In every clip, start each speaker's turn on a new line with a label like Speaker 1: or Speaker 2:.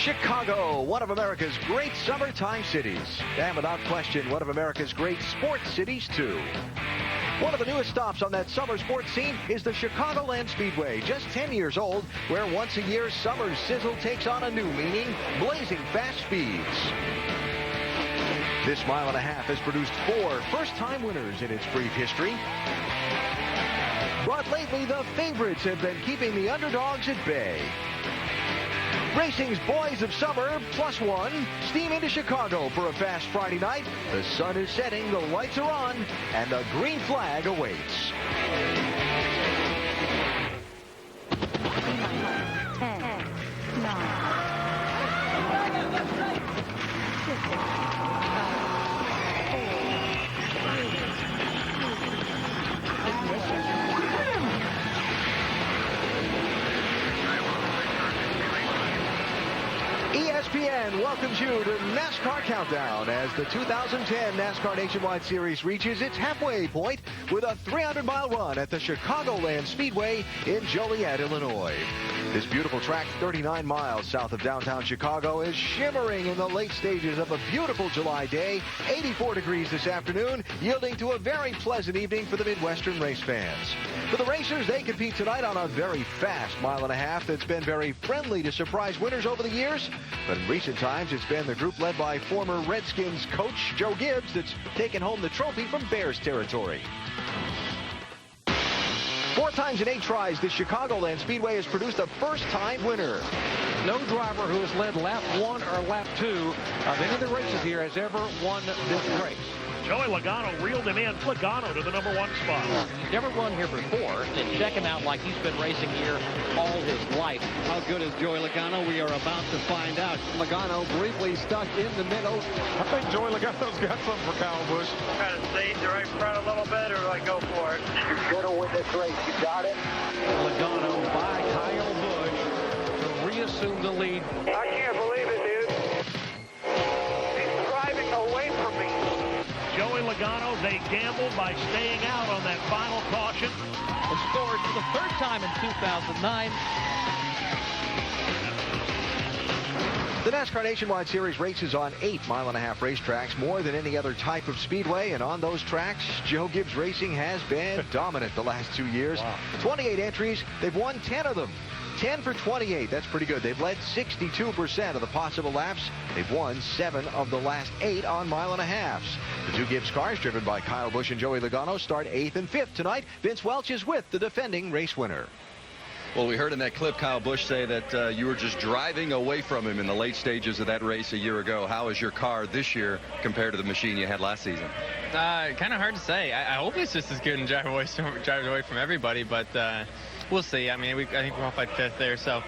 Speaker 1: Chicago, one of America's great summertime cities, and without question, one of America's great sports cities, too. One of the newest stops on that summer sports scene is the Chicagoland Speedway, just 10 years old, where once a year summer's sizzle takes on a new meaning, blazing fast speeds. This mile and a half has produced 4 first-time winners in its brief history. But lately, the favorites have been keeping the underdogs at bay. Racing's Boys of Summer +1 steam into Chicago for a fast Friday night. The sun is setting, the lights are on, and the green flag awaits.
Speaker 2: 10, 9,
Speaker 1: ESPN welcomes you to NASCAR Countdown as the 2010 NASCAR Nationwide Series reaches its halfway point with a 300-mile run at the Chicagoland Speedway in Joliet, Illinois. This beautiful track, 39 miles south of downtown Chicago, is shimmering in the late stages of a beautiful July day. 84 degrees this afternoon, yielding to a very pleasant evening for the Midwestern race fans. For the racers, they compete tonight on a very fast mile and a half that's been very friendly to surprise winners over the years. But in recent times, it's been the group led by former Redskins coach Joe Gibbs that's taken home the trophy from Bears territory. 4 times in 8 tries, the Chicagoland Speedway has produced a first-time winner.
Speaker 3: No driver who has led lap 1 or lap 2 of any of the races here has ever won this race.
Speaker 4: Joey Logano reeled him in. Logano to the #1 spot.
Speaker 5: Never won here before, and check him out like he's been racing here all his life.
Speaker 6: How good is Joey Logano? We are about to find out. Logano briefly stuck in the middle.
Speaker 3: I think Joey Logano's got something for Kyle Busch.
Speaker 7: Try to stay right in front a little bit, or like go for it.
Speaker 8: You're going to win this race. You got it.
Speaker 3: Logano by Kyle Busch to reassume the lead.
Speaker 7: I can't believe it, dude. He's driving away from me. Joey Logano, they gambled by staying out on that final caution.
Speaker 5: And scored for the 3rd time in 2009.
Speaker 1: The NASCAR Nationwide Series races on 8 mile-and-a-half racetracks, more than any other type of speedway, and on those tracks, Joe Gibbs Racing has been dominant the last 2 years.
Speaker 3: Wow.
Speaker 1: 28 entries, they've won 10 of them. 10 for 28, that's pretty good. They've led 62% of the possible laps. They've won 7 of the last 8 on mile-and-a-halves. The 2 Gibbs cars, driven by Kyle Busch and Joey Logano, start 8th and 5th tonight. Vince Welch is with the defending race winner.
Speaker 9: Well, we heard in that clip Kyle Busch say that you were just driving away from him in the late stages of that race a year ago. How is your car this year compared to the machine you had last season?
Speaker 10: Kind of hard to say. I hope it's just as good and driving away from everybody, but we'll see. I mean, I think we're off by 5th there, so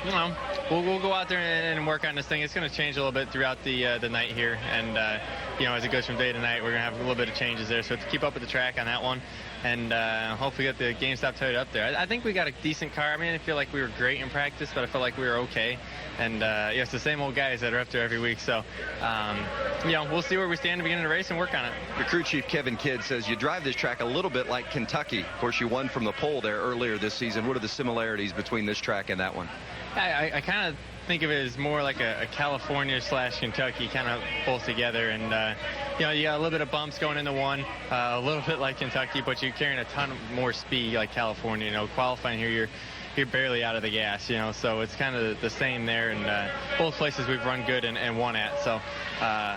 Speaker 10: you know, we'll go out there and work on this thing. It's going to change a little bit throughout the night here, and you know, as it goes from day to night, we're going to have a little bit of changes there. So to keep up with the track on that one, and hopefully get the GameStop Toyota up there. I think we got a decent car. I mean, I feel like we were great in practice, but I felt like we were okay. And yeah, it's the same old guys that are up there every week. So, you know, we'll see where we stand at the beginning of the race and work on it.
Speaker 9: The crew chief, Kevin Kidd, says you drive this track a little bit like Kentucky. Of course, you won from the pole there earlier this season. What are the similarities between this track and that one?
Speaker 10: I kind of think of it as more like a California/Kentucky kind of both together. And, you know, you got a little bit of bumps going into one, a little bit like Kentucky, but you're carrying a ton more speed like California. You know, qualifying here, you're barely out of the gas, you know, so it's kind of the same there. And both places we've run good and won at. So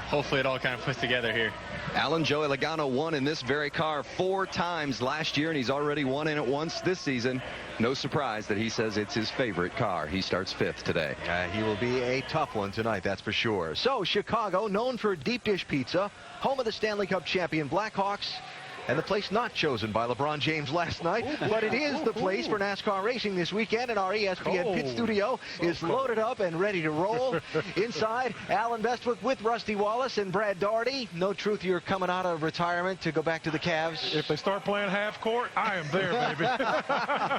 Speaker 10: hopefully it all kind of puts together here.
Speaker 9: Alan, Joey Logano won in this very car 4 times last year, and he's already won in it once this season. No surprise that he says it's his favorite car. He starts 5th today.
Speaker 1: He will be a tough one tonight, that's for sure. So, Chicago, known for deep dish pizza, home of the Stanley Cup champion Blackhawks, and the place not chosen by LeBron James last night, but it is the place for NASCAR racing this weekend, and our ESPN pit studio is loaded up and ready to roll. Inside, Alan Bestwick with Rusty Wallace and Brad Daugherty. No truth, you're coming out of retirement to go back to the Cavs.
Speaker 3: If they start playing half court, I am there, baby.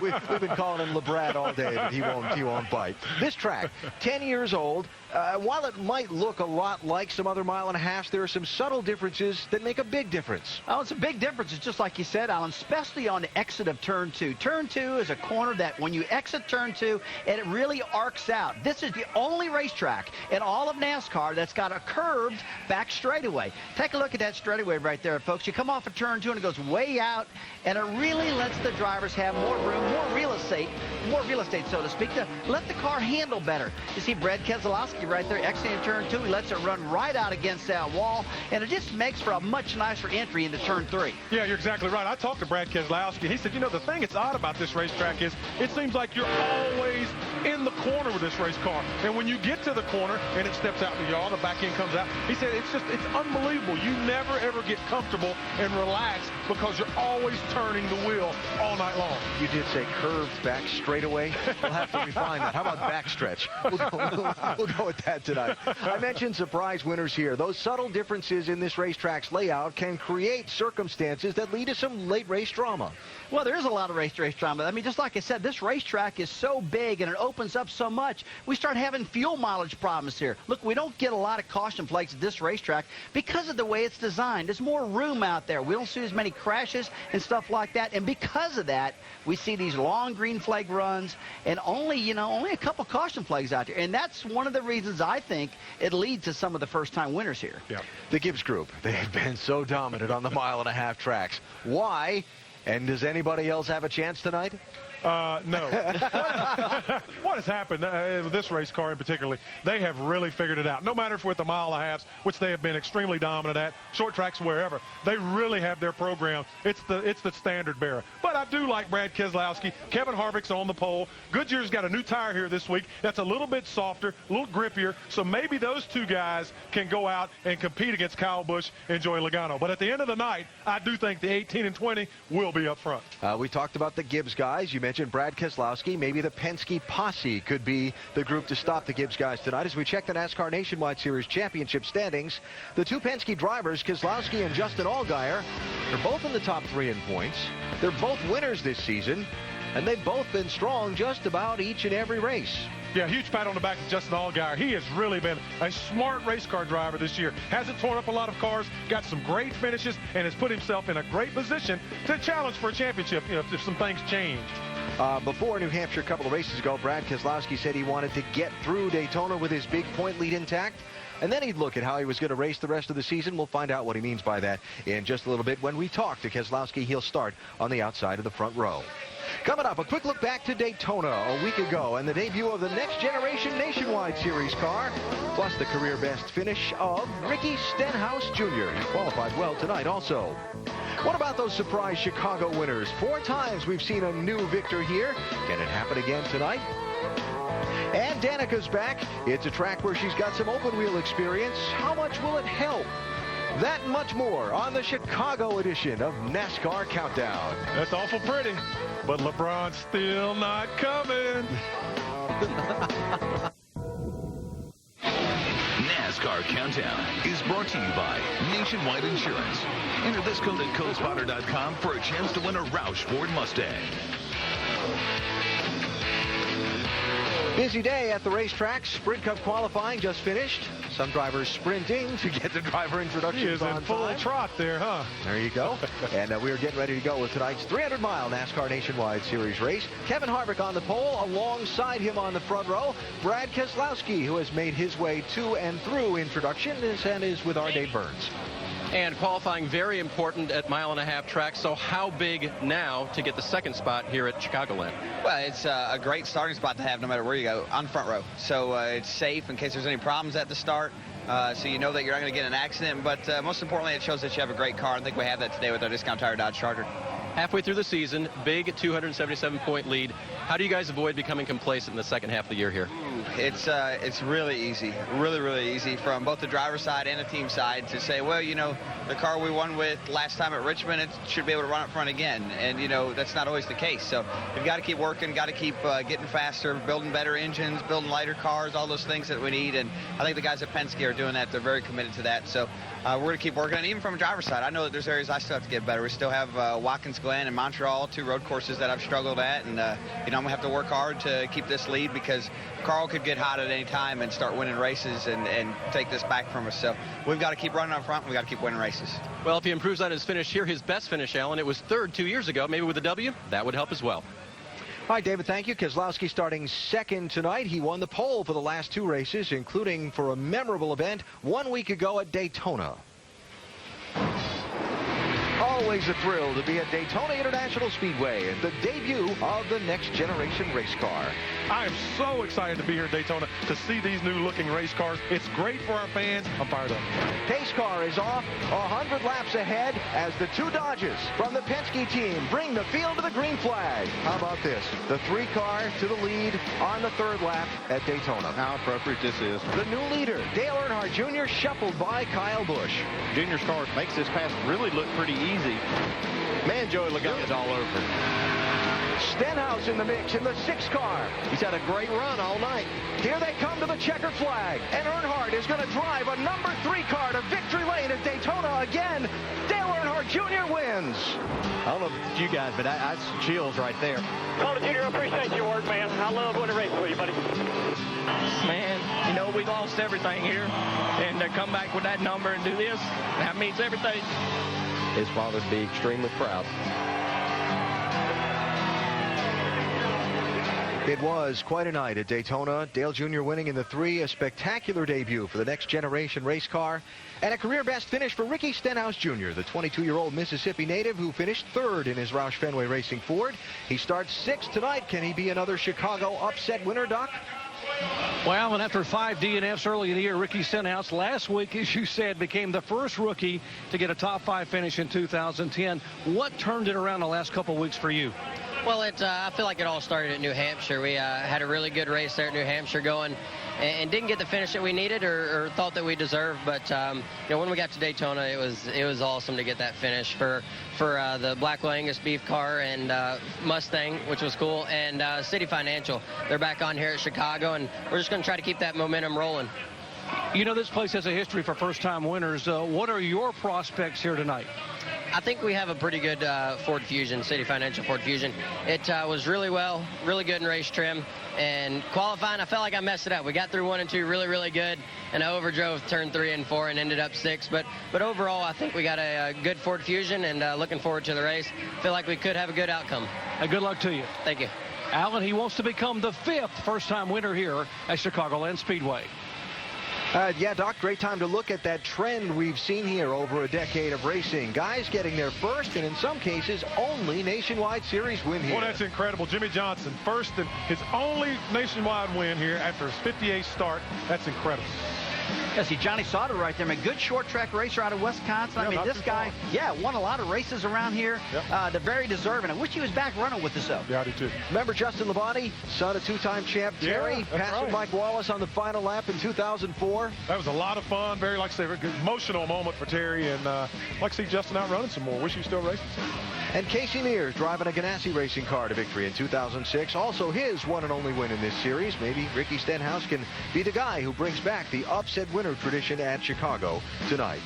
Speaker 1: We've been calling him LeBrad all day, but he won't bite. This track, 10 years old. While it might look a lot like some other mile-and-a-halves, there are some subtle differences that make a big difference.
Speaker 5: Oh, it's a big difference.
Speaker 11: difference is just like you said, Alan, especially on the exit of turn 2. Turn 2 is a corner that when you exit turn 2, and it really arcs out. This is the only racetrack in all of NASCAR that's got a curved back straightaway. Take a look at that straightaway right there, folks. You come off of turn 2 and it goes way out, and it really lets the drivers have more room, more real estate, so to speak, to let the car handle better. You see Brad Keselowski right there exiting turn 2. He lets it run right out against that wall, and it just makes for a much nicer entry into turn 3.
Speaker 12: Yeah, you're exactly right. I talked to Brad Keselowski. He said, you know, the thing that's odd about this racetrack is it seems like you're always in the corner with this race car. And when you get to the corner and it steps out the yard, the back end comes out, he said it's unbelievable. You never, ever get comfortable and relaxed because you're always turning the wheel all night long.
Speaker 1: You did say curved back straightaway. We'll have to refine that. How about backstretch? We'll go with that tonight. I mentioned surprise winners here. Those subtle differences in this racetrack's layout can create circumstances that lead to some late race drama.
Speaker 11: Well, there is a lot of race drama. I mean, just like I said, this racetrack is so big and it opens up so much. We start having fuel mileage problems here. Look, we don't get a lot of caution flags at this racetrack because of the way it's designed. There's more room out there. We don't see as many crashes and stuff like that. And because of that, we see these long green flag runs and only a couple caution flags out there. And that's one of the reasons I think it leads to some of the first-time winners here.
Speaker 1: Yeah. The Gibbs Group, they've been so dominant on the mile-and-a-half tracks. Why? And does anybody else have a chance tonight?
Speaker 12: No. What has happened with this race car in particular, they have really figured it out. No matter if with the mile-and-a-halves, which they have been extremely dominant at, short tracks, wherever, they really have their program. It's the standard bearer. But I do like Brad Keselowski. Kevin Harvick's on the pole. Goodyear's got a new tire here this week that's a little bit softer, a little grippier, so maybe those two guys can go out and compete against Kyle Busch and Joey Logano. But at the end of the night, I do think the 18 and 20 will be up front.
Speaker 1: We talked about the Gibbs guys. You mentioned Brad Keselowski. Maybe the Penske posse could be the group to stop the Gibbs guys tonight. As we check the NASCAR Nationwide Series championship standings, the two Penske drivers, Keselowski and Justin Allgaier, they're both in the top 3 in points. They're both winners this season, and they've both been strong just about each and every race.
Speaker 12: Yeah, huge pat on the back to Justin Allgaier. He has really been a smart race car driver this year. Hasn't torn up a lot of cars, got some great finishes, and has put himself in a great position to challenge for a championship, if some things change.
Speaker 1: Before New Hampshire a couple of races ago, Brad Keselowski said he wanted to get through Daytona with his big point lead intact, and then he'd look at how he was going to race the rest of the season. We'll find out what he means by that in just a little bit. When we talk to Keselowski, he'll start on the outside of the front row. Coming up, a quick look back to Daytona a week ago and the debut of the next generation Nationwide Series car, plus the career best finish of Ricky Stenhouse Jr. He qualified well tonight also. What about those surprise Chicago winners? 4 times we've seen a new victor here. Can it happen again tonight? And Danica's back. It's a track where she's got some open wheel experience. How much will it help? That and much more on the Chicago edition of NASCAR Countdown.
Speaker 12: That's awful pretty, but LeBron's still not coming.
Speaker 13: NASCAR Countdown is brought to you by Nationwide Insurance. Enter this code at codespotter.com for a chance to win a Roush Ford Mustang.
Speaker 1: Busy day at the racetrack. Sprint Cup qualifying just finished. Some drivers sprinting to get the driver introductions.
Speaker 12: He is in full trot there, huh?
Speaker 1: There you go. And we are getting ready to go with tonight's 300-mile NASCAR Nationwide Series race. Kevin Harvick on the pole. Alongside him on the front row, Brad Keselowski, who has made his way to and through introduction and is with our Dave Burns.
Speaker 14: And qualifying very important at mile-and-a-half tracks. So how big now to get the second spot here at Chicagoland?
Speaker 15: Well, it's a great starting spot to have no matter where you go on the front row. So it's safe in case there's any problems at the start. So you know that you're not going to get in an accident. But most importantly, it shows that you have a great car. I think we have that today with our Discount Tire Dodge Charger.
Speaker 14: Halfway through the season, big 277-point lead. How do you guys avoid becoming complacent in the second half of the year here?
Speaker 15: It's really easy, really easy from both the driver's side and the team side to say, well, the car we won with last time at Richmond, it should be able to run up front again. And, that's not always the case. So we've got to keep working, got to keep getting faster, building better engines, building lighter cars, all those things that we need. And I think the guys at Penske are doing that. They're very committed to that. So we're going to keep working. And even from a driver's side, I know that there's areas I still have to get better. We still have Watkins Glen and Montreal, 2 road courses that I've struggled at. And, I'm going to have to work hard to keep this lead because Carl could get hot at any time and start winning races and take this back from us. So we've got to keep running up front. We've got to keep winning races.
Speaker 14: Well, if he improves on his finish here, his best finish, Alan, it was third 2 years ago. Maybe with a W, that would help as well.
Speaker 1: All right, David, thank you. Keselowski starting second tonight. He won the pole for the last 2 races, including for a memorable event 1 week ago at Daytona. Always a thrill to be at Daytona International Speedway and the debut of the next generation race car.
Speaker 12: I am so excited to be here at Daytona to see these new-looking race cars. It's great for our fans. I'm fired up.
Speaker 1: Pace car is off 100 laps ahead as the 2 Dodges from the Penske team bring the field to the green flag. How about this? The 3 car to the lead on the 3rd lap at Daytona.
Speaker 6: How appropriate this is.
Speaker 1: The new leader, Dale Earnhardt Jr., shuffled by Kyle Busch.
Speaker 6: Junior's car makes this pass really look pretty easy. Man, Joey Logano's all over.
Speaker 1: Stenhouse in the mix in the 6 car.
Speaker 6: He's had a great run all night.
Speaker 1: Here they come to the checkered flag, and Earnhardt is going to drive a number 3 car to victory lane at Daytona again. Dale Earnhardt Jr. wins.
Speaker 6: I don't know if it's you guys, but that's chills right there.
Speaker 7: Tony Jr., I appreciate your work, man. I love winning races with you, buddy.
Speaker 16: Man, you know, we lost everything here, and to come back with that number and do this, that means everything.
Speaker 6: His father would be extremely proud.
Speaker 1: It was quite a night at Daytona. Dale Jr. winning in the 3, a spectacular debut for the next generation race car, and a career best finish for Ricky Stenhouse Jr., the 22-year-old Mississippi native who finished 3rd in his Roush Fenway Racing Ford. He starts 6th tonight. Can he be another Chicago upset winner, Doc?
Speaker 3: Well, and after 5 DNFs early in the year, Ricky Stenhouse last week, as you said, became the first rookie to get a top 5 finish in 2010. What turned it around the last couple of weeks for you?
Speaker 17: Well, I feel like it all started at New Hampshire. We had a really good race there at New Hampshire going and didn't get the finish that we needed or thought that we deserved. But, you know, when we got to Daytona, it was awesome to get that finish for the Blackwell Angus beef car and Mustang, which was cool, and City Financial. They're back on here at Chicago, and we're just going to try to keep that momentum rolling.
Speaker 3: You know, this place has a history for first-time winners. What are your prospects here tonight?
Speaker 17: I think we have a pretty good Ford Fusion, City Financial Ford Fusion. It was really good in race trim. And qualifying, I felt like I messed it up. We got through 1 and 2 really good, and I overdrove turn 3 and 4 and ended up 6. But overall, I think we got a good Ford Fusion, and looking forward to the race. Feel like we could have a good outcome.
Speaker 3: Good luck to you.
Speaker 17: Thank you.
Speaker 3: Alan, he wants to become the 5th first-time winner here at Chicagoland Speedway.
Speaker 1: Yeah, Doc, great time to look at that trend we've seen here over a decade of racing. Guys getting their first and, in some cases, only Nationwide Series win here.
Speaker 12: Well, that's incredible. Jimmy Johnson, first and his only Nationwide win here after his 58th start. That's incredible.
Speaker 11: Yeah, see, Johnny Sauter right there. I mean, good short track racer out of Wisconsin. I mean, this guy, won a lot of races around here. Yep. They're very deserving. I wish he was back running with us, though.
Speaker 12: Yeah, I do, too.
Speaker 1: Remember Justin Labonte, son of 2-time champ Terry, passing Mike Wallace on the final lap in 2004?
Speaker 12: That was a lot of fun. Very, like I say, very emotional moment for Terry. And like to see Justin out running some more. Wish he was still racing.
Speaker 1: And Casey Mears driving a Ganassi racing car to victory in 2006. Also his one and only win in this series. Maybe Ricky Stenhouse can be the guy who brings back the upset winner tradition at Chicago tonight.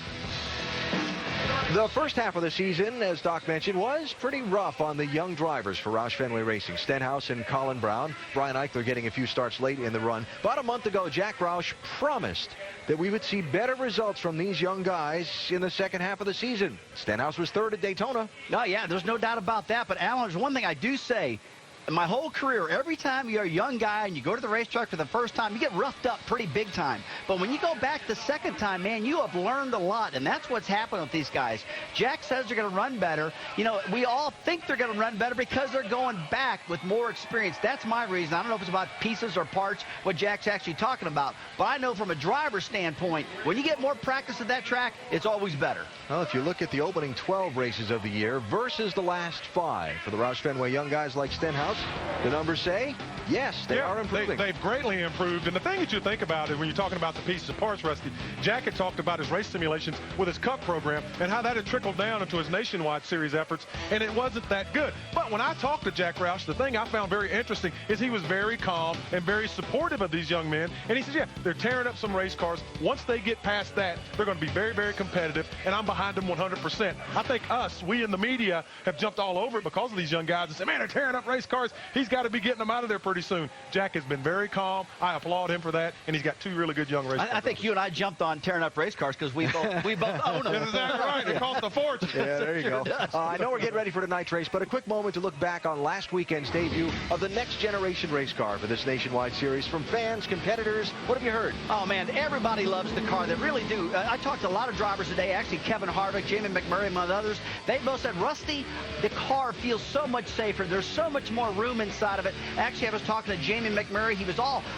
Speaker 1: The first half of the season, as Doc mentioned, was pretty rough on the young drivers for Roush Fenway Racing. Stenhouse and Colin Brown. Brian Eichler getting a few starts late in the run. About a month ago, Jack Roush promised that we would see better results from these young guys in the second half of the season. Stenhouse was 3rd at Daytona.
Speaker 11: No, yeah, there's no doubt about that. But, Alan, there's one thing I do say. In my whole career, every time you're a young guy and you go to the racetrack for the first time, you get roughed up pretty big time. But when you go back the second time, man, you have learned a lot, and that's what's happened with these guys. Jack says they're going to run better. You know, we all think they're going to run better because they're going back with more experience. That's my reason. I don't know if it's about pieces or parts, what Jack's actually talking about. But I know from a driver's standpoint, when you get more practice at that track, it's always better.
Speaker 1: Well, if you look at the opening 12 races of the year versus the last 5 for the Roush Fenway young guys like Stenhouse, the numbers say, yes, they are improving.
Speaker 12: They've greatly improved. And the thing that you think about is when you're talking about the pieces of parts, Rusty, Jack had talked about his race simulations with his Cup program and how that had trickled down into his Nationwide Series efforts, and it wasn't that good. But when I talked to Jack Roush, the thing I found very interesting is he was very calm and very supportive of these young men. And he says, yeah, they're tearing up some race cars. Once they get past that, they're going to be very, very competitive, and I'm behind them 100%. I think we in the media have jumped all over it because of these young guys and said, man, they're tearing up race cars. He's got to be getting them out of there pretty pretty soon. Jack has been very calm. I applaud him for that, and he's got two really good young race cars.
Speaker 11: I think you and I jumped on tearing up race cars because we both own them.
Speaker 12: That's exactly right. It cost a fortune.
Speaker 1: Yeah, there you go. I know we're getting ready for tonight's race, but a quick moment to look back on last weekend's debut of the next generation race car for this nationwide series. From fans, competitors, what have you heard?
Speaker 11: Oh, man, everybody loves the car. They really do. I talked to a lot of drivers today, actually Kevin Harvick, Jamie McMurray, among others. They both said, Rusty, the car feels so much safer. There's so much more room inside of it. Actually, I was talking to Jamie McMurray.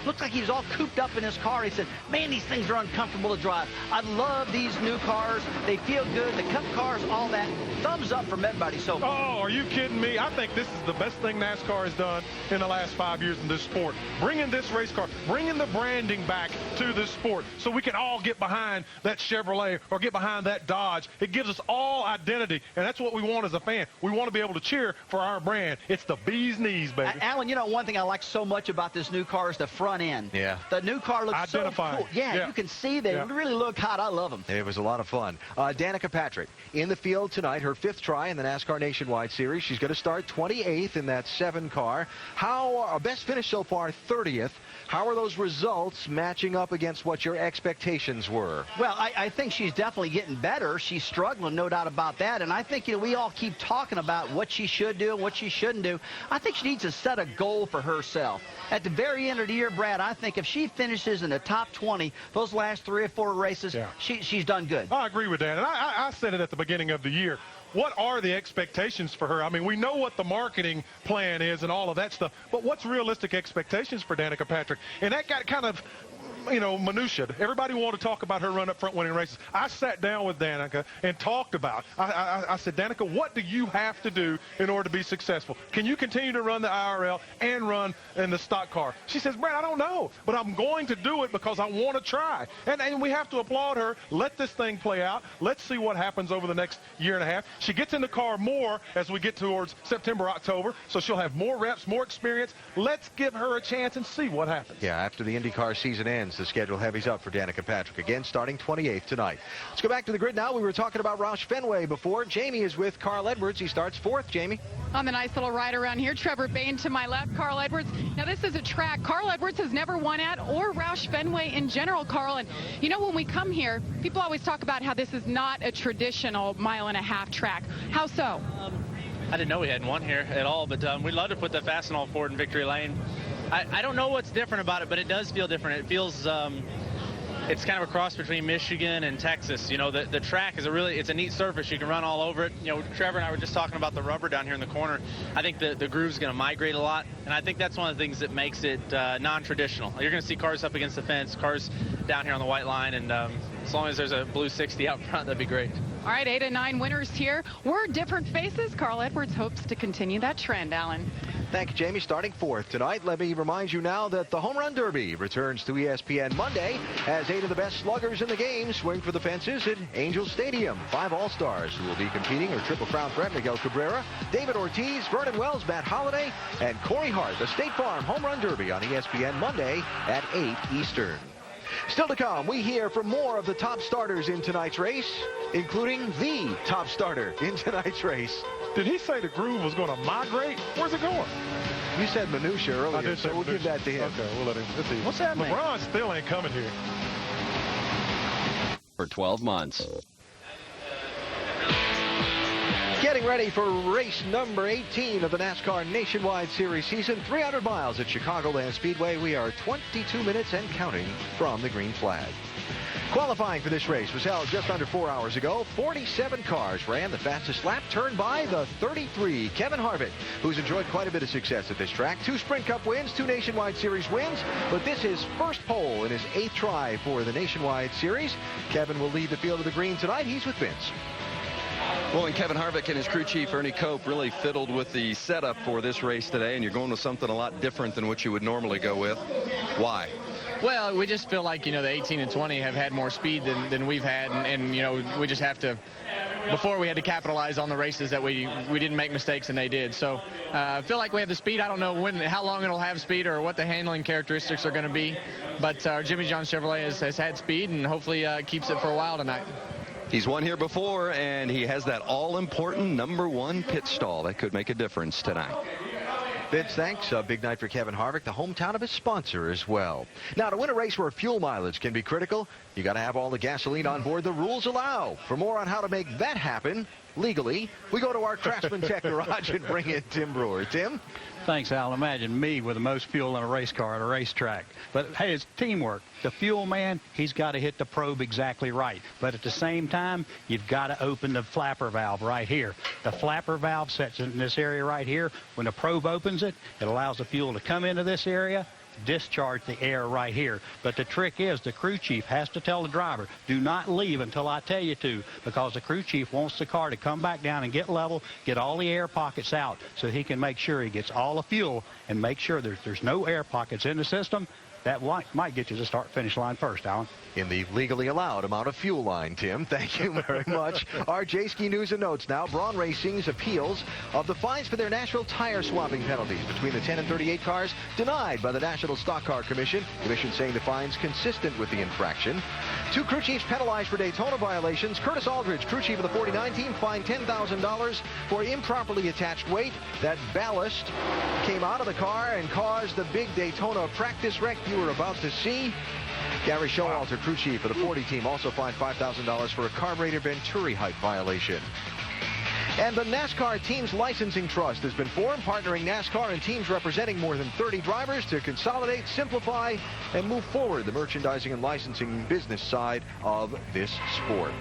Speaker 11: Looked like he was all cooped up in his car. He said, man, these things are uncomfortable to drive. I love these new cars. They feel good. The Cup cars, all that. Thumbs up from everybody so far.
Speaker 12: Oh, are you kidding me? I think this is the best thing NASCAR has done in the last 5 years in this sport. Bringing this race car, bringing the branding back to this sport so we can all get behind that Chevrolet or get behind that Dodge. It gives us all identity, and that's what we want as a fan. We want to be able to cheer for our brand. It's the bee's knees, baby.
Speaker 11: Alan, you know, one thing I like so much about this new car is the front end.
Speaker 1: Yeah.
Speaker 11: The new car looks
Speaker 12: identifying.
Speaker 11: so cool. Yeah, you can see they really look hot. I love them.
Speaker 1: It was a lot of fun. Danica Patrick in the field tonight, her 5th try in the NASCAR Nationwide Series. She's going to start 28th in that 7 car. How best finish so far, 30th. How are those results matching up against what your expectations were?
Speaker 11: Well, I think she's definitely getting better. She's struggling, no doubt about that. And I think, you know, we all keep talking about what she should do and what she shouldn't do. I think she needs to set a goal for herself. At the very end of the year, Brad, I think if she finishes in the top 20, those last 3 or 4 races, she's done good.
Speaker 12: I agree with that. And I said it at the beginning of the year. What are the expectations for her? I mean, we know what the marketing plan is and all of that stuff, but what's realistic expectations for Danica Patrick? And that got kind of, you know, minutia. Everybody wanted to talk about her run up front winning races. I sat down with Danica and talked about, I said, Danica, what do you have to do in order to be successful? Can you continue to run the IRL and run in the stock car? She says, Brad, I don't know, but I'm going to do it because I want to try. And we have to applaud her. Let this thing play out. Let's see what happens over the next year and a half. She gets in the car more as we get towards September, October, so she'll have more reps, more experience. Let's give her a chance and see what happens.
Speaker 1: Yeah, after the IndyCar season ends, the schedule heavies up for Danica Patrick, again starting 28th tonight. Let's go back to the grid now. We were talking about Roush Fenway before. Jamie is with Carl Edwards. He starts 4th. Jamie?
Speaker 18: On the nice little ride around here, Trevor Bayne to my left, Carl Edwards. Now, this is a track Carl Edwards has never won at, or Roush Fenway in general, Carl. And, you know, when we come here, people always talk about how this is not a traditional 1.5-mile track. How so?
Speaker 19: I didn't know we hadn't won here at all, but we'd love to put the Fastenal forward in victory lane. I don't know what's different about it, but it does feel different. It feels it's kind of a cross between Michigan and Texas. You know, the track is it's a neat surface. You can run all over it. You know, Trevor and I were just talking about the rubber down here in the corner. I think the groove's going to migrate a lot, and I think that's one of the things that makes it non-traditional. You're going to see cars up against the fence, cars down here on the white line, and as long as there's a blue 60 out front, that'd be great.
Speaker 18: All right, 8 and 9 winners here. We're different faces. Carl Edwards hopes to continue that trend, Alan.
Speaker 1: Thank you, Jamie. Starting 4th tonight. Let me remind you now that the Home Run Derby returns to ESPN Monday as 8 of the best sluggers in the game swing for the fences at Angel Stadium. 5 All-Stars who will be competing are Triple Crown threat Miguel Cabrera, David Ortiz, Vernon Wells, Matt Holliday, and Corey Hart. The State Farm Home Run Derby on ESPN Monday at 8 Eastern. Still to come, we hear from more of the top starters in tonight's race, including the top starter in tonight's race.
Speaker 12: Did he say the groove was going to migrate? Where's it going?
Speaker 1: You said minutia earlier,
Speaker 12: I did say
Speaker 1: so we'll give that to him.
Speaker 12: Okay, we'll let him. Let's see.
Speaker 11: What's that mean?
Speaker 12: LeBron still ain't coming here.
Speaker 14: For 12 months.
Speaker 1: Getting ready for race number 18 of the NASCAR Nationwide Series season, 300 miles at Chicagoland Speedway. We are 22 minutes and counting from the green flag. Qualifying for this race was held just under 4 hours ago. 47 cars ran. The fastest lap turned by the 33, Kevin Harvick, who's enjoyed quite a bit of success at this track. 2 Sprint Cup wins, 2 Nationwide Series wins, but this is first pole in his 8th try for the Nationwide Series. Kevin will lead the field of the green tonight. He's with Vince.
Speaker 9: Well, and Kevin Harvick and his crew chief, Ernie Cope, really fiddled with the setup for this race today, and you're going with something a lot different than what you would normally go with. Why?
Speaker 10: Well, we just feel like, you know, the 18 and 20 have had more speed than we've had, and you know, we just have to, before we had to capitalize on the races that we didn't make mistakes and they did. So I feel like we have the speed. I don't know how long it'll have speed or what the handling characteristics are going to be, but Jimmy John Chevrolet has had speed and hopefully keeps it for a while tonight.
Speaker 9: He's won here before, and he has that all-important #1 pit stall. That could make a difference tonight.
Speaker 1: Vince, thanks. A big night for Kevin Harvick, the hometown of his sponsor as well. Now, to win a race where fuel mileage can be critical, you got to have all the gasoline on board the rules allow. For more on how to make that happen legally, we go to our Craftsman Tech garage and bring in Tim Brewer. Tim?
Speaker 20: Thanks, Al. Imagine me with the most fuel in a race car at a racetrack. But, hey, it's teamwork. The fuel man, he's got to hit the probe exactly right. But at the same time, you've got to open the flapper valve right here. The flapper valve sets in this area right here. When the probe opens it, it allows the fuel to come into this area, discharge the air right here. But the trick is the crew chief has to tell the driver, do not leave until I tell you to, because the crew chief wants the car to come back down and get level, get all the air pockets out so he can make sure he gets all the fuel and make sure there's no air pockets in the system. That might get you to the start-finish line first, Alan.
Speaker 1: In the legally allowed amount of fuel line, Tim. Thank you very much. Our J-Ski News and Notes now. Braun Racing's appeals of the fines for their Nashville tire swapping penalties between the 10 and 38 cars denied by the National Stock Car Commission. Commission saying the fines consistent with the infraction. 2 crew chiefs penalized for Daytona violations. Curtis Aldridge, crew chief of the 49 team, fined $10,000 for improperly attached weight. That ballast came out of the car and caused the big Daytona practice wreck you were about to see. Gary Showalter, crew chief of the 40 team, also fined $5,000 for a carburetor venturi height violation. And the NASCAR Teams Licensing Trust has been formed, partnering NASCAR and teams representing more than 30 drivers to consolidate, simplify, and move forward the merchandising and licensing business side of this sport.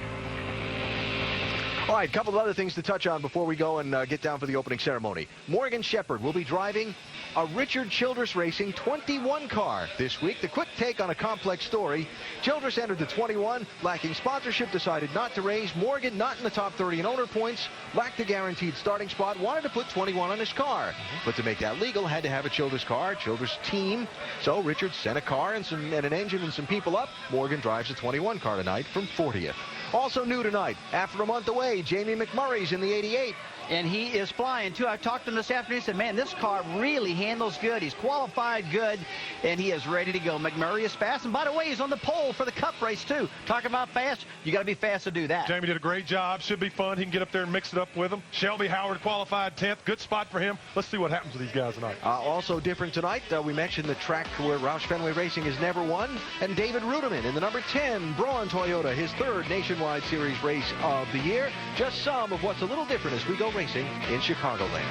Speaker 1: All right, a couple of other things to touch on before we go and get down for the opening ceremony. Morgan Shepherd will be driving a Richard Childress Racing 21 car this week. The quick take on a complex story. Childress entered the 21, lacking sponsorship, decided not to race. Morgan, not in the top 30 in owner points, lacked a guaranteed starting spot, wanted to put 21 on his car. But to make that legal, had to have a Childress car, Childress team. So Richard sent a car and an engine and some people up. Morgan drives a 21 car tonight from 40th. Also new tonight, after a month away, Jamie McMurray's in the 88.
Speaker 11: And he is flying, too. I talked to him this afternoon. He said, man, this car really handles good. He's qualified good, and he is ready to go. McMurray is fast. And by the way, he's on the pole for the Cup race, too. Talking about fast, you got to be fast to do that.
Speaker 12: Jamie did a great job. Should be fun. He can get up there and mix it up with him. Shelby Howard qualified 10th. Good spot for him. Let's see what happens with these guys tonight.
Speaker 1: Also different tonight, we mentioned the track where Roush Fenway Racing has never won. And David Ruderman in the number 10 Braun Toyota, his 3rd Nationwide Series race of the year. Just some of what's a little different as we go racing in Chicagoland.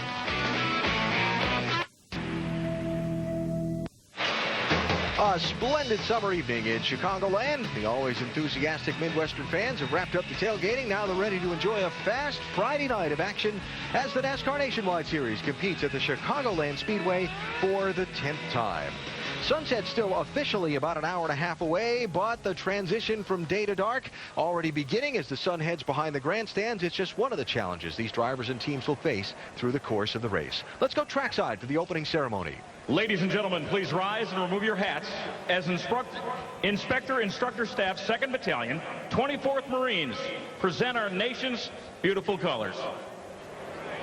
Speaker 1: A splendid summer evening in Chicagoland. The always enthusiastic Midwestern fans have wrapped up the tailgating. Now they're ready to enjoy a fast Friday night of action as the NASCAR Nationwide Series competes at the Chicagoland Speedway for the 10th time. Sunset's still officially about an hour and a half away, but the transition from day to dark already beginning as the sun heads behind the grandstands. It's just one of the challenges these drivers and teams will face through the course of the race. Let's go trackside for the opening ceremony.
Speaker 21: Ladies and gentlemen, please rise and remove your hats as Instructor Staff 2nd Battalion, 24th Marines present our nation's beautiful colors.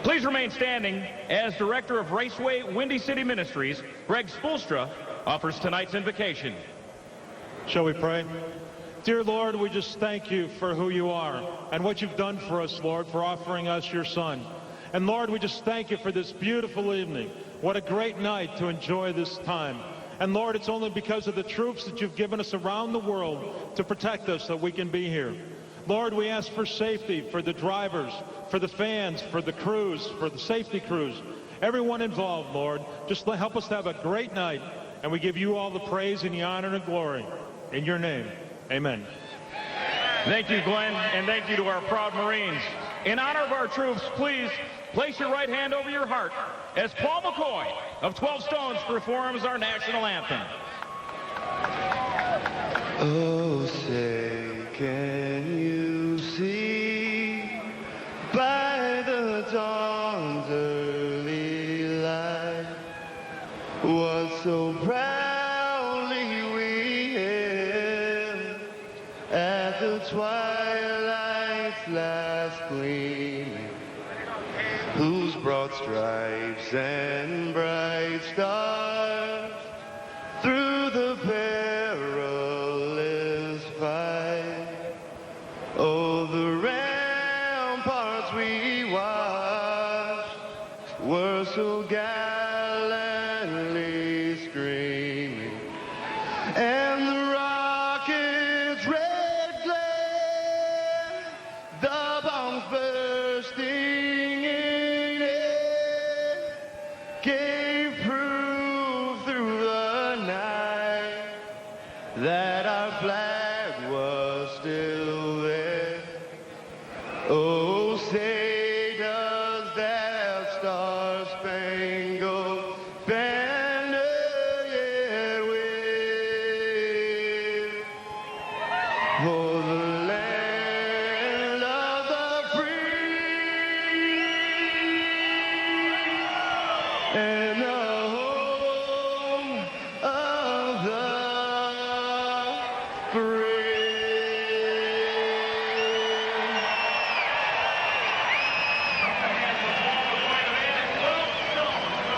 Speaker 21: Please remain standing as Director of Raceway Windy City Ministries, Greg Spoelstra, offers tonight's invocation.
Speaker 22: Shall we pray? Dear Lord, we just thank you for who you are and what you've done for us, Lord, for offering us your Son. And Lord, we just thank you for this beautiful evening. What a great night to enjoy this time. And Lord, it's only because of the troops that you've given us around the world to protect us that we can be here. Lord, we ask for safety for the drivers, for the fans, for the crews, for the safety crews, everyone involved, Lord. Just help us to have a great night. And we give you all the praise and the honor and the glory. In your name, amen.
Speaker 21: Thank you, Glenn, and thank you to our proud Marines. In honor of our troops, please place your right hand over your heart as Paul McCoy of 12 Stones performs our national anthem.
Speaker 23: Oh, say, can you see by the dawn's early light what so proudly we hailed at the twilight's last gleaming, whose broad stripes and bright stars through the perilous fight, oh, the ramparts we watched were so gallant that our flag was still there. Oh, say does that star-spangled banner yet wave for the land of the free and the home of the free.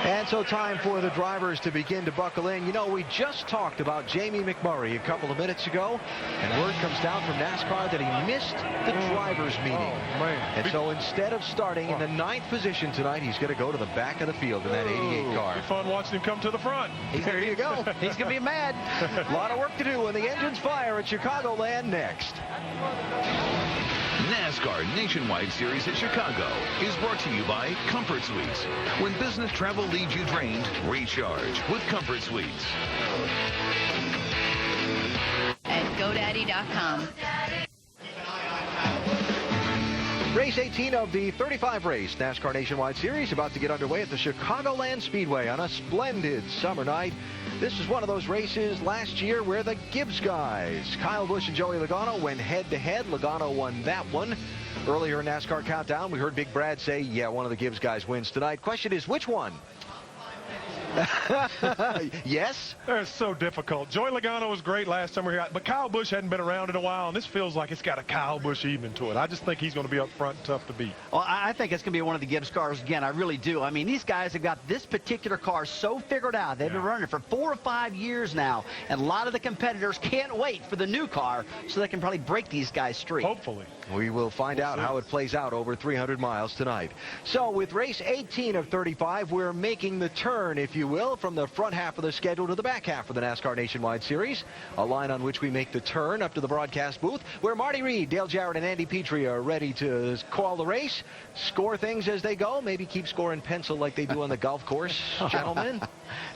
Speaker 1: And so time for the drivers to begin to buckle in. You know, we just talked about Jamie McMurray a couple of minutes ago, and word comes down from NASCAR that he missed the drivers meeting.
Speaker 12: Oh, man.
Speaker 1: And so instead of starting in the 9th position tonight, he's going to go to the back of the field in that 88 car.
Speaker 12: Be fun watching him come to the front.
Speaker 1: There you go.
Speaker 11: He's going to be mad.
Speaker 1: A lot of work to do when the engines fire at Chicagoland next.
Speaker 13: NASCAR Nationwide Series at Chicago is brought to you by Comfort Suites. When business travel leaves you drained, recharge with Comfort Suites.
Speaker 2: At GoDaddy.com.
Speaker 1: Race 18 of the 35 race NASCAR Nationwide Series about to get underway at the Chicagoland Speedway on a splendid summer night. This is one of those races last year where the Gibbs guys, Kyle Busch and Joey Logano, went head-to-head. Logano won that one. Earlier in NASCAR Countdown, we heard Big Brad say, yeah, one of the Gibbs guys wins tonight. Question is, which one? Yes?
Speaker 12: It's so difficult. Joey Logano was great last time we were out, but Kyle Busch hadn't been around in a while, and this feels like it's got a Kyle Busch evening to it. I just think he's going to be up front, tough to beat.
Speaker 11: Well, I think it's going to be one of the Gibbs cars again. I really do. I mean, these guys have got this particular car so figured out. They've been running for 4 or 5 years now, and a lot of the competitors can't wait for the new car so they can probably break these guys' streak.
Speaker 12: Hopefully.
Speaker 1: We will find out how it plays out over 300 miles tonight. So with race 18 of 35, we're making the turn, if you will, from the front half of the schedule to the back half of the NASCAR Nationwide Series, a line on which we make the turn up to the broadcast booth, where Marty Reed, Dale Jarrett, and Andy Petrie are ready to call the race, score things as they go, maybe keep score in pencil like they do on the golf course, gentlemen.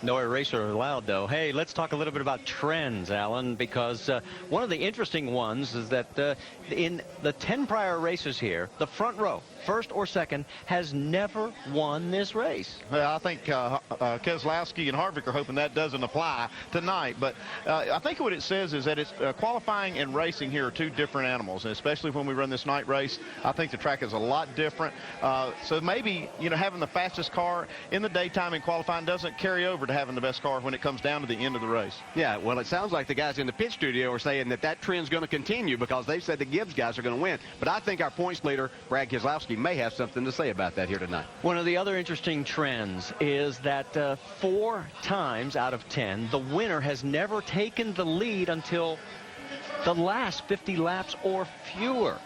Speaker 4: No eraser allowed, though. Hey, let's talk a little bit about trends, Alan, because one of the interesting ones is that in the 10 prior races here, the front row, first or second, has never won this race.
Speaker 6: Well, I think Keselowski and Harvick are hoping that doesn't apply tonight. But I think what it says is that it's qualifying and racing here are two different animals, and especially when we run this night race, I think the track is a lot different. So maybe, you know, having the fastest car in the daytime in qualifying doesn't carry over to having the best car when it comes down to the end of the race.
Speaker 8: Yeah, well, it sounds like the guys in the pit studio are saying that trend's going to continue because they've said the Gibbs guys are going to win. But I think our points leader, Brad Keselowski, may have something to say about that here tonight.
Speaker 4: One of the other interesting trends is that 4 times out of 10, the winner has never taken the lead until the last 50 laps or fewer.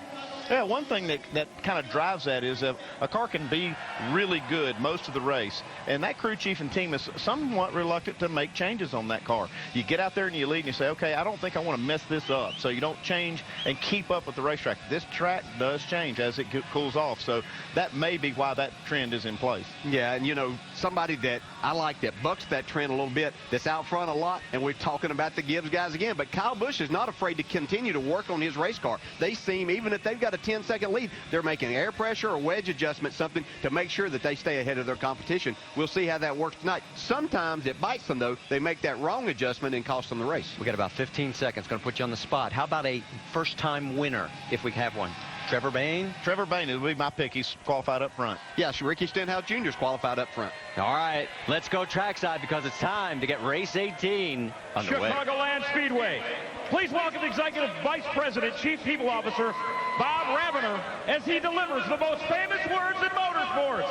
Speaker 6: Yeah, one thing that kind of drives that is a car can be really good most of the race, and that crew chief and team is somewhat reluctant to make changes on that car. You get out there and you lead and you say, okay, I don't think I want to mess this up, so you don't change and keep up with the racetrack. This track does change as it cools off, so that may be why that trend is in place.
Speaker 8: Yeah, and you know, somebody that I like that bucks that trend a little bit, that's out front a lot, and we're talking about the Gibbs guys again, but Kyle Busch is not afraid to continue to work on his race car. They seem, even if they've got a 10-second lead, they're making air pressure or wedge adjustment, something to make sure that they stay ahead of their competition. We'll see how that works tonight. Sometimes it bites them, though. They make that wrong adjustment and cost them the race.
Speaker 4: We got about 15 seconds. Going to put you on the spot. How about a first-time winner, if we have one? Trevor Bayne?
Speaker 6: Trevor Bayne will be my pick. He's qualified up front.
Speaker 8: Yes, Ricky Stenhouse Jr. is qualified up front.
Speaker 4: All right, let's go trackside because it's time to get race 18 underway.
Speaker 21: Chicagoland Speedway. Please welcome Executive Vice President, Chief People Officer, Bob Ravener, as he delivers the most famous words in motorsports.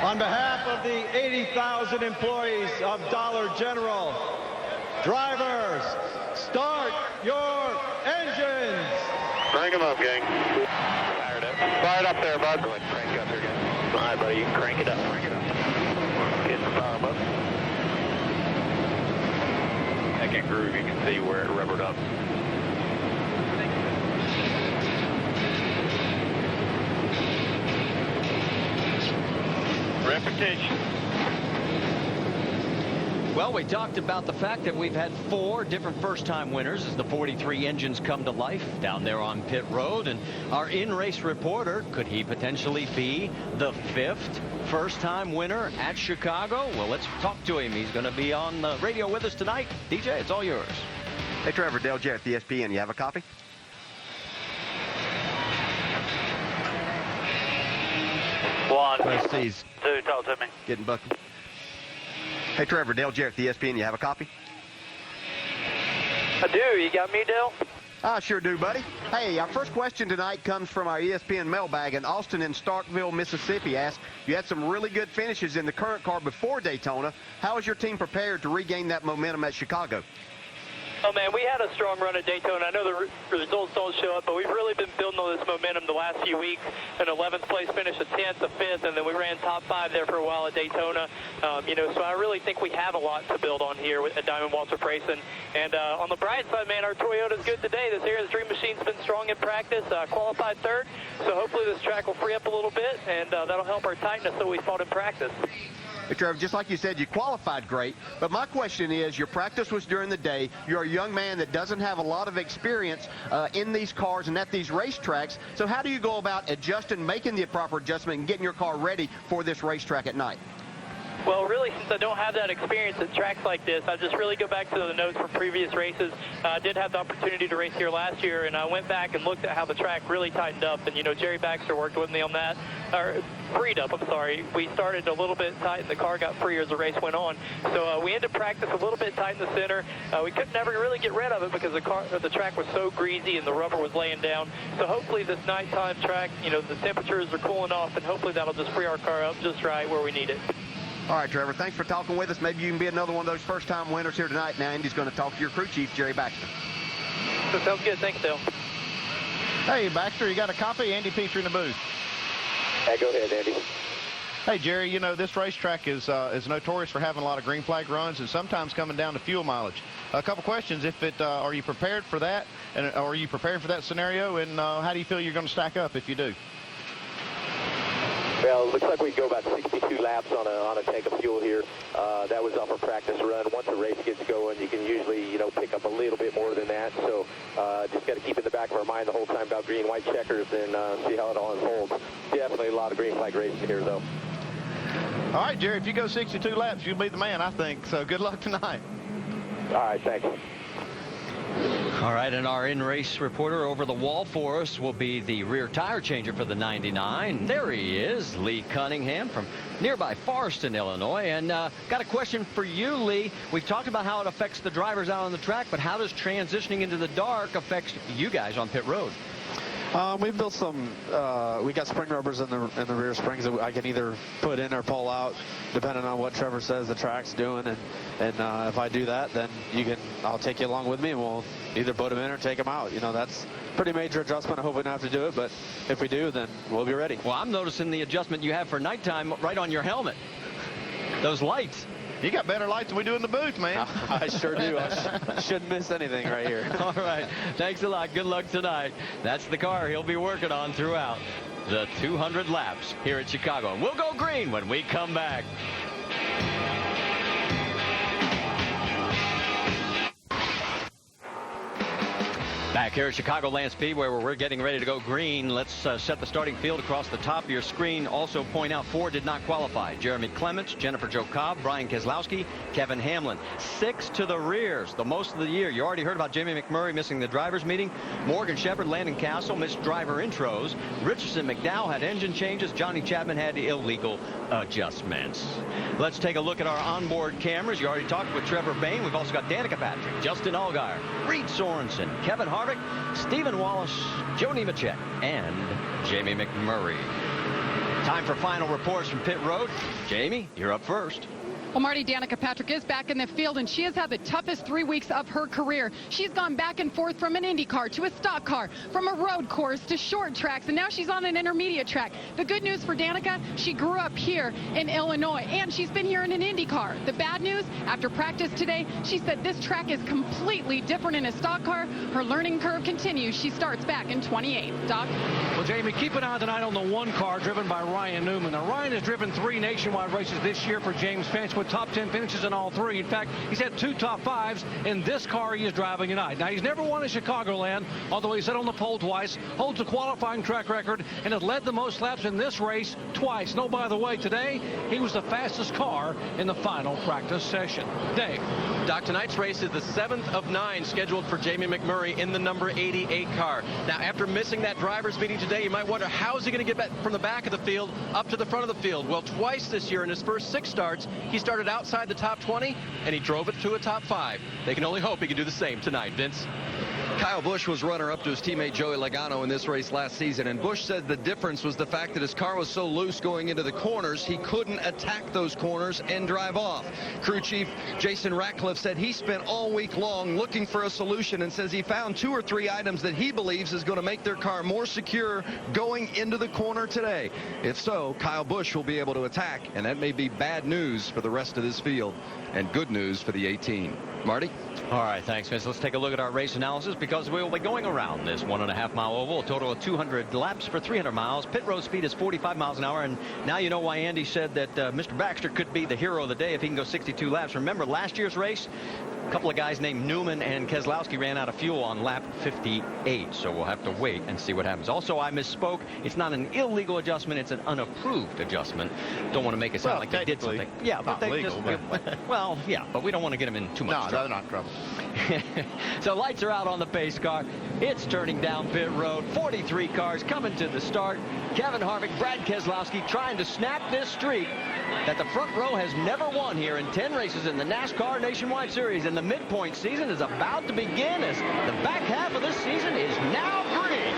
Speaker 24: On behalf of the 80,000 employees of Dollar General, drivers, start your engines.
Speaker 7: Crank them up, gang. Fired up. Fired up there, bud. Go ahead, crank up here, gang. All right, buddy, you can crank it up. Crank it up. Get the power, bud. Second groove, you can see where it rubbered up. Repetition.
Speaker 4: Well, we talked about the fact that we've had 4 different first-time winners as the 43 engines come to life down there on pit road. And our in-race reporter, could he potentially be the 5th first-time winner at Chicago? Well, let's talk to him. He's going to be on the radio with us tonight. DJ, it's all yours.
Speaker 8: Hey, Trevor, Dale Jarrett, the ESPN. You have a copy?
Speaker 5: One.
Speaker 8: Let's see.
Speaker 5: 2, talk to me.
Speaker 8: Getting bucky. Hey, Trevor, Dale Jarrett, the ESPN. You have a copy?
Speaker 5: I do. You got me, Dale?
Speaker 8: I sure do, buddy. Hey, our first question tonight comes from our ESPN mailbag, and Austin in Starkville, Mississippi asked, you had some really good finishes in the current car before Daytona. How is your team prepared to regain that momentum at Chicago?
Speaker 5: Oh, man, we had a strong run at Daytona. I know the results don't show up, but we've really been building on this momentum the last few weeks. An 11th place finish, a 10th, a 5th, and then we ran top 5 there for a while at Daytona. So I really think we have a lot to build on here at Diamond Waltrip Racing. And on the bright side, man, our Toyota's good today. This Heroes Dream Machine's been strong in practice, qualified 3rd. So hopefully this track will free up a little bit, and that'll help our tightness that we fought in practice.
Speaker 8: Hey, Trevor, just like you said, you qualified great, but my question is, your practice was during the day. You're a young man that doesn't have a lot of experience in these cars and at these racetracks, so how do you go about adjusting, making the proper adjustment, and getting your car ready for this racetrack at night?
Speaker 5: Well, really, since I don't have that experience at tracks like this, I just really go back to the notes from previous races. I did have the opportunity to race here last year, and I went back and looked at how the track really tightened up. And, Jerry Baxter worked with me on that, or freed up, I'm sorry. We started a little bit tight, and the car got freer as the race went on. So we ended practice a little bit tight in the center. We could never really get rid of it because the track was so greasy and the rubber was laying down. So hopefully this nighttime track, the temperatures are cooling off, and hopefully that'll just free our car up just right where we need it.
Speaker 8: All right, Trevor, thanks for talking with us. Maybe you can be another one of those first-time winners here tonight. Now Andy's going to talk to your crew chief, Jerry Baxter.
Speaker 5: That sounds good. Thanks, Dale.
Speaker 6: Hey, Baxter, you got a copy? Andy Peter in the booth.
Speaker 15: Hey, go ahead, Andy.
Speaker 6: Hey, Jerry, this racetrack is notorious for having a lot of green flag runs and sometimes coming down to fuel mileage. A couple questions. Are you prepared for that? And are you prepared for that scenario? And how do you feel you're going to stack up if you do?
Speaker 15: Well, it looks like we go about 62 laps on a tank of fuel here. That was off a practice run. Once the race gets going, you can usually, pick up a little bit more than that. So just got to keep in the back of our mind the whole time about green-white checkers and see how it all unfolds. Definitely a lot of green flag racing here, though.
Speaker 6: All right, Jerry, if you go 62 laps, you'll be the man, I think. So good luck tonight.
Speaker 15: All right, thanks.
Speaker 4: All right, and our in-race reporter over the wall for us will be the rear tire changer for the 99. There he is, Lee Cunningham from nearby Forreston, Illinois. And got a question for you, Lee. We've talked about how it affects the drivers out on the track, but how does transitioning into the dark affect you guys on pit road?
Speaker 16: We've built some, we got spring rubbers in the rear springs that I can either put in or pull out, depending on what Trevor says the track's doing. And if I do that, then I'll take you along with me, and we'll either put them in or take them out. That's a pretty major adjustment. I hope we don't have to do it, but if we do, then we'll be ready.
Speaker 4: Well, I'm noticing the adjustment you have for nighttime right on your helmet. Those lights.
Speaker 6: You got better lights than we do in the booth, man.
Speaker 16: I sure do. I shouldn't miss anything right here.
Speaker 4: All right. Thanks a lot. Good luck tonight. That's the car he'll be working on throughout the 200 laps here at Chicago. And we'll go green when we come back. Back here at Chicagoland Speedway, where we're getting ready to go green. Let's set the starting field across the top of your screen. Also point out 4 did not qualify. Jeremy Clements, Jennifer Jo Cobb, Brian Keselowski, Kevin Hamlin. 6 to the rears, the most of the year. You already heard about Jamie McMurray missing the driver's meeting. Morgan Shepherd, Landon Castle missed driver intros. Richardson McDowell had engine changes. Johnny Chapman had illegal adjustments. Let's take a look at our onboard cameras. You already talked with Trevor Bayne. We've also got Danica Patrick, Justin Allgaier, Reed Sorensen, Kevin Harvick, Stephen Wallace, Joni Machette, and Jamie McMurray. Time for final reports from pit road. Jamie, you're up first.
Speaker 18: Well, Marty, Danica Patrick is back in the field, and she has had the toughest 3 weeks of her career. She's gone back and forth from an Indy car to a stock car, from a road course to short tracks, and now she's on an intermediate track. The good news for Danica, she grew up here in Illinois, and she's been here in an Indy car. The bad news, after practice today, she said this track is completely different in a stock car. Her learning curve continues. She starts back in 28th. Doc?
Speaker 3: Well, Jamie, keep an eye tonight on the one car driven by Ryan Newman. Now, Ryan has driven 3 nationwide races this year for James Finch, with top 10 finishes in all three. In fact, he's had 2 top 5s in this car he is driving tonight. Now, he's never won at Chicagoland, although he's set on the pole twice, holds a qualifying track record, and has led the most laps in this race twice. No, by the way, today, he was the fastest car in the final practice session. Dave.
Speaker 4: Doc, tonight's race is the 7th of 9 scheduled for Jamie McMurray in the number 88 car. Now, after missing that driver's meeting today, you might wonder, how is he going to get back from the back of the field up to the front of the field? Well, twice this year in his first 6 starts, he started outside the top 20, and he drove it to a top 5. They can only hope he can do the same tonight. Vince?
Speaker 9: Kyle Busch was runner-up to his teammate Joey Logano in this race last season, and Busch said the difference was the fact that his car was so loose going into the corners, he couldn't attack those corners and drive off. Crew chief Jason Ratcliffe said he spent all week long looking for a solution and says he found 2 or 3 items that he believes is going to make their car more secure going into the corner today. If so, Kyle Busch will be able to attack, and that may be bad news for the rest of this field and good news for the 18. Marty?
Speaker 4: All right, thanks, Vince. Let's take a look at our race analysis because we will be going around this 1.5-mile oval, a total of 200 laps for 300 miles. Pit road speed is 45 miles an hour, and now you know why Andy said that Mr. Baxter could be the hero of the day if he can go 62 laps. Remember last year's race? A couple of guys named Newman and Keselowski ran out of fuel on lap 58, so we'll have to wait and see what happens. Also, I misspoke. It's not an illegal adjustment. It's an unapproved adjustment. Don't want to make it sound like they did something. Yeah, but they legal, just... Well, yeah, but we don't want to get them in too much trouble.
Speaker 6: No, they're not in trouble.
Speaker 4: So lights are out on the pace car. It's turning down pit road. 43 cars coming to the start. Kevin Harvick, Brad Keselowski trying to snap this streak that the front row has never won here in 10 races in the NASCAR Nationwide Series. And the midpoint season is about to begin as the back half of this season is now green.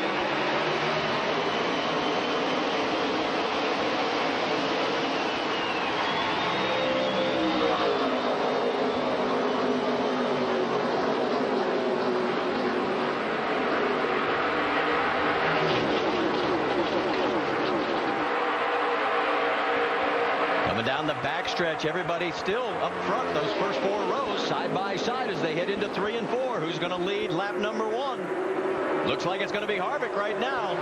Speaker 4: Down the backstretch, everybody still up front, those first 4 rows side by side as they head into 3 and 4. Who's going to lead lap number 1? Looks like it's going to be Harvick right now.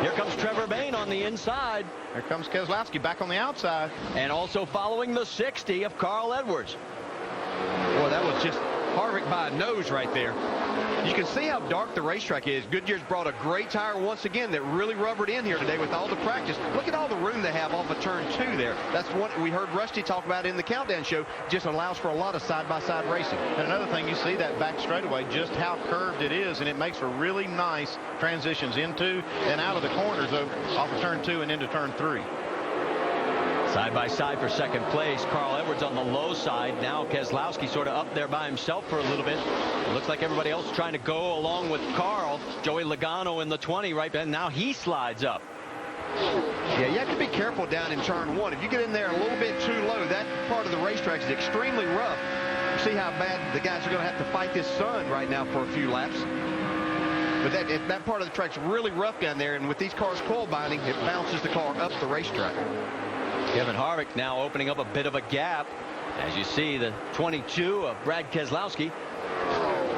Speaker 4: Here comes Trevor Bayne on the inside.
Speaker 6: Here comes Keselowski back on the outside.
Speaker 4: And also following the 60 of Carl Edwards.
Speaker 8: Boy, that was just Harvick by a nose right there. You can see how dark the racetrack is. Goodyear's brought a great tire once again that really rubbered in here today with all the practice. Look at all the room they have off of turn 2 there. That's what we heard Rusty talk about in the countdown show. Just allows for a lot of side-by-side racing.
Speaker 6: And another thing, you see that back straightaway, just how curved it is, and it makes for really nice transitions into and out of the corners off of turn 2 and into turn 3.
Speaker 4: Side by side for second place. Carl Edwards on the low side. Now Keselowski sort of up there by himself for a little bit. It looks like everybody else is trying to go along with Carl. Joey Logano in the 20 right there. Now he slides up.
Speaker 8: Yeah, you have to be careful down in turn 1. If you get in there a little bit too low, that part of the racetrack is extremely rough. See how bad the guys are going to have to fight this sun right now for a few laps. But that part of the track's really rough down there, and with these cars coil binding, it bounces the car up the racetrack.
Speaker 4: Kevin Harvick now opening up a bit of a gap. As you see, the 22 of Brad Keselowski.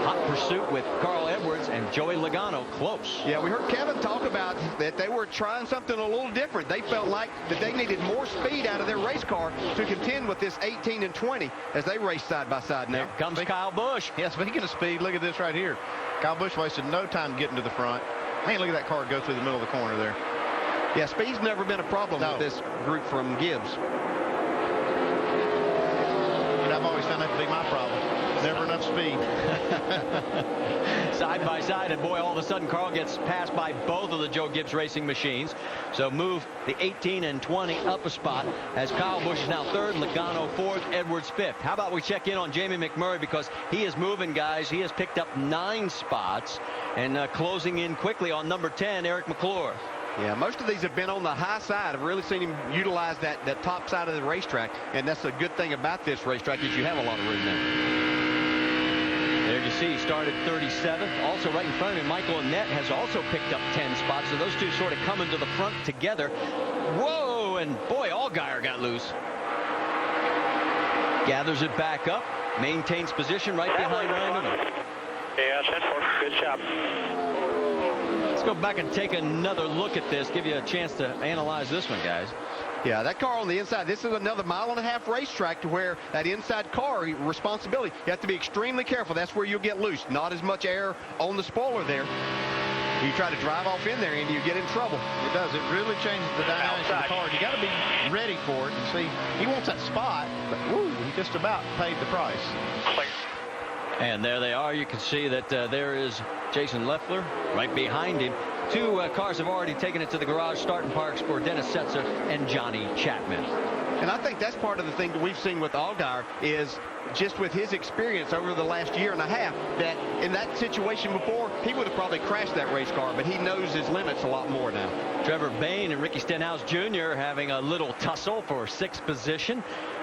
Speaker 4: Hot pursuit with Carl Edwards and Joey Logano close.
Speaker 8: Yeah, we heard Kevin talk about that they were trying something a little different. They felt like that they needed more speed out of their race car to contend with this 18 and 20 as they race side by side now.
Speaker 4: Here comes Kyle Busch.
Speaker 6: Yeah, speaking of speed, look at this right here. Kyle Busch wasted no time getting to the front. Hey, look at that car go through the middle of the corner there.
Speaker 8: Yeah, speed's never been a problem with this group from Gibbs.
Speaker 6: And I've always found that to be my problem. Never enough speed.
Speaker 4: Side by side, and boy, all of a sudden Carl gets passed by both of the Joe Gibbs racing machines. So move the 18 and 20 up a spot as Kyle Busch is now 3rd, Logano 4th, Edwards 5th. How about we check in on Jamie McMurray because he is moving, guys. He has picked up 9 spots and closing in quickly on number 10, Eric McClure.
Speaker 8: Yeah, most of these have been on the high side. I've really seen him utilize that top side of the racetrack, and that's a good thing about this racetrack is you have a lot of room there.
Speaker 4: There you see, he started 37th. Also right in front of him, Michael Annett has also picked up 10 spots. So those two sort of coming to the front together. Whoa, and boy, Allgaier got loose. Gathers it back up, maintains position right behind Ryan Newman.
Speaker 5: Yeah, 10-4, good job.
Speaker 4: Let's go back and take another look at this, give you a chance to analyze this one, guys.
Speaker 8: Yeah, that car on the inside, this is another 1.5 mile racetrack to where that inside car responsibility, you have to be extremely careful. That's where you'll get loose. Not as much air on the spoiler there. You try to drive off in there and you get in trouble.
Speaker 6: It does. It really changes the dynamics of the car. You got to be ready for it and see. He wants that spot, but woo, he just about paid the price.
Speaker 4: And there they are. You can see that there is Jason Leffler right behind him. Two cars have already taken it to the garage starting parks for Dennis Setzer and Johnny Chapman.
Speaker 8: And I think that's part of the thing that we've seen with Allgaier is just with his experience over the last year and a half, that in that situation before, he would have probably crashed that race car, but he knows his limits a lot more now.
Speaker 4: Trevor Bayne and Ricky Stenhouse Jr. having a little tussle for 6th position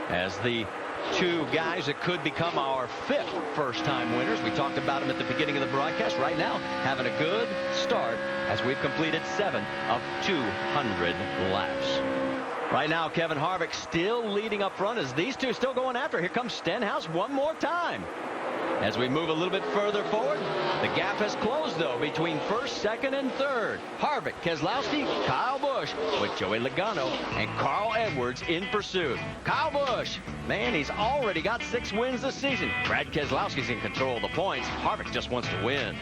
Speaker 4: as the two guys that could become our 5th first-time winners. We talked about them at the beginning of the broadcast. Right now, having a good start as we've completed 7 of 200 laps. Right now, Kevin Harvick still leading up front as these two still going after. Here comes Stenhouse one more time. As we move a little bit further forward, the gap has closed, though, between 1st, 2nd, and 3rd. Harvick, Keselowski, Kyle Busch, with Joey Logano and Carl Edwards in pursuit. Kyle Busch, man, he's already got 6 wins this season. Brad Keselowski's in control of the points. Harvick just wants to win.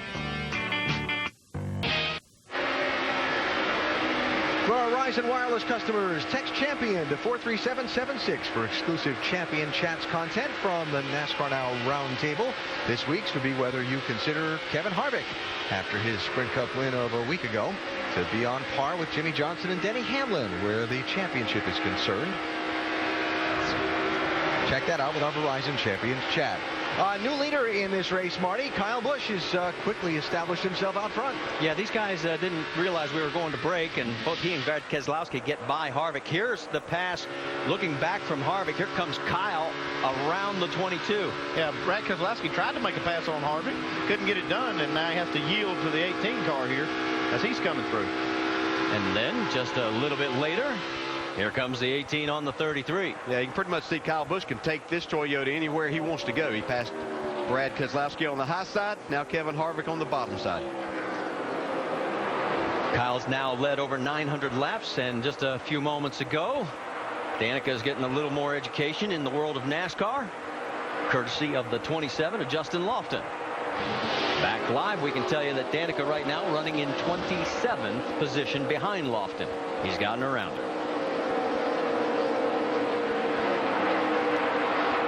Speaker 1: For our Verizon Wireless customers, text Champion to 43776 for exclusive Champion Chats content from the NASCAR Now Roundtable. This week's would be whether you consider Kevin Harvick, after his Sprint Cup win of a week ago, to be on par with Jimmy Johnson and Denny Hamlin where the championship is concerned. Check that out with our Verizon Champions Chat. New leader in this race, Marty. Kyle Busch has quickly established himself out front.
Speaker 4: Yeah, these guys didn't realize we were going to break, and both he and Brad Keselowski get by Harvick. Here's the pass looking back from Harvick. Here comes Kyle around the 22.
Speaker 6: Yeah, Brad Keselowski tried to make a pass on Harvick. Couldn't get it done, and now he has to yield to the 18 car here as he's coming through.
Speaker 4: And then just a little bit later, here comes the 18 on the 33.
Speaker 8: Yeah, you can pretty much see Kyle Busch can take this Toyota anywhere he wants to go. He passed Brad Keselowski on the high side, now Kevin Harvick on the bottom side.
Speaker 4: Kyle's now led over 900 laps, and just a few moments ago, Danica's getting a little more education in the world of NASCAR, courtesy of the 27 of Justin Lofton. Back live, we can tell you that Danica right now running in 27th position behind Lofton. He's gotten around her.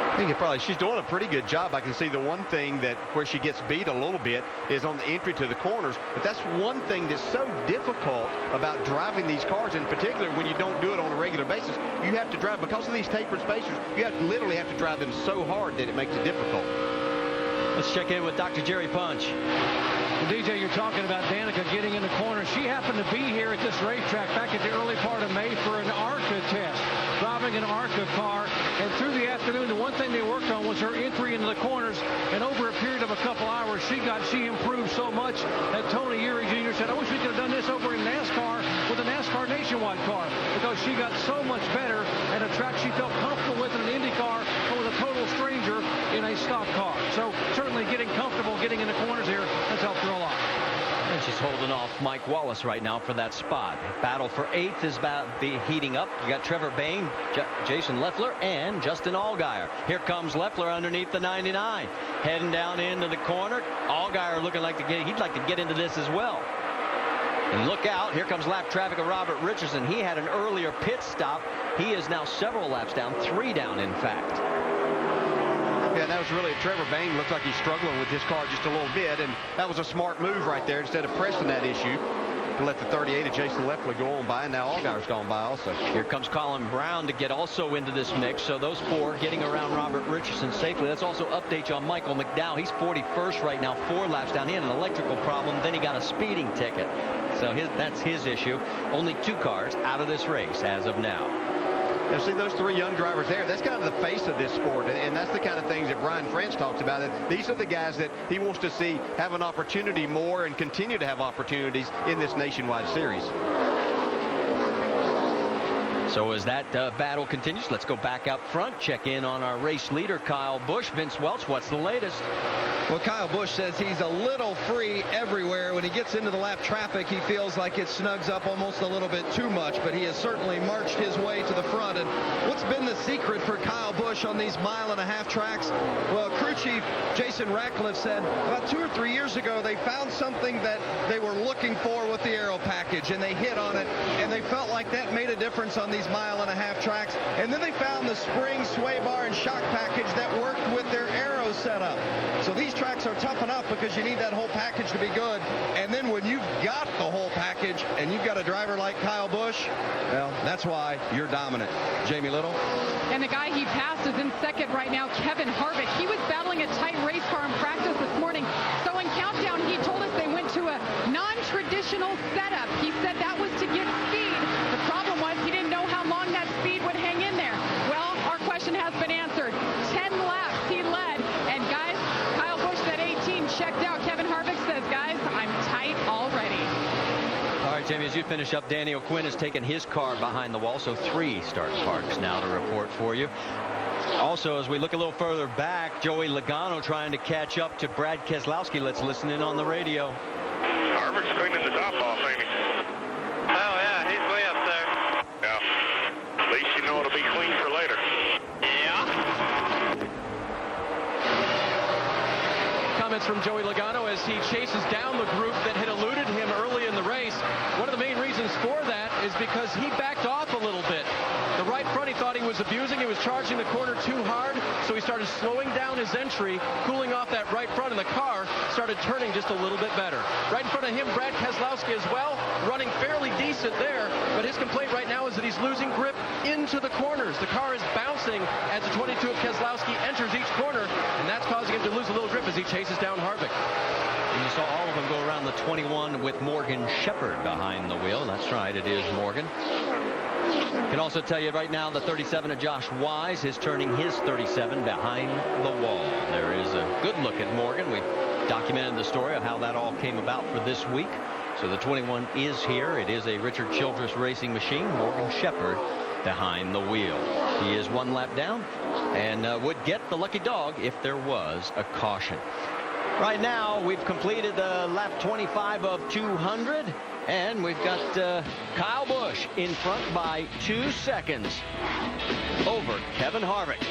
Speaker 8: I think she's doing a pretty good job. I can see the one thing that where she gets beat a little bit is on the entry to the corners. But that's one thing that's so difficult about driving these cars, in particular when you don't do it on a regular basis. You have to drive, because of these tapered spacers, you literally have to drive them so hard that it makes it difficult.
Speaker 4: Let's check in with Dr. Jerry Punch.
Speaker 3: Well, DJ, you're talking about Danica getting in the corner. She happened to be here at this racetrack back at the early part of May for an ARCA test, driving an ARCA car. And through the afternoon, the one thing they worked on was her entry into the corners. And over a period of a couple hours, she improved so much that Tony Eury Jr. said, I wish we could have done this over in NASCAR with a NASCAR Nationwide car, because she got so much better at a track she felt comfortable with in an Indy car or with a total stranger in a stock car. So certainly getting comfortable getting in the corners here has helped her a lot.
Speaker 4: And she's holding off Mike Wallace right now for that spot. Battle for 8th is about to be heating up. You got Trevor Bayne, Jason Leffler, and Justin Allgaier. Here comes Leffler underneath the 99, heading down into the corner. Allgaier looking like he'd like to get into this as well. And look out, here comes lap traffic of Robert Richardson. He had an earlier pit stop. He is now several laps down, 3 down in fact.
Speaker 8: Yeah, that was really, Trevor Bayne looks like he's struggling with his car just a little bit, and that was a smart move right there instead of pressing that issue to let the 38 of Jason Leffler go on by, and now Allgaier's gone by also.
Speaker 4: Here comes Colin Brown to get also into this mix, so those 4 getting around Robert Richardson safely. Let's also update you on Michael McDowell. He's 41st right now, 4 laps down. He had an electrical problem, then he got a speeding ticket. So that's his issue. Only 2 cars out of this race as of now.
Speaker 8: And see those 3 young drivers there, that's kind of the face of this sport, and that's the kind of things that Brian France talks about. These are the guys that he wants to see have an opportunity more and continue to have opportunities in this nationwide series.
Speaker 4: So as that battle continues, let's go back out front, check in on our race leader, Kyle Busch. Vince Welch, what's the latest?
Speaker 9: Well, Kyle Busch says he's a little free everywhere. When he gets into the lap traffic, he feels like it snugs up almost a little bit too much, but he has certainly marched his way to the front. And what's been the secret for Kyle Busch on these mile-and-a-half tracks? Well, crew chief Jason Ratcliffe said about 2 or 3 years ago they found something that they were looking for with the aero package, and they hit on it, and they felt like that made a difference on these mile-and-a-half tracks. And then they found the spring, sway bar, and shock package that worked with their aero setup. So these tracks are tough enough because you need that whole package to be good. And then when you've got the whole package and you've got a driver like Kyle Busch, well, that's why you're dominant. Jamie Little.
Speaker 18: And the guy he passed is in second right now, Kevin Harvick. He was battling a tight race car in practice this morning. So in countdown, he told us they went to a non-traditional setup. He said that was to get speed. The problem was he didn't know how long that speed would hang in there. Well, our question has been answered. 10 laps he led. And guys, Kyle Busch at 18 checked out. Kevin Harvick says, guys, I'm tight already.
Speaker 4: All right, Jamie, as you finish up, Danny O'Quinn has taken his car behind the wall, so 3 start parks now to report for you. Also, as we look a little further back, Joey Logano trying to catch up to Brad Keselowski. Let's listen in on the radio.
Speaker 7: Harvick's cleaning the top off, ain't he? Oh, yeah, he's way up there. Yeah. At least you know it'll be clean for later. Yeah.
Speaker 3: Comments from Joey Logano as he chases down the group that had eluded him early in the race. One of the main reasons for that is because he backed off a little bit. The right front he thought he was abusing. He was charging the corner too hard, so he started slowing down his entry, cooling off that right front, and the car started turning just a little bit better. Right in front of him, Brad Keselowski as well, running fairly decent there, but his complaint right now is that he's losing grip into the corners. The car is bouncing as the 22 of Keselowski enters each corner, and that's causing him to lose a little grip as he chases down Harvick.
Speaker 4: And you saw all of them go around the 21 with Morgan Shepherd behind the wheel. That's right, it is Morgan. Can also tell you right now the 37 of Josh Wise is turning his 37 behind the wall. There is a good look at Morgan. We documented the story of how that all came about for this week. So the 21 is here. It is a Richard Childress racing machine. Morgan Shepherd behind the wheel. He is 1 lap down and would get the lucky dog if there was a caution. Right now, we've completed lap 25 of 200, and we've got Kyle Busch in front by 2 seconds over Kevin Harvick.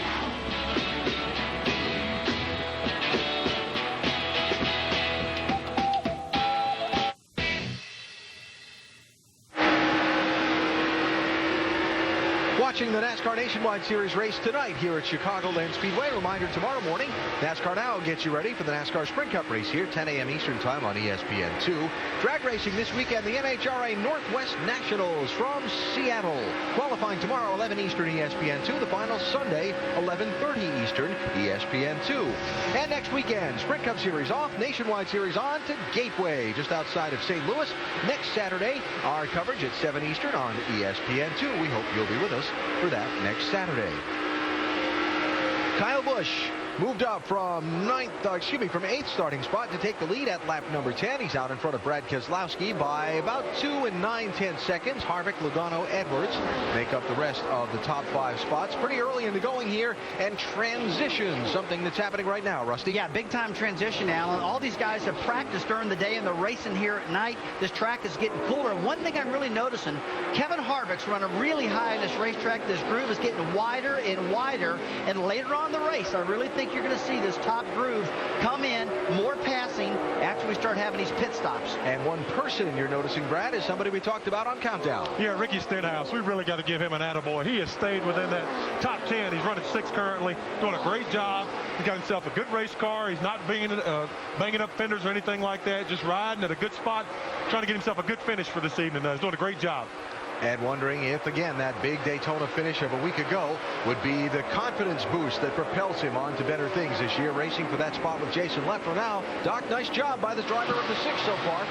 Speaker 1: Watching the NASCAR Nationwide Series race tonight here at Chicagoland Speedway. Reminder, tomorrow morning, NASCAR Now gets you ready for the NASCAR Sprint Cup race here, 10 a.m. Eastern Time on ESPN2. Drag racing this weekend, the NHRA Northwest Nationals from Seattle. Qualifying tomorrow, 11 Eastern, ESPN2. The final Sunday, 11:30 Eastern, ESPN2. And next weekend, Sprint Cup Series off, Nationwide Series on to Gateway, just outside of St. Louis. Next Saturday, our coverage at 7 Eastern on ESPN2. We hope you'll be with us for that next Saturday. Kyle Busch moved up from from 8th starting spot to take the lead at lap number 10. He's out in front of Brad Keselowski by about 2 9/10 seconds. Harvick, Logano, Edwards make up the rest of the top 5 spots. Pretty early in the going here, and transition, something that's happening right now, Rusty.
Speaker 11: Yeah, big time transition, Alan. All these guys have practiced during the day and they're racing here at night. This track is getting cooler. And one thing I'm really noticing, Kevin Harvick's running really high in this racetrack. This groove is getting wider and wider, and later on in the race, I really think you're going to see this top groove come in, more passing after we start having these pit stops.
Speaker 1: And one person you're noticing, Brad, is somebody we talked about on Countdown.
Speaker 12: Yeah, Ricky Stenhouse. We really got to give him an attaboy. He has stayed within that top 10. He's running 6th currently, doing a great job. He's got himself a good race car. He's not banging up fenders or anything like that, just riding at a good spot, trying to get himself a good finish for this evening. He's doing a great job.
Speaker 1: And wondering if, again, that big Daytona finish of a week ago would be the confidence boost that propels him on to better things this year, racing for that spot with Jason Left. For now, Doc, nice job by the driver of the 6 so far.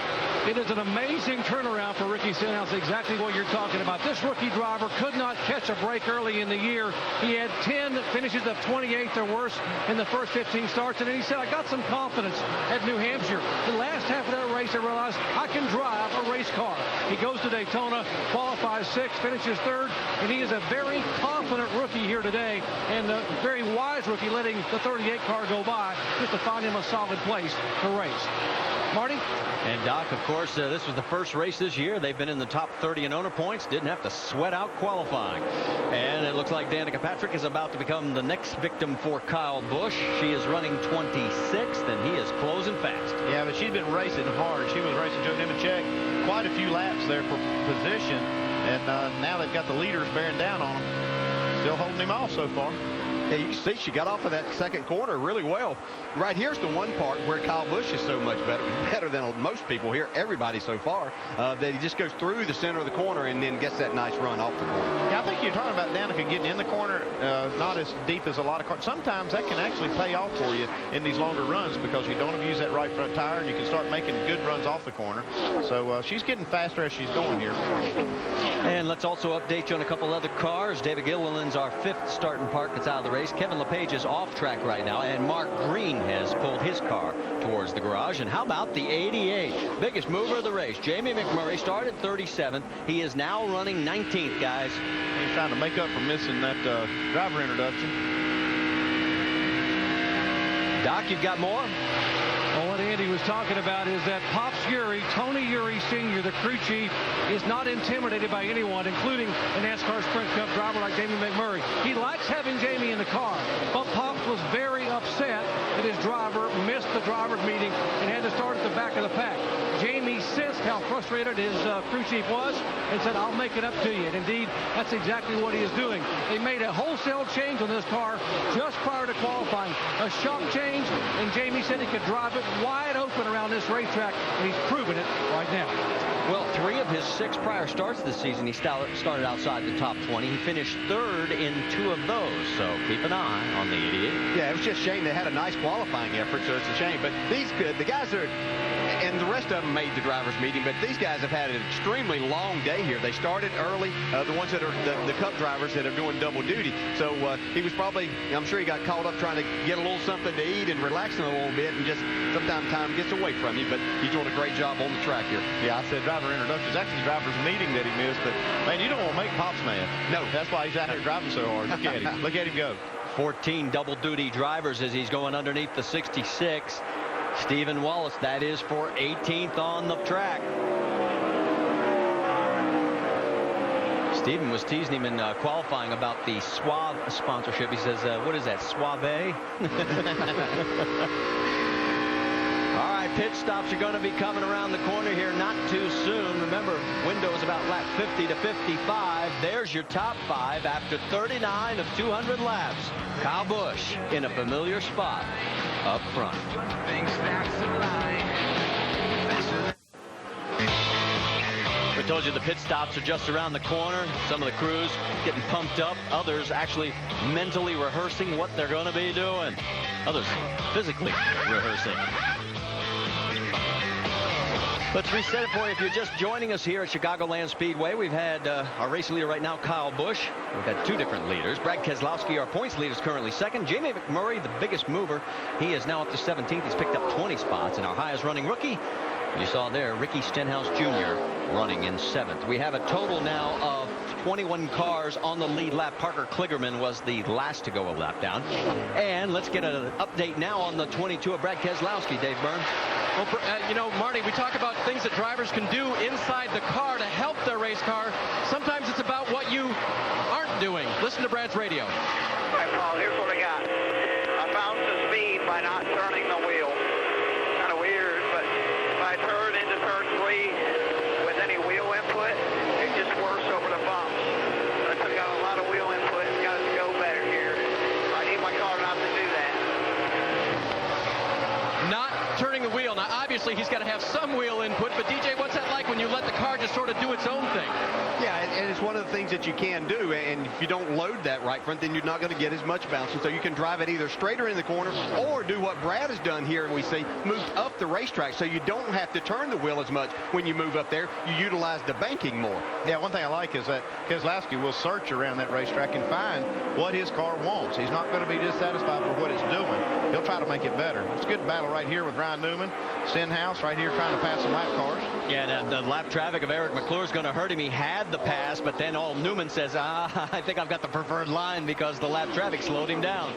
Speaker 3: It is an amazing turnaround for Ricky Stenhouse, exactly what you're talking about. This rookie driver could not catch a break early in the year. He had 10 finishes of 28th or worse in the first 15 starts, and then he said, I got some confidence at New Hampshire. The last half of that race, I realized I can drive a race car. He goes to Daytona, qualifies qualifies 6th, finishes 3rd, and he is a very confident rookie here today, and a very wise rookie, letting the 38 car go by just to find him a solid place to race. Marty?
Speaker 4: And Doc, of course, this was the first race this year. They've been in the top 30 in owner points. Didn't have to sweat out qualifying. And it looks like Danica Patrick is about to become the next victim for Kyle Busch. She is running 26th, and he is closing fast.
Speaker 6: Yeah, but she's been racing hard. She was racing Joe Nemechek quite a few laps there for position. And now they've got the leaders bearing down on him. Still holding him off so far.
Speaker 8: Yeah, you can see she got off of that second corner really well. Right here's the one part where Kyle Busch is so much better than most people here, everybody so far, that he just goes through the center of the corner and then gets that nice run off the corner.
Speaker 6: Yeah, I think you're talking about Danica getting in the corner, not as deep as a lot of cars. Sometimes that can actually pay off for you in these longer runs because you don't abuse that right front tire and you can start making good runs off the corner. So she's getting faster as she's going here.
Speaker 4: And let's also update you on a couple other cars. David Gilliland's our 5th starting park that's out of the race. Kevin LePage is off track right now, and Mark Green has pulled his car towards the garage. And how about the 88? Biggest mover of the race. Jamie McMurray started 37th. He is now running 19th, guys.
Speaker 6: He's trying to make up for missing that driver introduction.
Speaker 4: Doc, you've got more?
Speaker 3: Well, what Andy was talking about is that Pops Urey, Tony Urey Sr., the crew chief, is not intimidated by anyone, including a NASCAR Sprint Cup driver like Jamie McMurray. He likes having Jamie in the car, but Pops was very upset that his driver missed the driver's meeting and had to start at the back of the pack. Jamie sensed how frustrated his crew chief was and said, I'll make it up to you. And indeed, that's exactly what he is doing. They made a wholesale change on this car just prior to qualifying. A shock change, and Jamie said he could drive it wide open around this racetrack, and he's proven it right now.
Speaker 4: Well, 3 of his 6 prior starts this season, he started outside the top 20. He finished 3rd in 2 of those, so keep an eye on the 88.
Speaker 8: Yeah, it was just a shame they had a nice qualifying effort, so it's a shame. But the guys are, and the rest of them made the driver's meeting, but these guys have had an extremely long day here. They started early, the ones that are the Cup drivers that are doing double duty. So he was probably, I'm sure he got caught up trying to get a little something to eat and relaxing a little bit, and just sometimes time gets away from you, but he's doing a great job on the track here.
Speaker 6: Yeah, I said driver introductions. Actually, driver's meeting that he missed, but man, you don't want to make Pops mad.
Speaker 8: No.
Speaker 6: That's why he's out here driving so hard. Look at him. Look at him go.
Speaker 4: 14 double duty drivers as he's going underneath the 66. Stephen Wallace, that is for 18th on the track. Stephen was teasing him in qualifying about the Suave sponsorship. He says, what is that, Suave? All right, pit stops are going to be coming around the corner here not too soon. Remember, window is about lap 50 to 55. There's your top 5 after 39 of 200 laps. Kyle Busch in a familiar spot up front. I told you the pit stops are just around the corner. Some of the crews getting pumped up. Others actually mentally rehearsing what they're going to be doing. Others physically rehearsing. Let's reset it for you. If you're just joining us here at Chicagoland Speedway, we've had our race leader right now, Kyle Busch. We've had 2 different leaders. Brad Keselowski, our points leader, is currently 2nd. Jamie McMurray, the biggest mover, he is now up to 17th. He's picked up 20 spots. And our highest running rookie, you saw there, Ricky Stenhouse Jr. running in 7th. We have a total now of 21 cars on the lead lap. Parker Kligerman was the last to go a lap down. And let's get an update now on the 22 of Brad Keselowski. Dave Byrne.
Speaker 10: Well, you know, Marty, we talk about things that drivers can do inside the car to help their race car. Sometimes it's about what you aren't doing. Listen to Brad's radio.
Speaker 14: All right, Paul, here's what I got. I found some speed by not turning the wheel. Kind of weird, but if I turn into turn 3 with any wheel input, it's just worse over the bumps. I took out a lot of wheel input and got it to go better here. I need my car not to do that.
Speaker 10: Not turning the wheel. Now, obviously, he's got to have some wheel input, but DJ, what's that like when you let the car just sort of do its own thing?
Speaker 8: Yeah, and it's one of the things that you can do, and if you don't load that right front, then you're not going to get as much bounce. And so you can drive it either straighter in the corner or do what Brad has done here, and we see moved up the racetrack, so you don't have to turn the wheel as much when you move up there. You utilize the banking more.
Speaker 6: Yeah, one thing I like is that Keselowski will search around that racetrack and find what his car wants. He's not going to be dissatisfied with what it's doing. he'll try to make it better. It's a good battle right here with Ryan Newman. Stenhouse right here trying to pass some lap cars.
Speaker 4: Yeah, and the lap traffic of Eric McClure is going to hurt him. He had the pass, but then all Newman says, I think I've got the preferred line because the lap traffic slowed him down.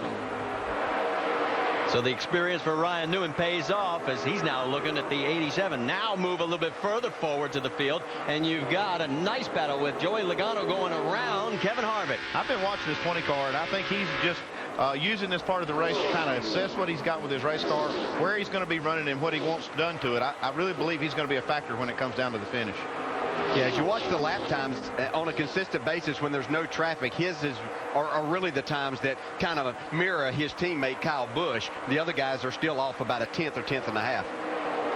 Speaker 4: So the experience for Ryan Newman pays off as he's now looking at the 87. Now move a little bit further forward to the field, and you've got a nice battle with Joey Logano going around Kevin Harvick.
Speaker 6: I've been watching this 20 car, and I think he's just using this part of the race to kind of assess what he's got with his race car, where he's going to be running and what he wants done to it. I really believe he's going to be a factor when it comes down to the finish.
Speaker 8: Yeah, as you watch the lap times on a consistent basis when there's no traffic, his are really the times that kind of mirror his teammate Kyle Busch. The other guys are still off about a tenth or tenth and a half.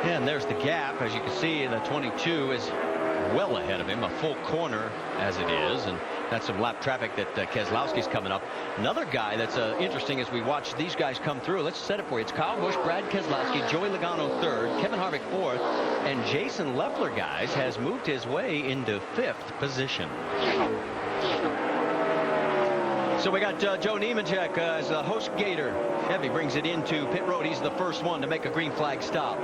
Speaker 4: Yeah, and there's the gap. As you can see, the 22 is well ahead of him, a full corner as it is, and that's some lap traffic that Keselowski's coming up. Another guy that's interesting as we watch these guys come through. Let's set it for you. It's Kyle Busch, Brad Keselowski, Joey Logano third, Kevin Harvick fourth, and Jason Leffler, guys, has moved his way into fifth position. So we got Joe Nemechek as the host gator. Chevy brings it into pit road. He's the first one to make a green flag stop.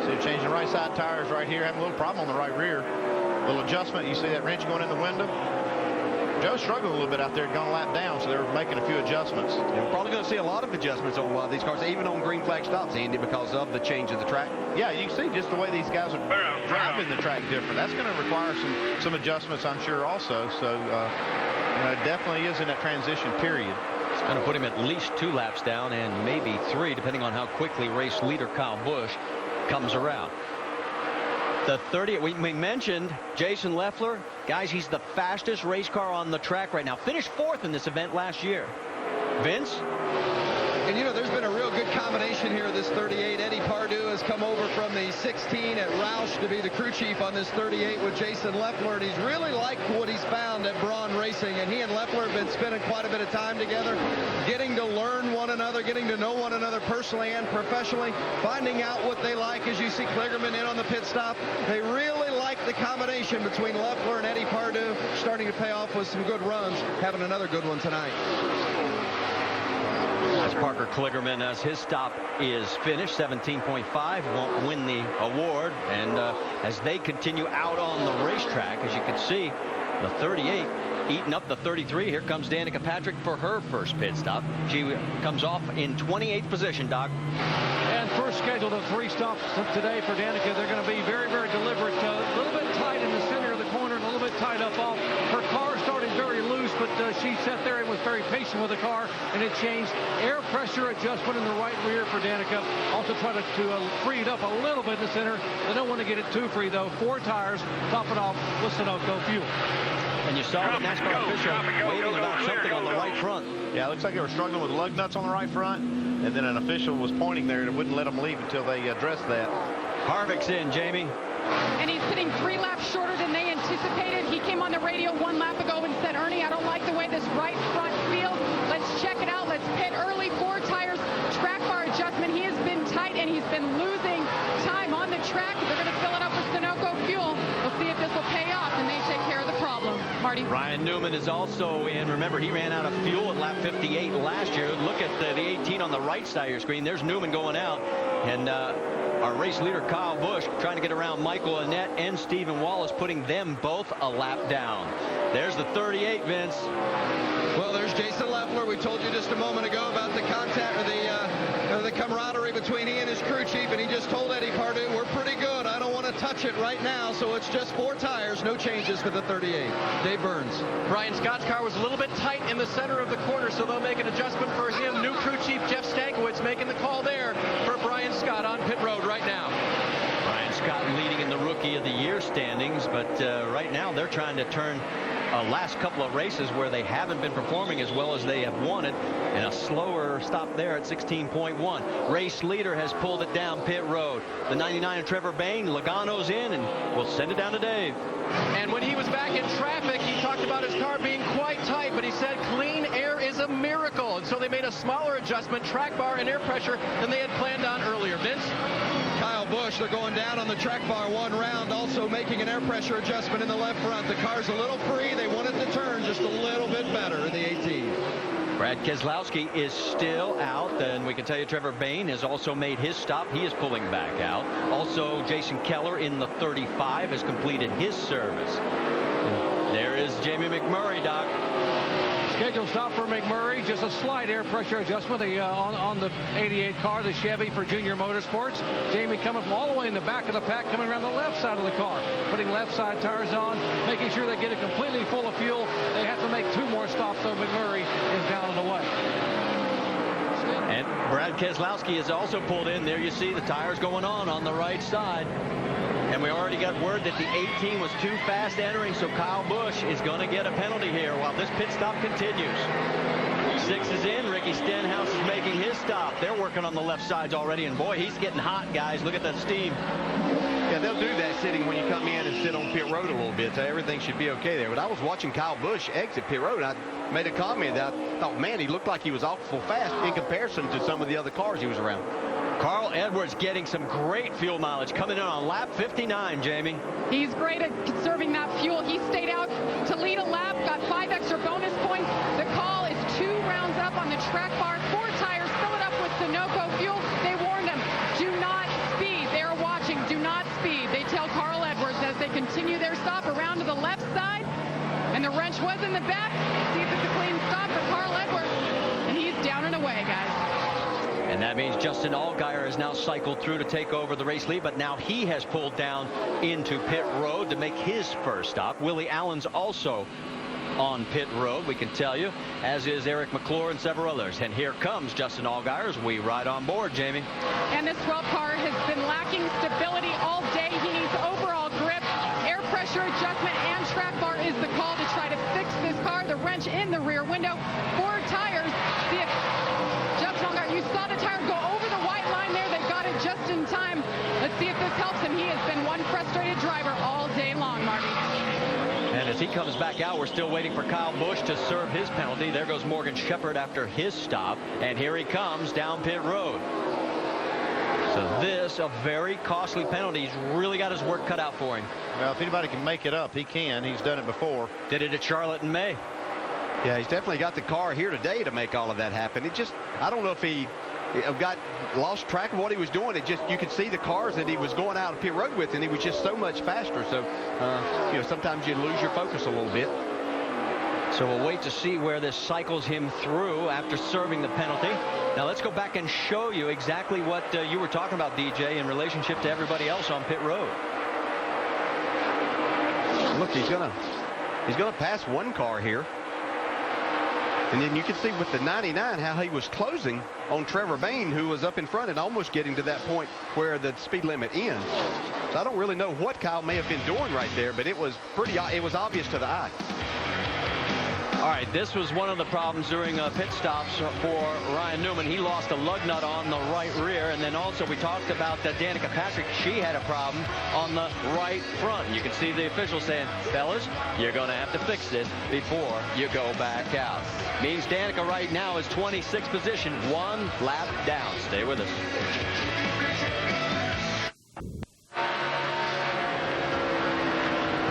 Speaker 6: So changing right side tires right here. Having a little problem on the right rear. A little adjustment. You see that wrench going in the window. Joe's struggling a little bit out there, gone a lap down, so they're making a few adjustments.
Speaker 8: And we're probably going to see a lot of adjustments on a lot of these cars, even on green flag stops, Andy, because of the change of the track.
Speaker 6: Yeah, you can see just the way these guys are driving the track different. That's going to require some adjustments, I'm sure, also. So, it definitely is in that transition period.
Speaker 4: It's going to put him at least 2 laps down and maybe 3, depending on how quickly race leader Kyle Busch comes around. The 30, we mentioned Jason Leffler. Guys, he's the fastest race car on the track right now. Finished 4th in this event last year. Vince?
Speaker 9: And, there's been a real good combination here. This 38, Eddie Pardue has come over from the 16 at Roush to be the crew chief on this 38 with Jason Leffler. And he's really liked what he's found at Braun Racing. And he and Leffler have been spending quite a bit of time together, getting to learn one another, getting to know one another personally and professionally, finding out what they like. As you see Kligerman in on the pit stop, they really like the combination between Leffler and Eddie Pardue, starting to pay off with some good runs, having another good one tonight.
Speaker 4: As Parker Kligerman, as his stop is finished, 17.5, won't win the award. And as they continue out on the racetrack, as you can see, the 38 eating up the 33. Here comes Danica Patrick for her first pit stop. She comes off in 28th position, Doc.
Speaker 3: And first scheduled of 3 stops today for Danica. They're going to be very, very deliberate. A little bit tight in the center of the corner, and a little bit tight up off. Her car started very loose, but she sat there and was very patient with the car, and it changed. Air pressure adjustment in the right rear for Danica. Also try to free it up a little bit in the center. They don't want to get it too free, though. 4 tires, top it off with Sunoco fuel.
Speaker 4: And you saw the NASCAR official waving about something on the right front.
Speaker 6: Yeah, it looks like they were struggling with lug nuts on the right front, and then an official was pointing there and wouldn't let them leave until they addressed that.
Speaker 4: Harvick's in, Jamie.
Speaker 18: And he's sitting 3 laps shorter than they anticipated. He came on the radio 1 lap ago and said, Ernie, I don't like the way this right front feels. Let's check it out. Let's pit early. 4 tires, track bar adjustment. He has been tight, and he's been losing time on the track. They're going to fill it up with Sunoco fuel. We'll see if this will pay off, and they take care of the problem. Marty?
Speaker 4: Ryan Newman is also in. Remember, he ran out of fuel at lap 58 last year. Look at the 18 on the right side of your screen. There's Newman going out. And our race leader, Kyle Busch, trying to get around Michael Annett and Stephen Wallace, putting them both a lap down. There's the 38, Vince.
Speaker 9: Well, there's Jason Leffler. We told you just a moment ago about the contact or the camaraderie between he and his crew chief, and he just told Eddie Pardue, we're pretty good. I don't want to touch it right now, so it's just 4 tires, no changes for the 38. Dave Burns.
Speaker 10: Brian Scott's car was a little bit tight in the center of the corner, so they'll make an adjustment for him. New crew chief Jeff Stankiewicz making the call there for Brian Scott on pit road right now.
Speaker 4: Brian Scott leading in the Rookie of the Year standings, but right now they're trying to turn last couple of races where they haven't been performing as well as they have wanted, and a slower stop there at 16.1. Race leader has pulled it down pit road. The 99 Trevor Bayne, Logano's in, and we'll send it down to Dave.
Speaker 10: And when he was back in traffic, he talked about his car being quite tight, but he said clean air is a miracle. And so they made a smaller adjustment, track bar and air pressure, than they had planned on earlier. Vince?
Speaker 9: Kyle Busch, they're going down on the track bar 1 round, also making an air pressure adjustment in the left front. The car's a little free. They want it to turn just a little bit better in the 18.
Speaker 4: Brad Keselowski is still out, and we can tell you Trevor Bayne has also made his stop. He is pulling back out. Also, Jason Keller in the 35 has completed his service. There is Jamie McMurray, Doc.
Speaker 3: Scheduled stop for McMurray, just a slight air pressure adjustment on the 88 car, the Chevy for Junior Motorsports. Jamie coming from all the way in the back of the pack, coming around the left side of the car, putting left side tires on, making sure they get it completely full of fuel. They have to make 2 more stops, so McMurray is down and away.
Speaker 4: And Brad Keselowski is also pulled in. There you see the tires going on the right side. And we already got word that the 18 was too fast entering, so Kyle Busch is going to get a penalty here while this pit stop continues. 6 is in. Ricky Stenhouse is making his stop. They're working on the left sides already, and boy, he's getting hot, guys. Look at that steam.
Speaker 8: Yeah, they'll do that sitting when you come in and sit on pit road a little bit, so everything should be okay there. But I was watching Kyle Busch exit pit road, and I made a comment that I thought, man, he looked like he was awful fast in comparison to some of the other cars he was around.
Speaker 4: Carl Edwards getting some great fuel mileage coming in on lap 59, Jamie.
Speaker 18: He's great at conserving that fuel. He stayed out to lead a lap, got 5 extra bonus points. The call is 2 rounds up on the track bar. 4 tires, fill it up with Sunoco fuel. They warned him, do not speed. They are watching, do not speed. They tell Carl Edwards as they continue their stop around to the left side. And the wrench was in the back. See if it's a clean stop for Carl Edwards. And he's down and away, guys.
Speaker 4: And that means Justin Allgaier has now cycled through to take over the race lead, but now he has pulled down into pit road to make his first stop. Willie Allen's also on pit road, we can tell you, as is Eric McClure and several others. And here comes Justin Allgaier as we ride on board, Jamie.
Speaker 18: And this 12 car has been lacking stability all day. He needs overall grip, air pressure adjustment, and track bar is the call to try to fix this car. The wrench in the rear window, 4 tires. See if Justin Allgaier, you saw the tires go over the white line there. They got it just in time. Let's see if this helps him. He has been one frustrated driver all day long, Marty.
Speaker 4: And as he comes back out, we're still waiting for Kyle Busch to serve his penalty. There goes Morgan Shepherd after his stop. And here he comes down pit road. So this, a very costly penalty. He's really got his work cut out for him.
Speaker 6: Well, if anybody can make it up, he can. He's done it before.
Speaker 4: Did it at Charlotte in May.
Speaker 8: Yeah, he's definitely got the car here today to make all of that happen. It just, I don't know if he lost track of what he was doing. It just, you could see the cars that he was going out of pit road with, and he was just so much faster. So, you know, sometimes you lose your focus a little bit.
Speaker 4: So we'll wait to see where this cycles him through after serving the penalty. Now let's go back and show you exactly what you were talking about, DJ, in relationship to everybody else on pit road.
Speaker 8: Look, he's gonna pass one car here. And then you can see with the 99 how he was closing on Trevor Bayne, who was up in front and almost getting to that point where the speed limit ends. So I don't really know what Kyle may have been doing right there, but it was obvious to the eye.
Speaker 4: All right, this was one of the problems during pit stops for Ryan Newman. He lost a lug nut on the right rear, and then also we talked about Danica Patrick. She had a problem on the right front. You can see the official saying, fellas, you're going to have to fix this before you go back out. Means Danica right now is 26th position, 1 lap down. Stay with us.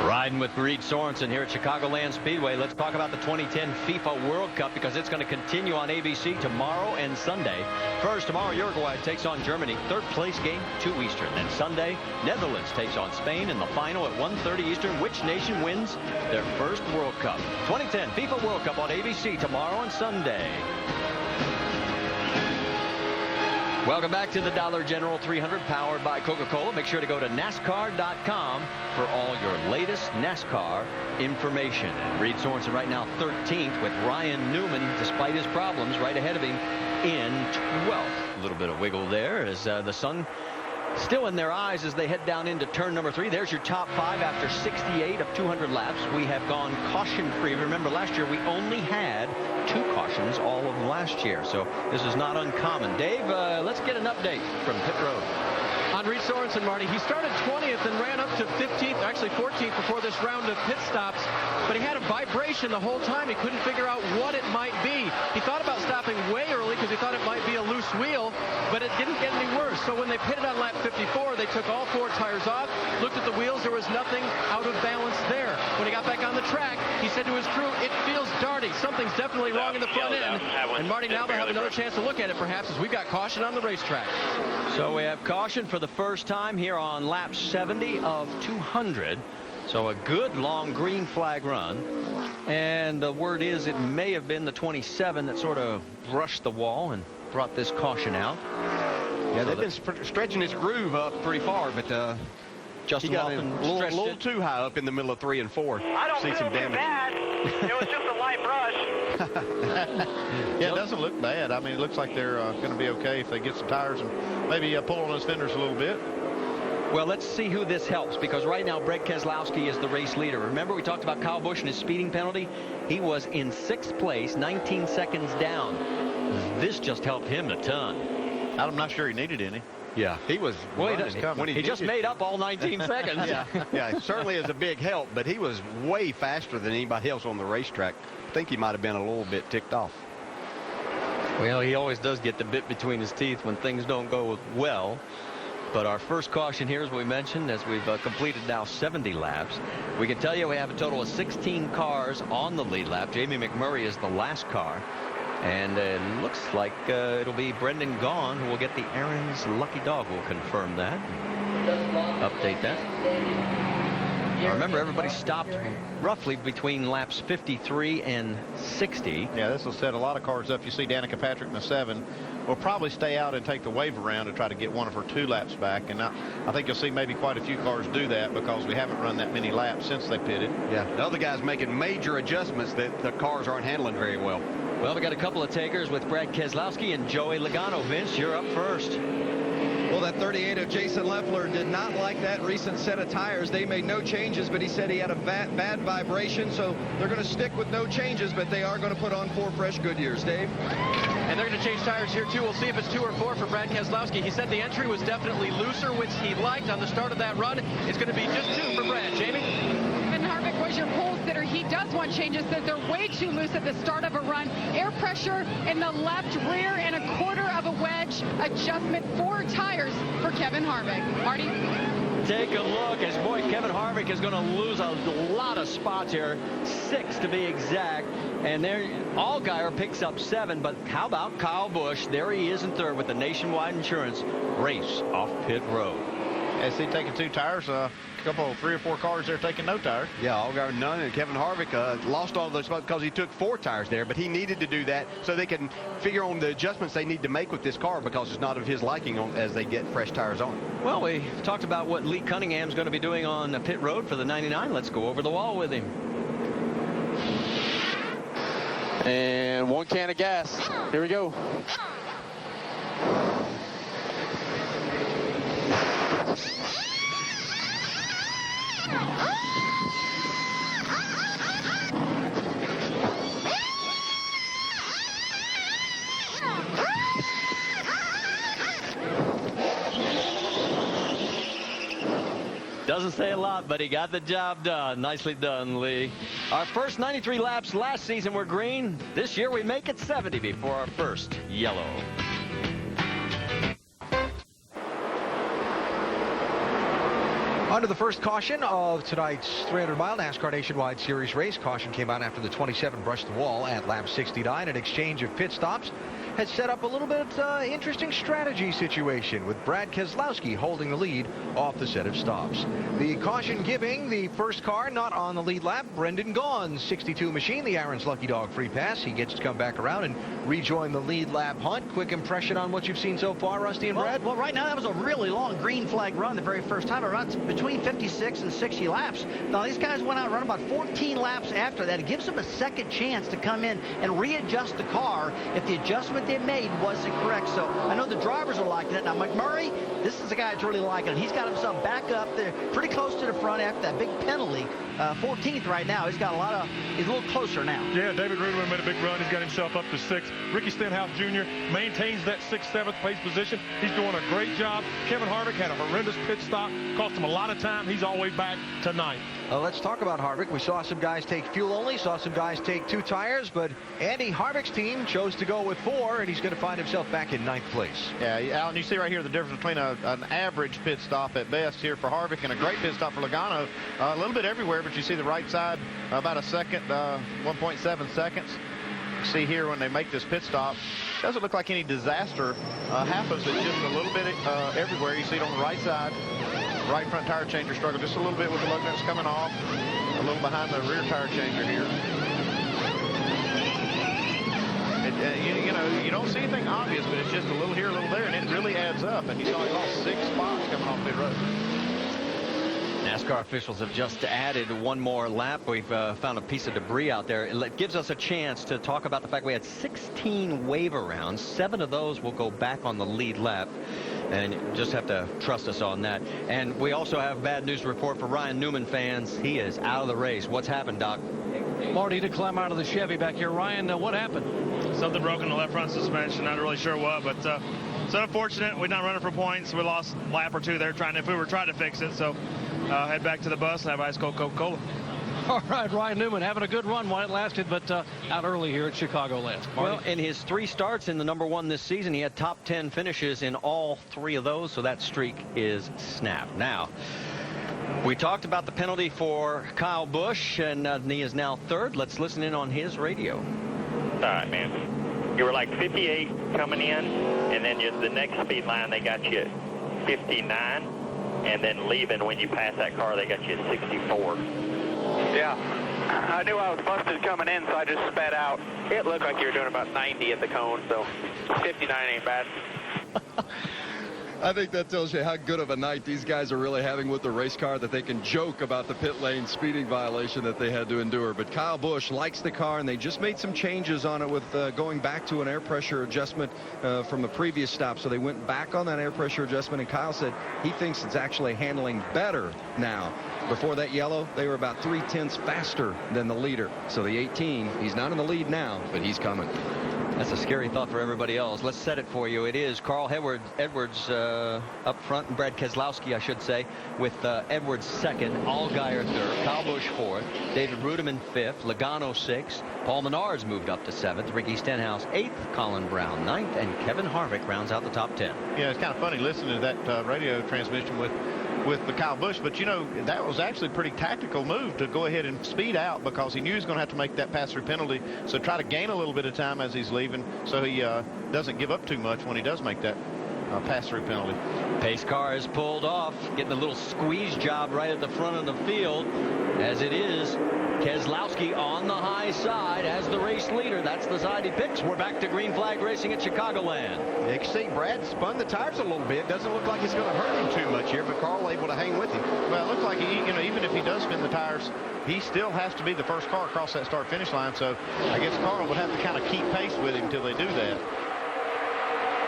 Speaker 4: Riding with Reed Sorensen here at Chicagoland Speedway. Let's talk about the 2010 FIFA World Cup because it's going to continue on ABC tomorrow and Sunday. First, tomorrow, Uruguay takes on Germany. 3rd place game, 2 Eastern. Then Sunday, Netherlands takes on Spain in the final at 1:30 Eastern. Which nation wins their first World Cup? 2010 FIFA World Cup on ABC tomorrow and Sunday. Welcome back to the Dollar General 300 powered by Coca-Cola. Make sure to go to NASCAR.com for all your latest NASCAR information. And Reed Sorensen right now 13th with Ryan Newman, despite his problems, right ahead of him in 12th. A little bit of wiggle there as the sun still in their eyes as they head down into turn number 3. There's your top 5 after 68 of 200 laps. We have gone caution-free. Remember, last year we only had 2 cautions all of last year, so this is not uncommon. Dave, let's get an update from pit road.
Speaker 10: On Reed Sorensen, Marty, he started 20th and ran up to 15th, actually 14th before this round of pit stops, but he had a vibration the whole time. He couldn't figure out what it might be. He thought about stopping way early because he thought it might be a loose wheel, but it didn't get any worse. So when they pitted on lap 54, they took all 4 tires off, looked at the wheels, there was nothing out of balance there. When he got back on the track, he said to his crew, it feels darty. Something's definitely wrong in the front end. And Marty, now they'll have another chance to look at it perhaps, as we've got caution on the racetrack.
Speaker 4: So we have caution for the first time here on lap 70 of 200. So a good long green flag run. And the word is it may have been the 27 that sort of brushed the wall and brought this caution out.
Speaker 8: Yeah, they've been stretching his groove up pretty far, but
Speaker 4: Justin
Speaker 8: he got
Speaker 4: Walton
Speaker 8: a little too high up in the middle of 3 and 4.
Speaker 14: I don't feel too bad. It was just a light brush.
Speaker 6: Yeah, it doesn't look bad. I mean, it looks like they're going to be okay if they get some tires and maybe pull on those fenders a little bit.
Speaker 4: Well, let's see who this helps, because right now Brett Keselowski is the race leader. Remember, we talked about Kyle Busch and his speeding penalty? He was in 6th place, 19 seconds down. This just helped him a ton.
Speaker 6: I'm not sure he needed any.
Speaker 8: Yeah, he was.
Speaker 4: Well, he just made up all 19 seconds.
Speaker 8: Yeah, it certainly is a big help, but he was way faster than anybody else on the racetrack. I think he might have been a little bit ticked off.
Speaker 4: Well, he always does get the bit between his teeth when things don't go well. But our first caution here, as we mentioned, as we've completed now 70 laps, we can tell you we have a total of 16 cars on the lead lap. Jamie McMurray is the last car. And it looks like it'll be Brendan Gaughan who will get the Aaron's Lucky Dog. We'll confirm that. Update that. Remember, everybody stopped roughly between laps 53 and 60.
Speaker 6: Yeah, this will set a lot of cars up. You see Danica Patrick in the 7 will probably stay out and take the wave around to try to get one of her 2 laps back. And I think you'll see maybe quite a few cars do that because we haven't run that many laps since they pitted.
Speaker 8: Yeah, the other guy's making major adjustments that the cars aren't handling very well.
Speaker 4: Well, we got a couple of takers with Brad Keselowski and Joey Logano. Vince, you're up first.
Speaker 9: Well, that 38 of Jason Leffler did not like that recent set of tires. They made no changes, but he said he had a bad vibration, so they're going to stick with no changes, but they are going to put on 4 fresh Goodyears. Dave?
Speaker 10: And they're going to change tires here, too. We'll see if it's 2 or 4 for Brad Keselowski. He said the entry was definitely looser, which he liked on the start of that run. It's going to be just 2 for Brad. Jamie?
Speaker 18: And Harvick was your pole sitter. He does want changes, says they're way too loose at the start of a run. Air pressure in the left rear and a 1/4 of a wedge adjustment. 4 tires for Kevin Harvick. Marty?
Speaker 4: Take a look as, boy, Kevin Harvick is going to lose a lot of spots here. 6 to be exact. And there, Allgaier picks up 7. But how about Kyle Busch? There he is in 3rd with the Nationwide Insurance race off pit road.
Speaker 6: As he taking 2 tires, a couple, 3 or 4 cars there taking no tires.
Speaker 8: Yeah, Allgaier none, and Kevin Harvick lost all those spots because he took 4 tires there, but he needed to do that so they can figure on the adjustments they need to make with this car because it's not of his liking as they get fresh tires on.
Speaker 4: Well, we talked about what Lee Cunningham's going to be doing on the pit road for the 99. Let's go over the wall with him.
Speaker 16: And 1 can of gas. Here we go.
Speaker 4: Doesn't say a lot, but he got the job done. Nicely done, Lee. Our first 93 laps last season were green. This year we make it 70 before our first yellow.
Speaker 1: Under the first caution of tonight's 300-mile NASCAR Nationwide Series race. Caution came out after the 27 brushed the wall at lap 69. An exchange of pit stops has set up a little bit interesting strategy situation with Brad Keselowski holding the lead off the set of stops. The caution giving the first car not on the lead lap, Brendan Gaughan's 62 machine, the Aaron's Lucky Dog free pass. He gets to come back around and rejoin the lead lap hunt. Quick impression on what you've seen so far, Rusty and Brad?
Speaker 11: Well, right now that was a really long green flag run the very first time. It runs between 56 and 60 laps. Now, these guys went out and run about 14 laps after that. It gives them a second chance to come in and readjust the car if the adjustment they made wasn't correct. So I know the drivers are liking it. Now, McMurray, this is a guy that's really liking it. He's got himself back up there pretty close to the front after that big penalty. 14th right now. He's got he's a little closer now.
Speaker 12: Yeah, David Rudman made a big run. He's got himself up to 6th. Ricky Stenhouse Jr. maintains that 6th, 7th place position. He's doing a great job. Kevin Harvick had a horrendous pit stop. Cost him a lot of time. He's all the way back to 9th.
Speaker 1: Let's talk about Harvick. We saw some guys take fuel only, saw some guys take 2 tires, but Andy Harvick's team chose to go with 4, and he's going to find himself back in 9th place.
Speaker 6: Yeah, Alan, you see right here the difference between an average pit stop at best here for Harvick and a great pit stop for Logano. A little bit everywhere, but you see the right side about a second, 1.7 seconds. See here when they make this pit stop, doesn't look like any disaster happens. It's just a little bit everywhere. You see it on the right side. Right front tire changer struggle just a little bit with the lug nuts coming off. A little behind the rear tire changer here. You don't see anything obvious, but it's just a little here, a little there, and it really adds up. And you saw he lost 6 spots coming off pit road.
Speaker 4: NASCAR officials have just added 1 more lap. We've found a piece of debris out there. It gives us a chance to talk about the fact we had 16 waiver rounds. 7 of those will go back on the lead lap. And you just have to trust us on that. And we also have bad news to report for Ryan Newman fans. He is out of the race. What's happened, Doc?
Speaker 3: Marty to climb out of the Chevy back here. Ryan, what happened?
Speaker 17: Something broke in the left front suspension. Not really sure what, but it's unfortunate. We're not running for points. We lost a lap or 2 there if we were trying to fix it. So head back to the bus and have ice cold Coca-Cola.
Speaker 3: All right, Ryan Newman having a good run while it lasted, but out early here at Chicagoland.
Speaker 4: Well, in his 3 starts in the number 1 this season, he had top 10 finishes in all 3 of those, so that streak is snapped. Now, we talked about the penalty for Kyle Busch, and he is now 3rd. Let's listen in on his radio.
Speaker 19: All right, man. You were like 58 coming in, and then the next speed line, they got you at 59, and then leaving when you pass that car, they got you at 64.
Speaker 14: Yeah, I knew I was busted coming in, so I just sped out. It looked like you were doing about 90 at the cone, so 59 ain't bad.
Speaker 9: I think that tells you how good of a night these guys are really having with the race car, that they can joke about the pit lane speeding violation that they had to endure. But Kyle Busch likes the car, and they just made some changes on it with going back to an air pressure adjustment from the previous stop. So they went back on that air pressure adjustment, and Kyle said he thinks it's actually handling better now. Before that yellow, they were about 3/10 faster than the leader. So the 18, he's not in the lead now, but he's coming.
Speaker 4: That's a scary thought for everybody else. Let's set it for you. It is Carl Edwards up front, and Brad Keselowski, I should say, with Edwards 2nd, Allgaier 3rd, Kyle Busch 4th, David Rudiman 5th, Logano 6th, Paul Menard's moved up to 7th, Ricky Stenhouse 8th, Colin Brown 9th, and Kevin Harvick rounds out the top 10.
Speaker 6: Yeah, it's kind of funny listening to that radio transmission with the Kyle Busch, but that was actually a pretty tactical move to go ahead and speed out, because he knew he was going to have to make that pass-through penalty, so try to gain a little bit of time as he's leaving, so he doesn't give up too much when he does make that pass-through penalty.
Speaker 4: Pace car is pulled off, getting a little squeeze job right at the front of the field, as it is Keselowski on the high side as the race leader. That's the side he picks. We're back to green flag racing at Chicagoland.
Speaker 8: You can see Brad spun the tires a little bit. Doesn't look like it's going to hurt him too much here, but Carl able to hang with him.
Speaker 6: Well, it looks like even if he does spin the tires, he still has to be the first car across that start-finish line. So I guess Carl would have to kind of keep pace with him until they do that.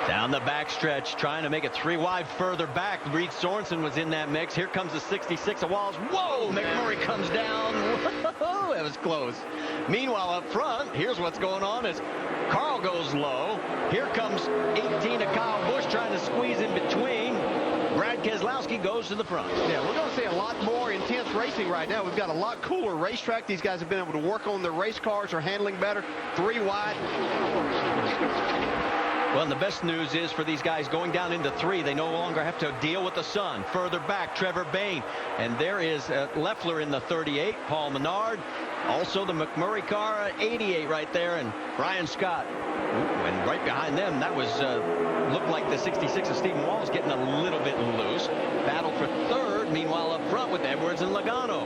Speaker 4: Down the backstretch, trying to make it 3 wide further back. Reed Sorensen was in that mix. Here comes the 66 of Walls. Whoa! McMurray comes down. Whoa! That was close. Meanwhile, up front, here's what's going on as Carl goes low. Here comes 18 of Kyle Busch trying to squeeze in between. Brad Keselowski goes to the front.
Speaker 8: Yeah, we're going to see a lot more intense racing right now. We've got a lot cooler racetrack. These guys have been able to work on their race cars, are handling better. 3 wide.
Speaker 4: Well, and the best news is for these guys going down into 3, they no longer have to deal with the sun. Further back, Trevor Bayne. And there is Leffler in the 38, Paul Menard. Also the McMurray car at 88 right there, and Brian Scott. Ooh, and right behind them, that was looked like the 66 of Stephen Walls getting a little bit loose. Battle for 3rd, meanwhile up front with Edwards and Logano.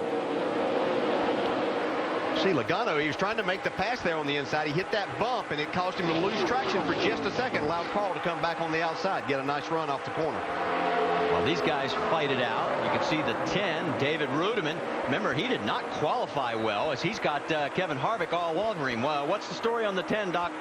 Speaker 8: See, Logano, he was trying to make the pass there on the inside. He hit that bump, and it caused him to lose traction for just a second. Allowed Carl to come back on the outside, get a nice run off the corner.
Speaker 4: Well, these guys fight it out. You can see the 10, David Rudiman. Remember, he did not qualify well, as he's got Kevin Harvick all over him. Well, what's the story on the 10, Doc?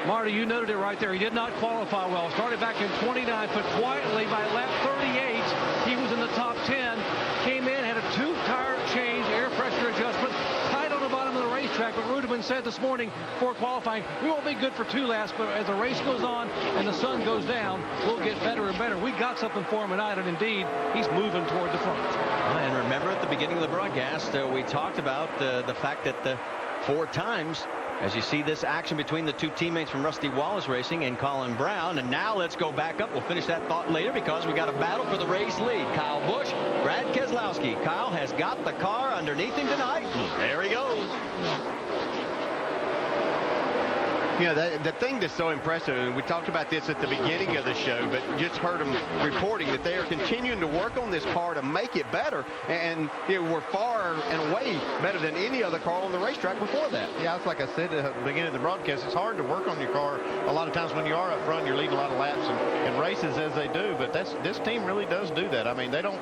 Speaker 3: Marty, you noted it right there. He did not qualify well. Started back in 29, but quietly by lap 38, he was in the top 10. Came in, had a 2-tire change, air pressure adjustment. Tight on the bottom of the racetrack. but Ruderman said this morning before qualifying, we won't be good for 2 laps, but as the race goes on and the sun goes down, we'll get better and better. We got something for him tonight, and indeed, he's moving toward the front.
Speaker 4: And remember at the beginning of the broadcast, we talked about the fact that 4 times, as you see this action between the 2 teammates from Rusty Wallace Racing and Colin Brown. And now let's go back up. We'll finish that thought later because we got a battle for the race lead. Kyle Busch, Brad Keselowski. Kyle has got the car underneath him tonight. There he goes.
Speaker 8: You know, the thing that's so impressive, and we talked about this at the beginning of the show, but just heard them reporting that they are continuing to work on this car to make it better. And you know, we're far and away better than any other car on the racetrack before that.
Speaker 6: Yeah, it's like I said at the beginning of the broadcast, it's hard to work on your car. A lot of times when you are up front, you're leading a lot of laps and races as they do. But this team really does do that. I mean, they don't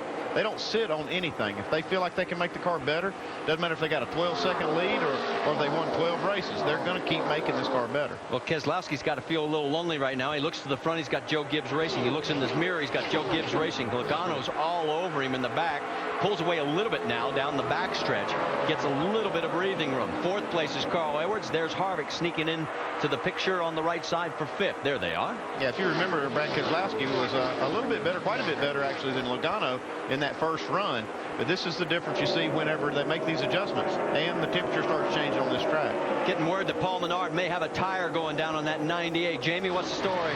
Speaker 6: sit on anything. If they feel like they can make the car better, doesn't matter if they got a 12-second lead or if they won 12 races, they're going to keep making this car better.
Speaker 4: Well, Keselowski's got to feel a little lonely right now. He looks to the front. He's got Joe Gibbs Racing. He looks in this mirror. He's got Joe Gibbs Racing. Logano's all over him in the back. Pulls away a little bit now down the back stretch. Gets a little bit of breathing room. 4th place is Carl Edwards. There's Harvick sneaking in to the picture on the right side for 5th. There they are.
Speaker 6: Yeah, if you remember, Brad Keselowski was a little bit better, quite a bit better actually than Logano in that first run. But this is the difference you see whenever they make these adjustments and the temperature starts changing on this track.
Speaker 4: Getting word that Paul Menard may have a tire going down on that 98. Jamie, what's the story?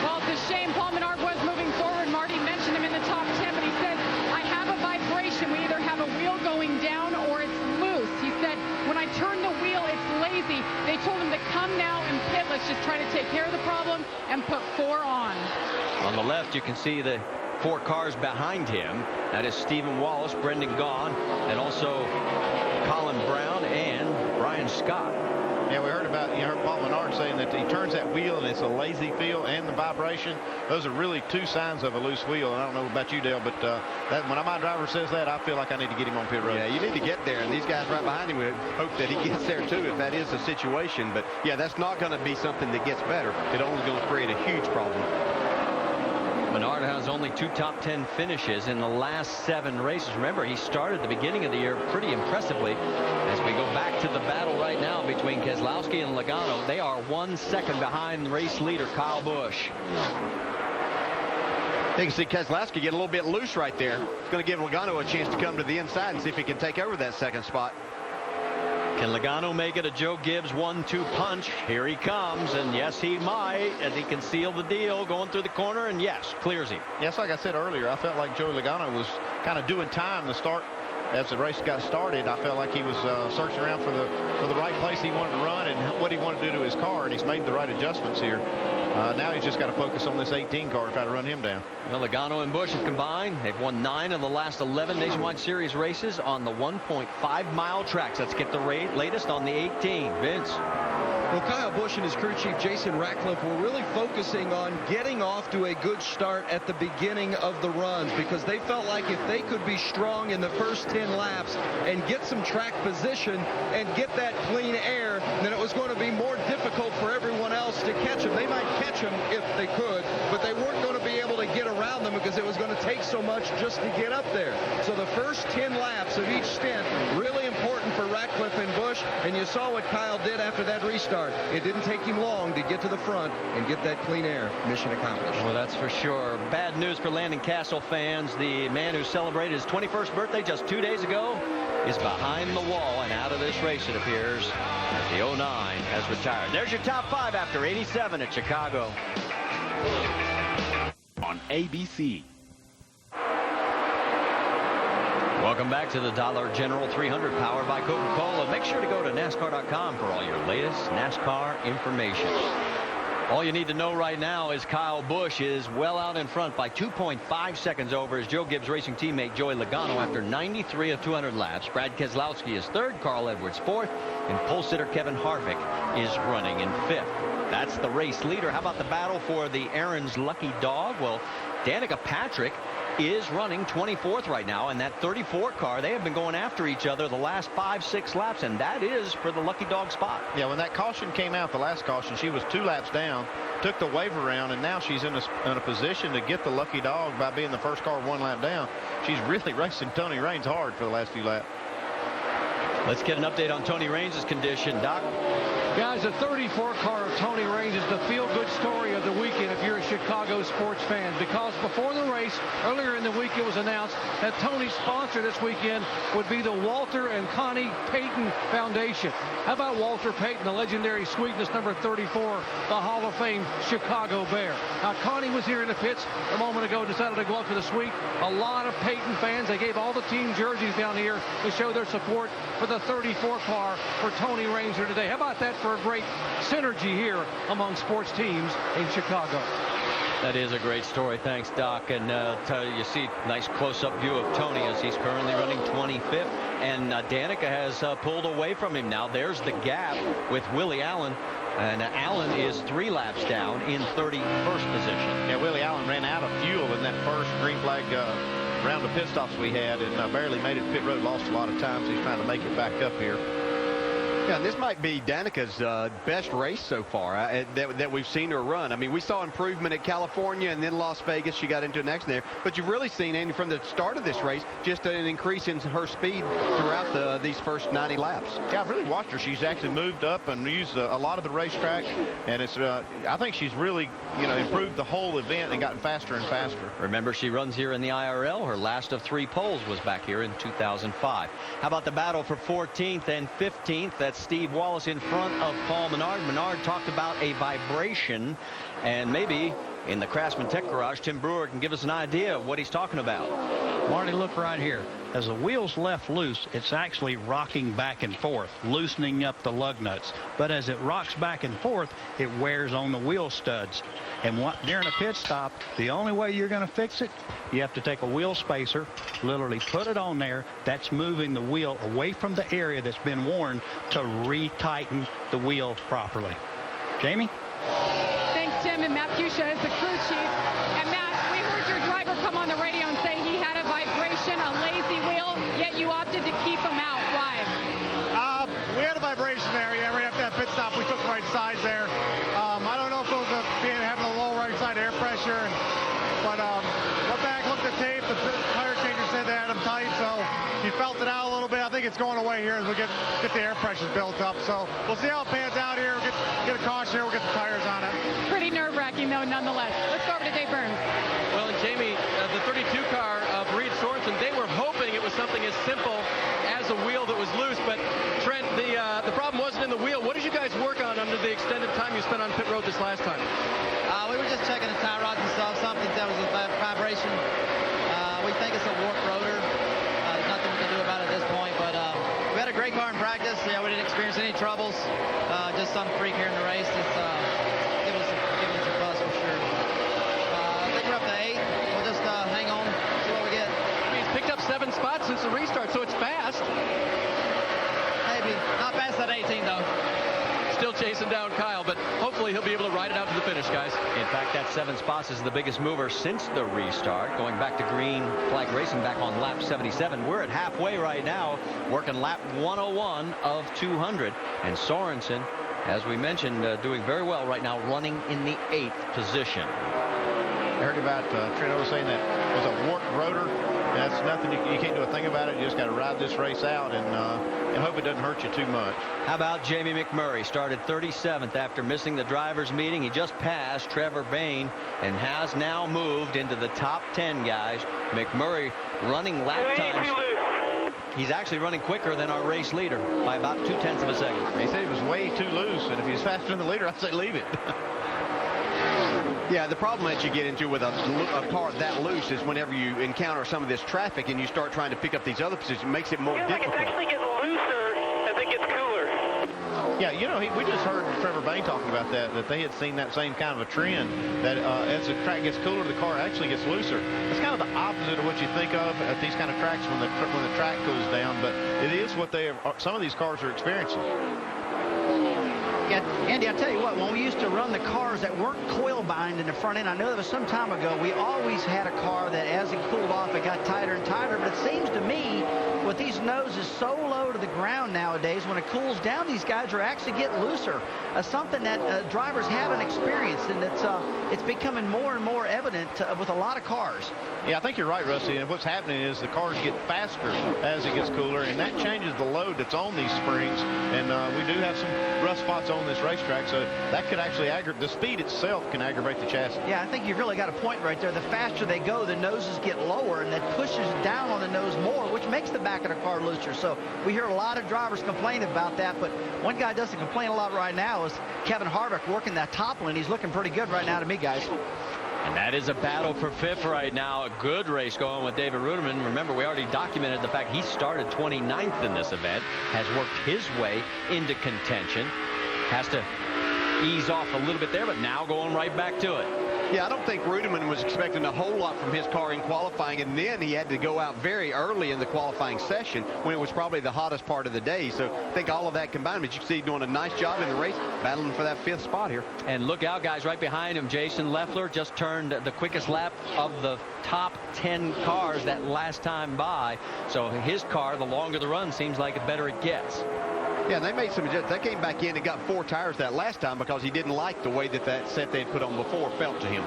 Speaker 18: Well, it's a shame. Paul Menard was moving forward. Marty mentioned him in the top 10, but he said, I have a vibration. We either have a wheel going down or it's loose. He said, when I turn the wheel, it's lazy. They told him to come now and pit. Let's just try to take care of the problem and put 4 on.
Speaker 4: On the left, you can see the 4 cars behind him. That is Stephen Wallace, Brendan Gaughan, and also Colin Brown and Brian Scott.
Speaker 6: Yeah, we heard about, you heard Paul Menard saying that he turns that wheel and it's a lazy feel and the vibration. Those are really 2 signs of a loose wheel. And I don't know about you, Dale, but when my driver says that, I feel like I need to get him on pit road.
Speaker 8: Yeah, you need to get there, and these guys right behind him would hope that he gets there too if that is the situation. But yeah, that's not going to be something that gets better. It's only going to create a huge problem.
Speaker 4: Menard has only 2 top 10 finishes in the last 7 races. Remember, he started the beginning of the year pretty impressively. As we go back to the battle right now between Keselowski and Logano, they are 1 second behind the race leader, Kyle Busch.
Speaker 8: You can see Keselowski get a little bit loose right there. It's going to give Logano a chance to come to the inside and see if he can take over that 2nd spot.
Speaker 4: Can Logano make it a Joe Gibbs 1-2 punch? Here he comes, and yes, he might, as he can seal the deal going through the corner, and yes, clears him.
Speaker 6: Yes, like I said earlier, I felt like Joey Logano was kind of doing time to start. As the race got started, I felt like he was searching around for the right place he wanted to run and what he wanted to do to his car, and he's made the right adjustments here. Now he's just got to focus on this 18 car to try to run him down.
Speaker 4: Well, Logano and Busch have combined. They've won 9 of the last 11 Nationwide Series races on the 1.5-mile tracks. Let's get the latest on the 18. Vince.
Speaker 9: Well, Kyle Busch and his crew chief Jason Ratcliffe were really focusing on getting off to a good start at the beginning of the runs, because they felt like if they could be strong in the first 10 laps and get some track position and get that clean air, then it was going to be more difficult for everyone else to catch them. They might catch them if they could, but they weren't going to be able to get around them because it was going to take so much just to get up there. So the first 10 laps of each stint, really important for Ratcliffe and Busch, and you saw what Kyle did after that restart. It didn't take him long to get to the front and get that clean air. Mission accomplished.
Speaker 4: Well, that's for sure. Bad news for Landon Castle fans. The man who celebrated his 21st birthday just 2 days ago is behind the wall and out of this race, it appears, as the 09 has retired. There's your top 5 after 87 at Chicago.
Speaker 13: On ABC.
Speaker 4: Welcome back to the Dollar General 300 powered by Coca-Cola. Make sure to go to NASCAR.com for all your latest NASCAR information. All you need to know right now is Kyle Busch is well out in front by 2.5 seconds over his Joe Gibbs Racing teammate Joey Logano after 93 of 200 laps. Brad Keselowski is 3rd, Carl Edwards 4th, and pole sitter Kevin Harvick is running in 5th. That's the race leader. How about the battle for the Aaron's lucky dog? Well, Danica Patrick is running 24th right now, and that 34 car, they have been going after each other the last 5-6 laps, and that is for the lucky dog spot.
Speaker 6: Yeah, when that caution came out, the last caution, she was 2 laps down, took the wave around, and now she's in a position to get the lucky dog by being the first car 1 lap down. She's really racing Tony Raines hard for the last few laps.
Speaker 4: Let's get an update on Tony Raines' condition. Doc?
Speaker 3: Guys, the 34 car of Tony Raines is the feel-good story of the weekend if you're a Chicago sports fan, because before the race, earlier in the week, it was announced that Tony's sponsor this weekend would be the Walter and Connie Payton Foundation. How about Walter Payton, the legendary Sweetness number 34, the Hall of Fame Chicago Bear? Now, Connie was here in the pits a moment ago, decided to go up to the suite. A lot of Payton fans, they gave all the team jerseys down here to show their support for the 34 car for Tony Raines here today. How about that for a great synergy here among sports teams in Chicago?
Speaker 4: That is a great story. Thanks, Doc. And you see nice close-up view of Tony as he's currently running 25th. And Danica has pulled away from him now. There's the gap with Willie Allen. And Allen is 3 laps down in 31st position.
Speaker 6: Yeah, Willie Allen ran out of fuel in that first green flag round of pit stops we had, and barely made it to pit road. Lost a lot of time, so he's trying to make it back up here.
Speaker 8: Yeah, and this might be Danica's best race so far that we've seen her run. I mean, we saw improvement at California and then Las Vegas. She got into an accident there. But you've really seen, Andy, from the start of this race, just an increase in her speed throughout these first 90 laps.
Speaker 6: Yeah, I've really watched her. She's actually moved up and used a lot of the racetrack. And it's I think she's really, improved the whole event and gotten faster and faster.
Speaker 4: Remember, she runs here in the IRL. Her last of 3 poles was back here in 2005. How about the battle for 14th and 15th? That's Steve Wallace in front of Paul Menard. Menard talked about a vibration, and maybe in the Craftsman Tech Garage, Tim Brewer can give us an idea of what he's talking about.
Speaker 13: Marty, look right here. As the wheel's left loose, it's actually rocking back and forth, loosening up the lug nuts. But as it rocks back and forth, it wears on the wheel studs. And during a pit stop, the only way you're going to fix it, you have to take a wheel spacer, literally put it on there. That's moving the wheel away from the area that's been worn to retighten the wheel properly. Jamie?
Speaker 18: Thanks, Tim. And Matt Fuchsia is the crew chief. And Matt, we heard your driver come on the radio and say he had a vibration, a lazy wheel, yet you opted to keep him out. Why?
Speaker 20: We had a vibration there. Yeah, right after that pit stop, we took right sides there. I don't know if it was having a low right side air pressure, but went back, looked at tape. The tire changer said they had him tight, so he felt it out a little bit. I think it's going away here as we get the air pressures built up. So we'll see how it pans out here. We'll get a caution here. We'll get the tires on it.
Speaker 18: Pretty nerve-wracking, though, nonetheless. Let's go over to Dave Burns.
Speaker 10: Well, and Jamie, the 32 car of Reed Sorensen, they were hoping it was something as simple as a wheel that was loose. But Trent, the problem wasn't in the wheel. What did you guys work on under the extended time you spent on pit road this last time?
Speaker 22: We were just checking the tie rods and stuff. Something that was a vibration. We think it's a warped rotor. There's nothing we can do about it at this point. But we had a great car in practice. Yeah, we didn't experience any troubles. Just some freak here in the race. It's giving us a buzz for sure. I think we're up to 8. We'll just hang on, see what we get.
Speaker 10: He's picked up 7 spots since the restart, so it's fast.
Speaker 22: Maybe not past that 18 though.
Speaker 10: Still chasing down Kyle, but hopefully he'll be able to ride it out to the finish, guys.
Speaker 4: In fact, that 7 spots is the biggest mover since the restart. Going back to green flag racing back on lap 77. We're at halfway right now, working lap 101 of 200. And Sorensen, as we mentioned, doing very well right now, running in the 8th position.
Speaker 6: I heard about Trent was saying that it was a warped rotor. That's nothing. You can't do a thing about it. You just got to ride this race out and hope it doesn't hurt you too much.
Speaker 4: How about Jamie McMurray? Started 37th after missing the drivers' meeting. He just passed Trevor Bayne and has now moved into the top 10 guys. McMurray running lap times. He's actually running quicker than our race leader by about 0.2 of a second.
Speaker 6: He said he was way too loose, and if he's faster than the leader, I'd say leave it.
Speaker 8: Yeah, the problem that you get into with a car that loose is whenever you encounter some of this traffic and you start trying to pick up these other positions, it makes it more difficult.
Speaker 5: It actually gets looser as it gets cooler.
Speaker 6: Yeah, we just heard Trevor Bayne talking about that they had seen that same kind of a trend, that as the track gets cooler, the car actually gets looser. It's kind of the opposite of what you think of at these kind of tracks when the track cools down, but it is what some of these cars are experiencing.
Speaker 11: Yeah, Andy, I tell you what, when we used to run the cars that weren't coil bind in the front end, I know that was some time ago, we always had a car that as it cooled off, it got tighter and tighter. But it seems to me, with these noses so low to the ground nowadays, when it cools down, these guys are actually getting looser. Something that drivers haven't experienced, and it's becoming more and more evident with a lot of cars.
Speaker 6: Yeah, I think you're right, Rusty. And what's happening is the cars get faster as it gets cooler, and that changes the load that's on these springs. And we do have some rough spots on this racetrack, so that could actually aggravate. The speed itself can aggravate the chassis.
Speaker 11: Yeah, I think you've really got a point right there. The faster they go, the noses get lower, and that pushes down on the nose more, which makes the back of the car looser. So we hear a lot of drivers complain about that, but one guy doesn't complain a lot right now is Kevin Harvick working that top lane. He's looking pretty good right now to me, guys.
Speaker 4: And that is a battle for fifth right now. A good race going with David Ruderman. Remember, we already documented the fact he started 29th in this event, has worked his way into contention, has to ease off a little bit there, but now going right back to it.
Speaker 8: Yeah, I don't think Ruderman was expecting a whole lot from his car in qualifying, and then he had to go out very early in the qualifying session when it was probably the hottest part of the day. So I think all of that combined, but you can see doing a nice job in the race, battling for that fifth spot here.
Speaker 4: And look out, guys, right behind him. Jason Leffler just turned the quickest lap of the top 10 cars that last time by. So his car, the longer the run, seems like the better it gets.
Speaker 8: Yeah, they made some adjustments. They came back in and got 4 tires that last time because he didn't like the way that set they had put on before felt to him.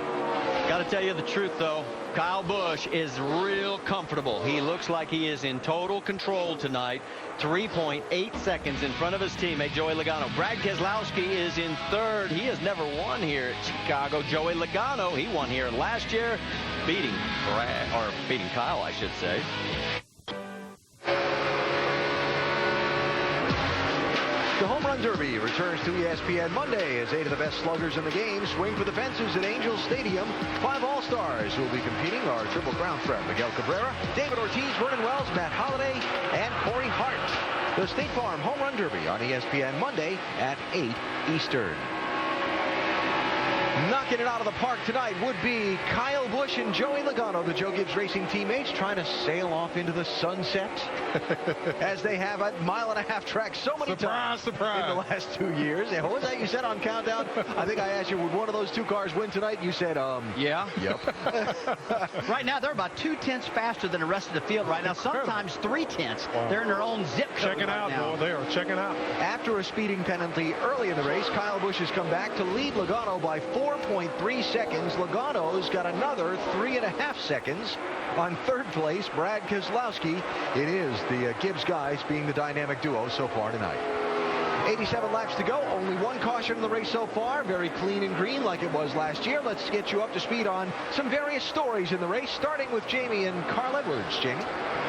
Speaker 4: Got to tell you the truth, though. Kyle Busch is real comfortable. He looks like he is in total control tonight. 3.8 seconds in front of his teammate, Joey Logano. Brad Keselowski is in third. He has never won here at Chicago. Joey Logano, he won here last year, beating Kyle, I should say.
Speaker 1: The Home Run Derby returns to ESPN Monday as 8 of the best sluggers in the game swing for the fences at Angels Stadium. 5 All-Stars who will be competing are Triple Crown threat Miguel Cabrera, David Ortiz, Vernon Wells, Matt Holliday, and Corey Hart. The State Farm Home Run Derby on ESPN Monday at 8 Eastern. Knocking it out of the park tonight would be Kyle Busch and Joey Logano, the Joe Gibbs Racing teammates, trying to sail off into the sunset as they have a 1.5 mile track so many times in the last 2 years. And what was that you said on Countdown? I think I asked you, would one of those 2 cars win tonight? You said,
Speaker 11: yeah.
Speaker 1: Yep.
Speaker 11: Right now, they're about 2/10 faster than the rest of the field right now. Sometimes 3/10. Wow. They're in their own zip code.
Speaker 12: Checking out, boy. They are checking out.
Speaker 1: After a speeding penalty early in the race, Kyle Busch has come back to lead Logano by 4.3 seconds. Logano's got another 3.5 seconds. On third place, Brad Keselowski. It is the Gibbs guys being the dynamic duo so far tonight. 87 laps to go. Only 1 caution in the race so far. Very clean and green like it was last year. Let's get you up to speed on some various stories in the race, starting with Jamie and Carl Edwards. Jamie?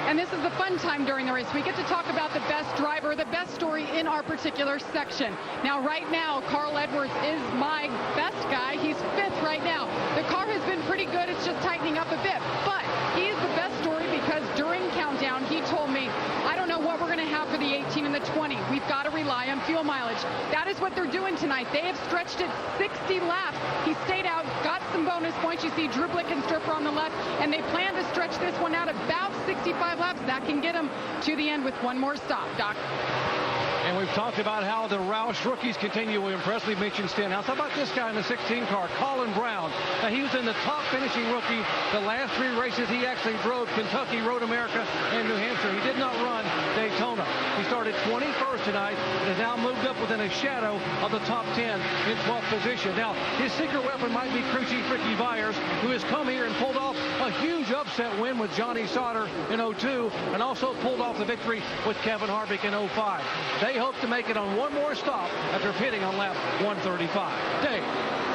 Speaker 18: And this is the fun time during the race. We get to talk about the best driver, the best story in our particular section. Now, right now, Carl Edwards is my best guy. He's 5th right now. The car has been pretty good. It's just tightening up a bit. But he is the best story because during Countdown, he told me, I don't know what we're going to have for the 18 and the 20. We've got to rely on fuel mileage. That is what they're doing tonight. They have stretched it 60 laps. He stayed out, got some bonus points. You see Drew Blickenstripper on the left, and they plan to stretch this one out about 65 laps. That can get them to the end with 1 more stop. Doc?
Speaker 3: And we've talked about how the Roush rookies continue to impress. We mentioned Stenhouse. How about this guy in the 16 car, Colin Brown? Now, he was in the top finishing rookie the last 3 races. He actually drove Kentucky, Road America, and New Hampshire. He did not run Daytona. He started 21st tonight and has now moved up within a shadow of the top 10 in 12th position. Now, his secret weapon might be crew chief Ricky Byers, who has come here and pulled off a huge upset win with Johnny Sauter in 02 and also pulled off the victory with Kevin Harvick in 05. They hope to make it on 1 more stop after pitting on lap 135. Dave.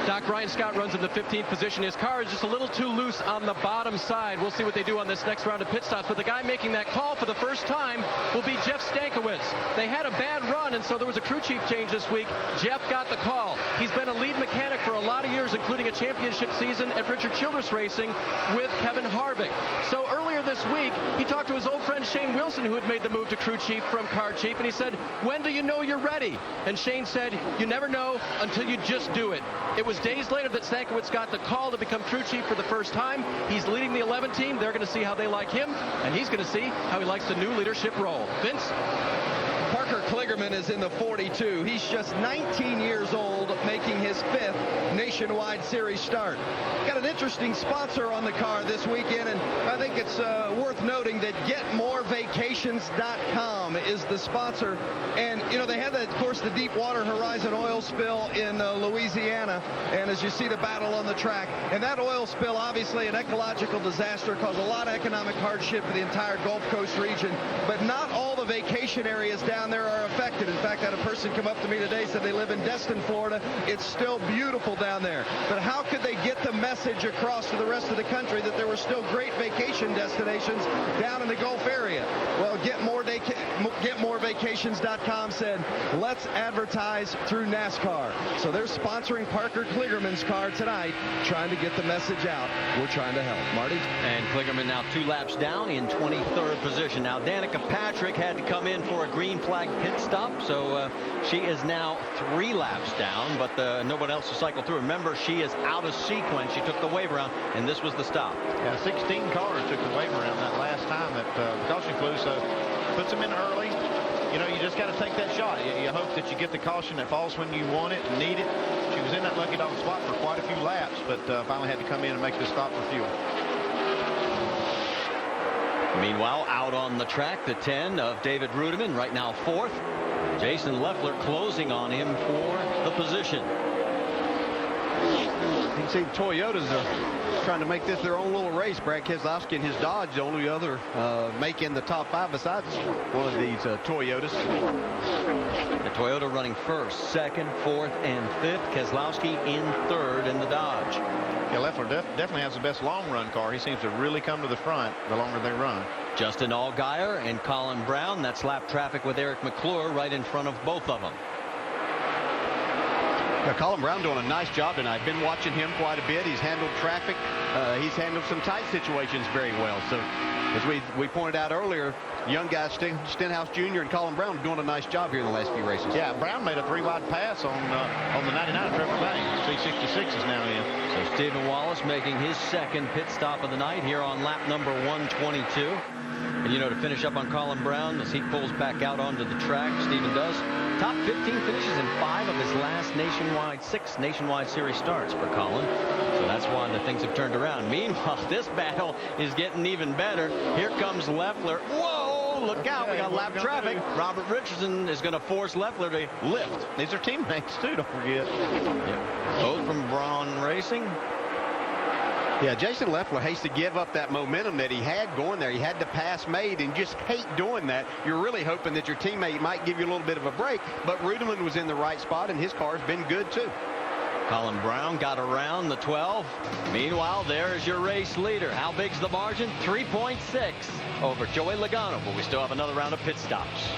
Speaker 10: Doc, Ryan Scott runs in the 15th position. His car is just a little too loose on the bottom side. We'll see what they do on this next round of pit stops. But the guy making that call for the first time will be Jeff Stankiewicz. They had a bad run, and so there was a crew chief change this week. Jeff got the call. He's been a lead mechanic for a lot of years, including a championship season at Richard Childress Racing with Kevin Harvick. So earlier this week, he talked to his old friend Shane Wilson, who had made the move to crew chief from car chief, and he said, when do you know you're ready? And Shane said, you never know until you just do it. It was days later that Stankiewicz got the call to become crew chief for the first time. He's leading the 11 team. They're going to see how they like him, and he's going to see how he likes the new leadership role. Vince?
Speaker 9: Parker Kligerman is in the 42. He's just 19 years old, making his 5th Nationwide Series start. Got an interesting sponsor on the car this weekend, and I think it's worth noting that GetMoreVacations.com is the sponsor. And, you know, they had, of course, the Deepwater Horizon oil spill in Louisiana, and as you see the battle on the track, and that oil spill, obviously an ecological disaster, caused a lot of economic hardship for the entire Gulf Coast region, but not all the vacation areas down there are affected. In fact, I had a person come up to me today, said they live in Destin, Florida. It's still beautiful down there. But how could they get the message across to the rest of the country that there were still great vacation destinations down in the Gulf area? Well, GetMoreVacations.com said, let's advertise through NASCAR. So they're sponsoring Parker Kligerman's car tonight, trying to get the message out. We're trying to help. Marty?
Speaker 4: And Kligerman now 2 laps down in 23rd position. Now, Danica Patrick had to come in for a green flag pit stop, so she is now 3 laps down, but no one else to cycle through. Remember, she is out of sequence. She took the wave around, and this was the stop.
Speaker 6: Yeah, 16 cars took the wave around that last time that caution flew, so puts them in early. You know, you just got to take that shot. You hope that you get the caution that falls when you want it and need it. She was in that lucky dog spot for quite a few laps, but finally had to come in and make the stop for fuel.
Speaker 4: Meanwhile, out on the track, the 10 of David Rudiman, right now 4th. Jason Leffler closing on him for the position.
Speaker 8: You can see the Toyotas are trying to make this their own little race. Brad Keselowski and his Dodge, the only other making the top 5 besides one of these Toyotas.
Speaker 4: The Toyota running 1st, 2nd, 4th, and 5th. Keselowski in 3rd in the Dodge.
Speaker 6: Yeah, Leffler definitely has the best long run car. He seems to really come to the front the longer they run.
Speaker 4: Justin Allgaier and Colin Brown. That's lap traffic with Eric McClure right in front of both of them.
Speaker 8: Yeah, Colin Brown doing a nice job tonight. Been watching him quite a bit. He's handled traffic. He's handled some tight situations very well. So, as we pointed out earlier, young guys Stenhouse Jr. and Colin Brown doing a nice job here in the last few races.
Speaker 6: Yeah, Brown made a 3-wide pass on the 99 Triple Bank. C66 is now in.
Speaker 4: So Stephen Wallace making his 2nd pit stop of the night here on lap number 122. And, you know, to finish up on Colin Brown, as he pulls back out onto the track, Stephen does. Top 15 finishes in 5 of his last 6 Nationwide Series starts for Colin. So that's why the things have turned around. Meanwhile, this battle is getting even better. Here comes Leffler. Whoa, look out. We got lap traffic. Robert Richardson is going to force Leffler to lift.
Speaker 6: These are teammates, too, don't forget.
Speaker 4: Yep. Both from Braun Racing.
Speaker 8: Yeah, Jason Leffler hates to give up that momentum that he had going there. He had the pass made and just hate doing that. You're really hoping that your teammate might give you a little bit of a break, but Rudiman was in the right spot, and his car's been good, too.
Speaker 4: Colin Brown got around the 12. Meanwhile, there is your race leader. How big's the margin? 3.6 over Joey Logano, but we still have another round of pit stops.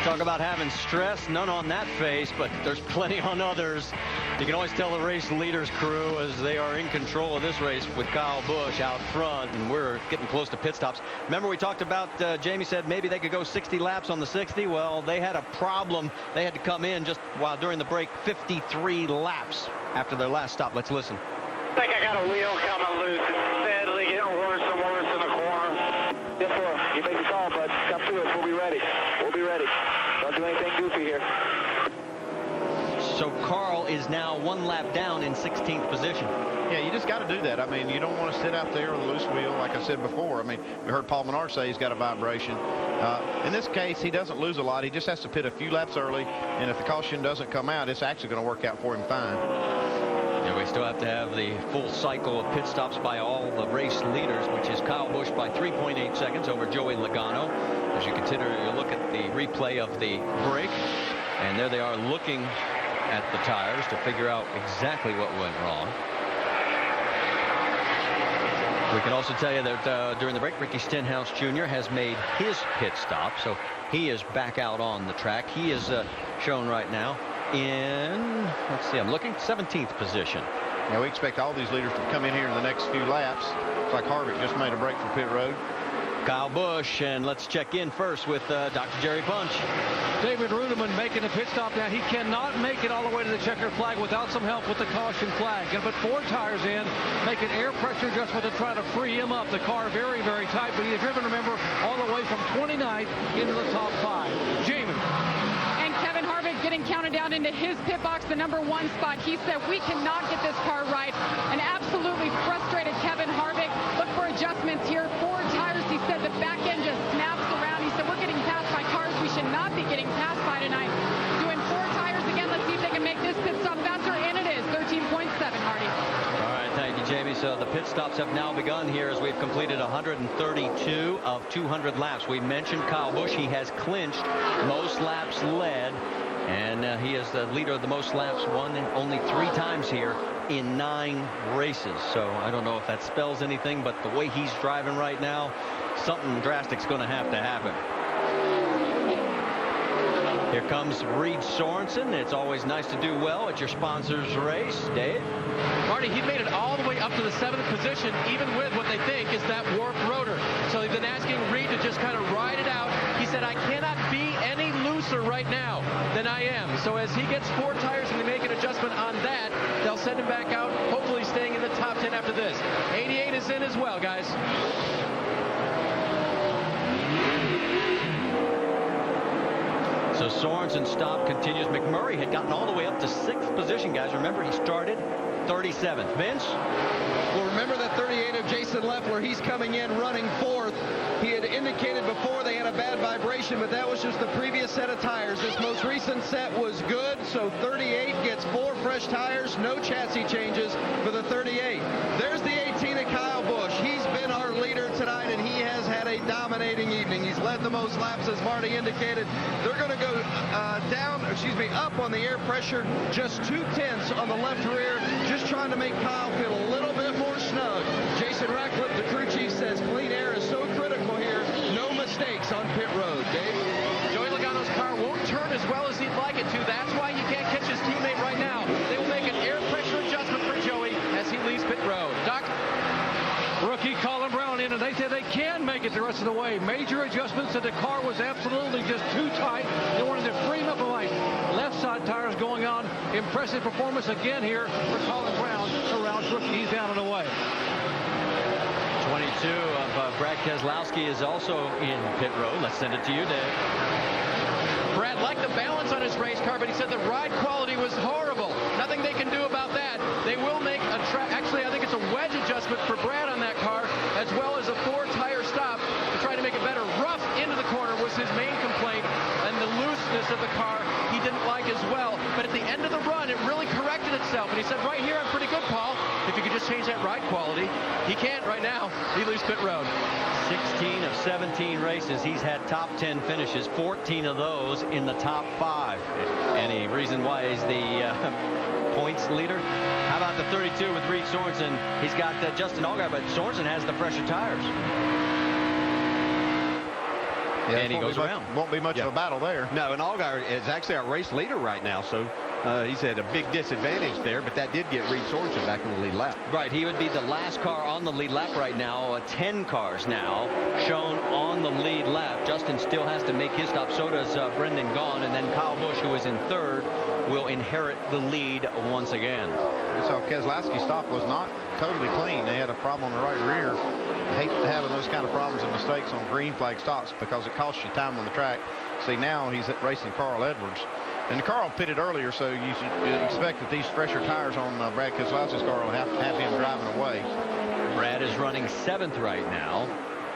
Speaker 4: Talk about having stress, none on that face, but there's plenty on others. You can always tell the race leaders crew as they are in control of this race with Kyle Busch out front, and we're getting close to pit stops. Remember we talked about, Jamie said maybe they could go 60 laps on the 60. Well, they had a problem. They had to come in just while during the break 53 laps after their last stop. Let's listen.
Speaker 14: I think I got a wheel coming loose. It's steadily getting worse and worse in the corner. Yes, sir. You make the call, bud. Come to us. We'll be ready. We'll be ready. Don't do anything goofy here.
Speaker 4: So Carl is now 1 lap down in 16th position.
Speaker 6: Yeah, you just got to do that. I mean, you don't want to sit out there with a loose wheel, like I said before. I mean, we heard Paul Menard say he's got a vibration. In this case, he doesn't lose a lot. He just has to pit a few laps early, and if the caution doesn't come out, it's actually going to work out for him fine.
Speaker 4: Yeah, we still have to have the full cycle of pit stops by all the race leaders, which is Kyle Busch by 3.8 seconds over Joey Logano. As you look at the replay of the break, and there they are looking at the tires to figure out exactly what went wrong. We can also tell you that during the break, Ricky Stenhouse Jr. has made his pit stop, so he is back out on the track. He is shown right now in, let's see, I'm looking, 17th position.
Speaker 6: Yeah, we expect all these leaders to come in here in the next few laps. It's like Harvick just made a break for pit road.
Speaker 4: Kyle Busch, and let's check in first with Dr. Jerry Punch.
Speaker 3: David Ruderman making a pit stop now. He cannot make it all the way to the checker flag without some help with the caution flag. Going to put 4 tires in, make an air pressure adjustment to try to free him up. The car very, very tight, but he has driven, remember, all the way from 29th into the top 5. Jamie.
Speaker 18: And Kevin Harvick getting counted down into his pit box, the number 1 spot. He said, we cannot get this car right. An absolutely frustrated Kevin Harvick. Look for adjustments here. 4 tires. He said the back end just snaps around. He said, we're getting passed by cars we should not be getting passed by tonight. Doing 4 tires again. Let's see if they can make this pit stop faster. And it is 13.7, Marty.
Speaker 4: All right, thank you, Jamie. So the pit stops have now begun here as we've completed 132 of 200 laps. We mentioned Kyle Busch. He has clinched most laps led, and he is the leader of the most laps won only 3 times here in 9 races. So I don't know if that spells anything, but the way he's driving right now, something drastic's going to happen. Here comes Reed Sorensen. It's always nice to do well at your sponsor's race. Dave?
Speaker 10: Marty, he made it all the way up to the 7th position, even with what they think is that warped rotor. So they've been asking Reed to just kind of ride it out. He said, I cannot be any looser right now than I am. So as he gets 4 tires and they make an adjustment on that, they'll send him back out, hopefully staying in the top 10 after this. 88 is in as well, guys.
Speaker 4: So Sorensen stop continues. McMurray had gotten all the way up to 6th position, guys. Remember, he started 37th. Vince?
Speaker 9: Well, remember that 38 of Jason Leffler. He's coming in running 4th. He had indicated before they had a bad vibration, but that was just the previous set of tires. This most recent set was good, so 38 gets 4 fresh tires, no chassis changes for the 38. There's the 18 of Kyle Busch. He's been our leader tonight, and he has had a dominating evening. He's led the most laps, as Marty indicated. They're going to go up on the air pressure, just 2/10 on the left rear, just trying to make Kyle feel a little bit more snug. Jason Ratcliffe, the crew chief, says clean air is so critical here. No mistakes on pit road. Dave?
Speaker 10: Joey Logano's car won't turn as well as he'd like it to. That's why you can't catch his teammate right now. They will make an air pressure adjustment for Joey as he leaves pit road. Doc?
Speaker 3: Rookie Colin Brown in, and they said they can make it the rest of the way. Major adjustments, and the car was absolutely just too tight. They wanted to free him up a light. Left side tires going on. Impressive performance again here for Colin Brown, the Roush rookie. He's down and away.
Speaker 4: 22 of Brad Keselowski is also in pit road. Let's send it to you, Dave.
Speaker 10: Brad liked the balance on his race car, but he said the ride quality was horrible. Nothing they can do about that. They will make a actually, I think it's a wedge adjustment for Brad on that car, as well as a 4-tire stop to try to make it better. Rough into the corner was his main complaint, and the looseness of the car he didn't like as well. But at the end of the run, it really corrected itself. And he said, right here, I'm pretty good, Paul. If you could just change that ride quality. He can't right now. He leaves pit road.
Speaker 4: 16 of 17 races. He's had top 10 finishes, 14 of those in the top 5. Any reason why he's the points leader? How about the 32 with Reed Sorensen? He's got Justin Allgaier, but Sorensen has the fresher tires.
Speaker 6: Yeah,
Speaker 4: and he goes around.
Speaker 6: Won't be much of a battle there.
Speaker 8: No, and Allgaier is actually our race leader right now, so he's at a big disadvantage there, but that did get Reed Sorensen back in the lead lap.
Speaker 4: Right, he would be the last car on the lead lap right now. 10 cars now shown on the lead lap. Justin still has to make his stop. So does Brendan Gaughan, and then Kyle Busch, who is in 3rd, will inherit the lead once again.
Speaker 6: So Keselowski's stop was not totally clean. They had a problem on the right rear. I hate having those kind of problems and mistakes on green flag stops because it costs you time on the track. See, now he's racing Carl Edwards. And Carl pitted earlier, so you should expect that these fresher tires on Brad Keselowski's car will have him driving away.
Speaker 4: Brad is running 7th right now.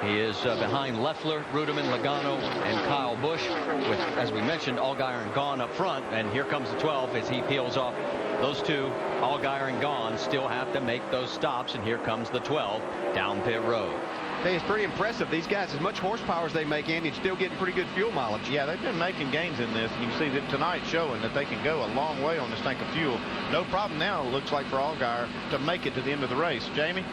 Speaker 4: He is behind Leffler, Ruderman, Logano, and Kyle Busch, with, as we mentioned, Allgaier and Gaughan up front. And here comes the 12 as he peels off those two. Allgaier and Gaughan still have to make those stops, and here comes the 12 down pit road.
Speaker 8: Hey, it's pretty impressive. These guys, as much horsepower as they make, Andy, still getting pretty good fuel mileage.
Speaker 6: Yeah, they've been making gains in this. You can see that tonight showing that they can go a long way on this tank of fuel. No problem now, it looks like, for Allgaier to make it to the end of the race. Jamie?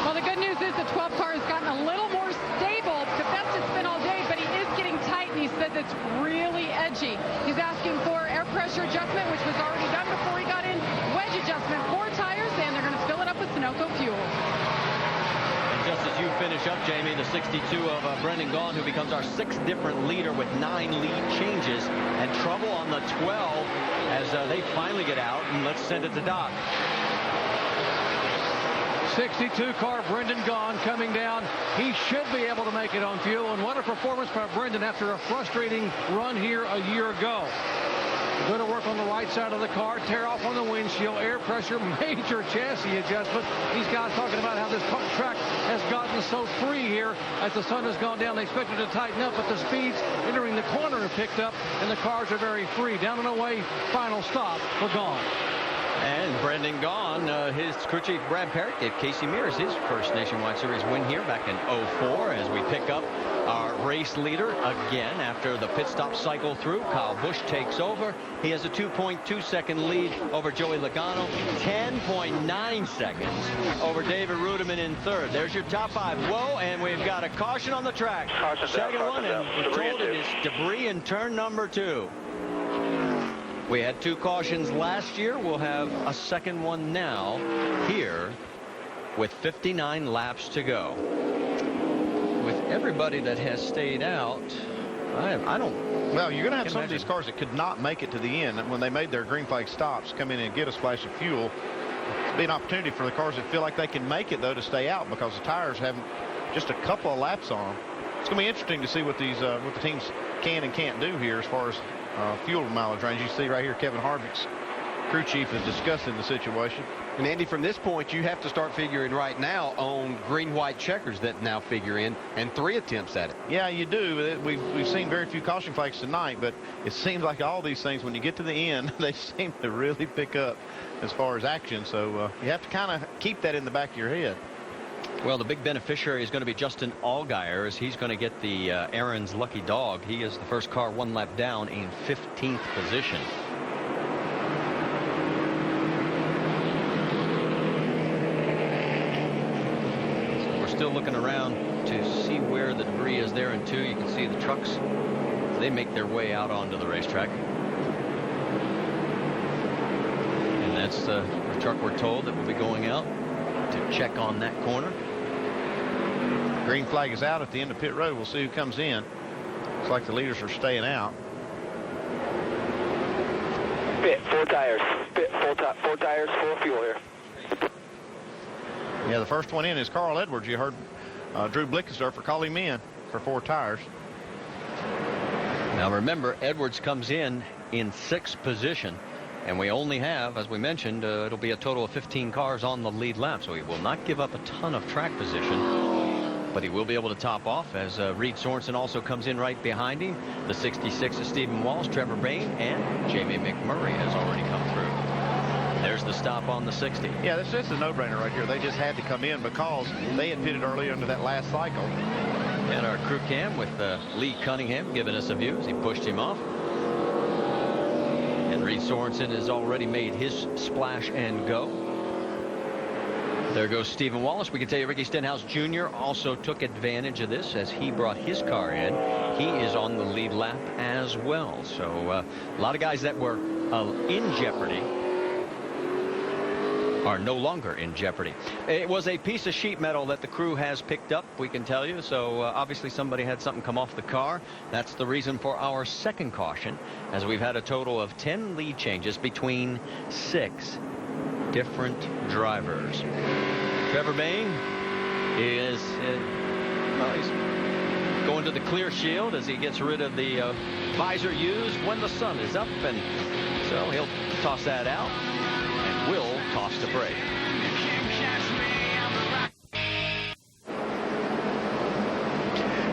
Speaker 18: Well, the good news is the 12 car has gotten a little more stable. The best it's been all day, but he is getting tight, and he says it's really edgy. He's asking for air pressure adjustment, which was already done before he got in. Wedge adjustment, 4 tires, and they're going to fill it up with Sunoco fuel.
Speaker 4: And just as you finish up, Jamie, the 62 of Brendan Gaughan, who becomes our 6th different leader with 9 lead changes, and trouble on the 12 as they finally get out. And let's send it to Doc.
Speaker 3: 62 car Brendan Gaughan coming down. He should be able to make it on fuel, and what a performance by Brendan after a frustrating run here a year ago. Going to work on the right side of the car, tear off on the windshield, air pressure, major chassis adjustment. These guys talking about how this track has gotten so free here as the sun has gone down. They expected to tighten up, but the speeds entering the corner have picked up, and the cars are very free. Down and away, final stop for Gaughan.
Speaker 4: And Brendan Gaughan, his crew chief Brad Parrott gave Casey Mears his first Nationwide Series win here back in 04 as we pick up our race leader again after the pit stop cycle through. Kyle Busch takes over. He has a 2.2 second lead over Joey Logano, 10.9 seconds over David Rudiman in third. There's your top 5. Whoa, and we've got a caution on the track. Second one, and we're told it is debris in turn number 2. We had 2 cautions last year. We'll have a second one now here with 59 laps to go. With everybody that has stayed out, I don't.
Speaker 6: Well, you're going to have some of these cars that could not make it to the end when they made their green flag stops, come in and get a splash of fuel. It'll be an opportunity for the cars that feel like they can make it, though, to stay out because the tires have just a couple of laps on them. It's going to be interesting to see what these what the teams can and can't do here as far as fuel mileage range. You see right here, Kevin Harvick's crew chief is discussing the situation.
Speaker 8: And Andy, from this point, you have to start figuring right now on green-white checkers that now figure in, and 3 attempts at it.
Speaker 6: Yeah, you do. We've seen very few caution flags tonight, but it seems like all these things, when you get to the end, they seem to really pick up as far as action. So you have to kind of keep that in the back of your head.
Speaker 4: Well, the big beneficiary is going to be Justin Allgaier, as he's going to get the Aaron's lucky dog. He is the first car 1 lap down in 15th position. So we're still looking around to see where the debris is there in 2. You can see the trucks. They make their way out onto the racetrack. And that's the truck we're told that will be going out to check on that corner.
Speaker 6: Green flag is out at the end of pit road. We'll see who comes in. Looks like the leaders are staying out.
Speaker 15: Pit, 4 tires. Pit, 4 tires, 4 fuel here.
Speaker 6: Yeah, the first one in is Carl Edwards. You heard Drew Blickensdorfer call him in for 4 tires.
Speaker 4: Now remember, Edwards comes in 6th position. And we only have, as we mentioned, it'll be a total of 15 cars on the lead lap. So he will not give up a ton of track position. But he will be able to top off as Reed Sorensen also comes in right behind him. The 66 is Stephen Walsh, Trevor Bayne, and Jamie McMurray has already come through. There's the stop on the 60.
Speaker 6: Yeah, that's just a no-brainer right here. They just had to come in because they had pitted earlier into that last cycle.
Speaker 4: And our crew cam with Lee Cunningham giving us a view as he pushed him off. And Reed Sorensen has already made his splash and go. There goes Stephen Wallace. We can tell you Ricky Stenhouse Jr. also took advantage of this as he brought his car in. He is on the lead lap as well. So a lot of guys that were in jeopardy are no longer in jeopardy. It was a piece of sheet metal that the crew has picked up, we can tell you. So obviously somebody had something come off the car. That's the reason for our second caution, as we've had a total of 10 lead changes between 6 different drivers. Trevor Bayne is well, he's going to the clear shield as he gets rid of the visor used when the sun is up, and so he'll toss that out and will toss the brake.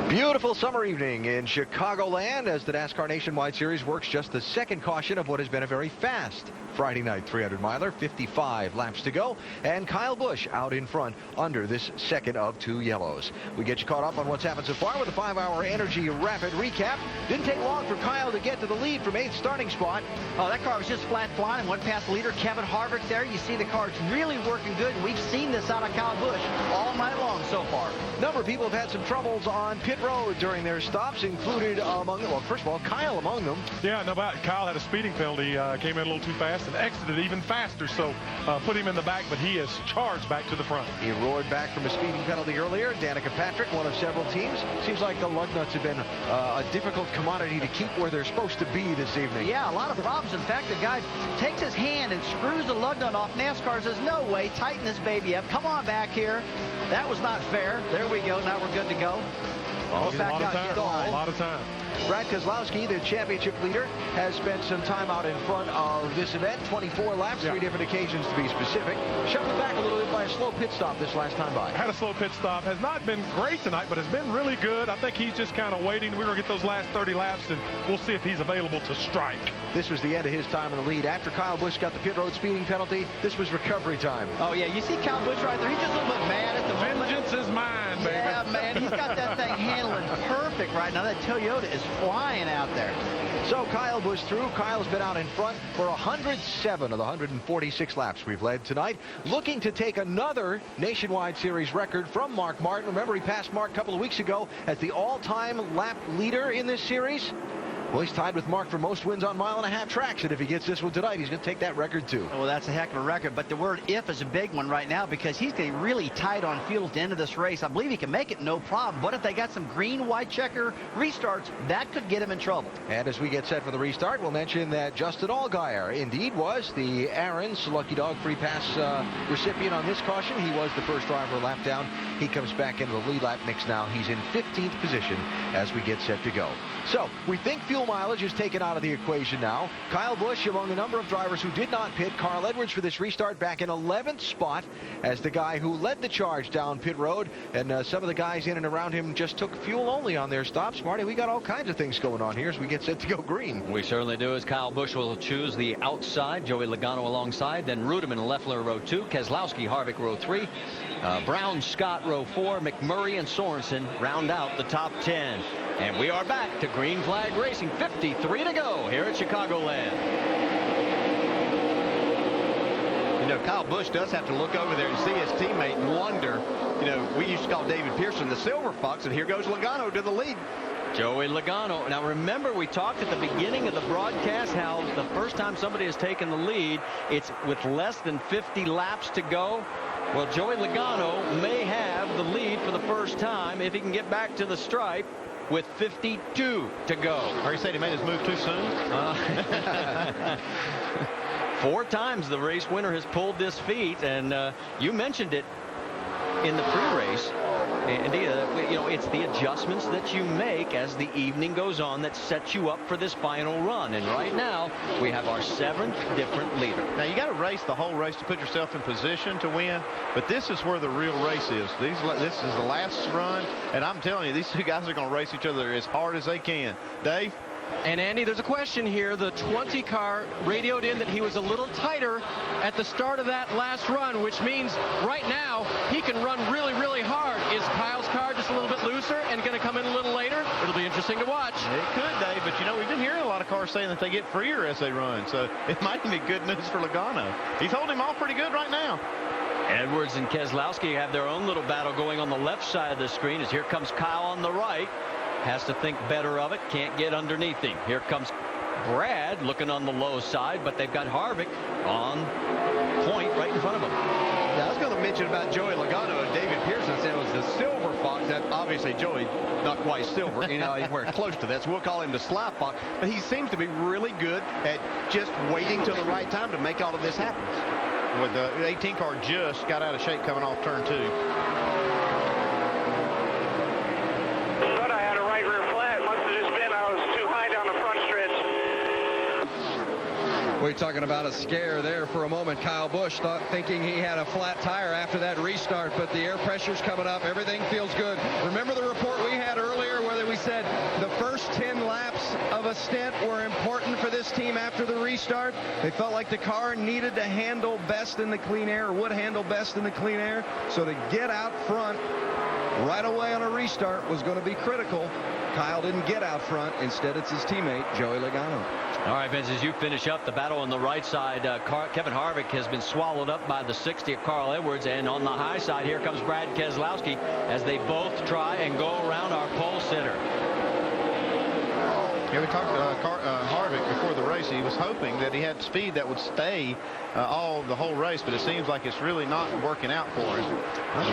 Speaker 1: Beautiful summer evening in Chicagoland as the NASCAR Nationwide Series works just the second caution of what has been a very fast Friday night 300-miler. 55 laps to go, and Kyle Busch out in front under this second of 2 yellows. We get you caught up on what's happened so far with a 5-hour Energy Rapid recap. Didn't take long for Kyle to get to the lead from 8th starting spot.
Speaker 11: Oh, that car was just flat flying and went past the leader, Kevin Harvick there. You see the car's really working good, and we've seen this out of Kyle Busch all night long so far.
Speaker 1: A number of people have had some troubles on pit road during their stops, included among them, well, first of all, Kyle among them.
Speaker 12: Yeah, no doubt. Kyle had a speeding penalty, came in a little too fast. fast and exited even faster, so put him in the back, but he has charged back to the front.
Speaker 1: He roared back from a speeding penalty earlier. Danica Patrick, one of several teams. Seems like the lug nuts have been a difficult commodity to keep where they're supposed to be this evening.
Speaker 11: Yeah, a lot of problems. In fact, the guy takes his hand and screws the lug nut off. NASCAR says, no way, tighten this baby up. Come on back here. That was not fair. There we go. Now we're good to go.
Speaker 12: A lot of time.
Speaker 1: Brad Keselowski, the championship leader, has spent some time out in front of this event. 24 laps, 3 different occasions to be specific. Shuffled back a little bit by a slow pit stop this last time by.
Speaker 12: Had a slow pit stop. Has not been great tonight, but has been really good. I think he's just kind of waiting. We're going to get those last 30 laps, and we'll see if he's available to strike.
Speaker 1: This was the end of his time in the lead. After Kyle Busch got the pit road speeding penalty, this was recovery time.
Speaker 11: Oh, yeah, you see Kyle Busch right there. He's just a little bit mad at the moment.
Speaker 12: Vengeance is mine, baby.
Speaker 11: Yeah, man, he's got that thing handling perfect right now. That Toyota is flying out there.
Speaker 1: So Kyle Busch through. Kyle's been out in front for 107 of the 146 laps we've led tonight. Looking to take another Nationwide Series record from Mark Martin. Remember, he passed Mark a couple of weeks ago as the all-time lap leader in this series. Well, he's tied with Mark for most wins on mile-and-a-half tracks, and if he gets this one tonight, he's going to take that record too.
Speaker 11: Well, that's a heck of a record, but the word if is a big one right now because he's getting really tight on fuel at the end of this race. I believe he can make it no problem, but if they got some green, white checker restarts, that could get him in trouble.
Speaker 1: And as we get set for the restart, we'll mention that Justin Allgaier indeed was the Aaron's Lucky Dog free pass recipient on this caution. He was the first driver lap down. He comes back into the lead lap mix now. He's in 15th position as we get set to go. So we think fuel mileage is taken out of the equation now. Kyle Busch among a number of drivers who did not pit. Carl Edwards for this restart back in 11th spot as the guy who led the charge down pit road. And some of the guys in and around him just took fuel only on their stops. Marty, we got all kinds of things going on here as we get set to go green.
Speaker 4: We certainly do, as Kyle Busch will choose the outside. Joey Logano alongside. Then Rudeman and Loeffler row 2. Keselowski, Harvick row 3. Brown, Scott row 4. McMurray and Sorensen round out the top 10. And we are back to green flag racing. 53 to go here at Chicagoland.
Speaker 8: You know, Kyle Busch does have to look over there and see his teammate and wonder, you know, we used to call David Pearson the silver fox, and here goes Logano to the lead.
Speaker 4: Joey Logano. Now remember, we talked at the beginning of the broadcast how the first time somebody has taken the lead, it's with less than 50 laps to go. Well, Joey Logano may have the lead for the first time if he can get back to the stripe with 52 to go.
Speaker 6: Are you saying he made his move too soon?
Speaker 4: 4 times the race winner has pulled this feat, and you mentioned it in the pre-race. And you know, it's the adjustments that you make as the evening goes on that sets you up for this final run. And right now, we have our 7th different leader.
Speaker 6: Now, you got to race the whole race to put yourself in position to win, but this is where the real race is. This is the last run, and I'm telling you, these two guys are going to race each other as hard as they can. Dave?
Speaker 10: And Andy, there's a question here. The 20 car radioed in that he was a little tighter at the start of that last run, which means right now he can run really, really hard. Is Kyle's car just a little bit looser and going to come in a little later? It'll be interesting to watch.
Speaker 6: It could, Dave, but you know, we've been hearing a lot of cars saying that they get freer as they run, so it might be good news for Logano. He's holding him off pretty good right now.
Speaker 4: Edwards and Keselowski have their own little battle going on the left side of the screen as here comes Kyle on the right. Has to think better of it. Can't get underneath him. Here comes Brad looking on the low side, but they've got Harvick on point right in front of him.
Speaker 8: Yeah, I was going to mention about Joey Logano, and David Pearson said it was the silver fox. That obviously Joey not quite silver, you know, anywhere close to that, so we'll call him the sly fox. But he seems to be really good at just waiting till the right time to make all of this happen.
Speaker 6: With the 18 car just got out of shape coming off turn 2.
Speaker 9: We're talking about a scare there for a moment. Kyle Busch thinking he had a flat tire after that restart, but the air pressure's coming up. Everything feels good. Remember the report we had earlier where we said the first 10 laps of a stint were important for this team after the restart? They felt like the car needed to handle best in the clean air, or would handle best in the clean air. So to get out front right away on a restart was going to be critical. Kyle didn't get out front. Instead, it's his teammate, Joey Logano.
Speaker 4: All right, Vince, as you finish up the battle on the right side, Kevin Harvick has been swallowed up by the 60 of Carl Edwards. And on the high side, here comes Brad Keselowski as they both try and go around our pole sitter.
Speaker 6: Yeah, we talked to Harvick before the race. He was hoping that he had speed that would stay the whole race, but it seems like it's really not working out for him.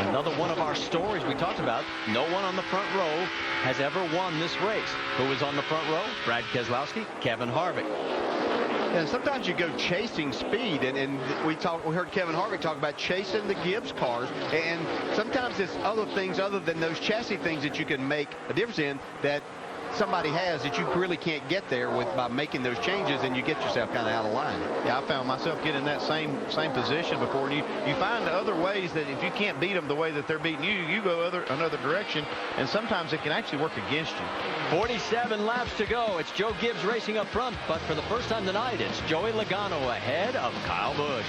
Speaker 4: Another one of our stories we talked about. No one on the front row has ever won this race. Who was on the front row? Brad Keselowski, Kevin Harvick.
Speaker 8: And sometimes you go chasing speed, and we heard Kevin Harvick talk about chasing the Gibbs cars, and sometimes it's other things other than those chassis things that you can make a difference in that somebody has that you really can't get there by making those changes, and you get yourself kind of out of line.
Speaker 6: Yeah, I found myself getting in that same position before, and you find other ways that if you can't beat them the way that they're beating you, you go another direction, and sometimes it can actually work against you.
Speaker 4: 47 laps to go. It's Joe Gibbs racing up front, but for the first time tonight, it's Joey Logano ahead of Kyle Busch.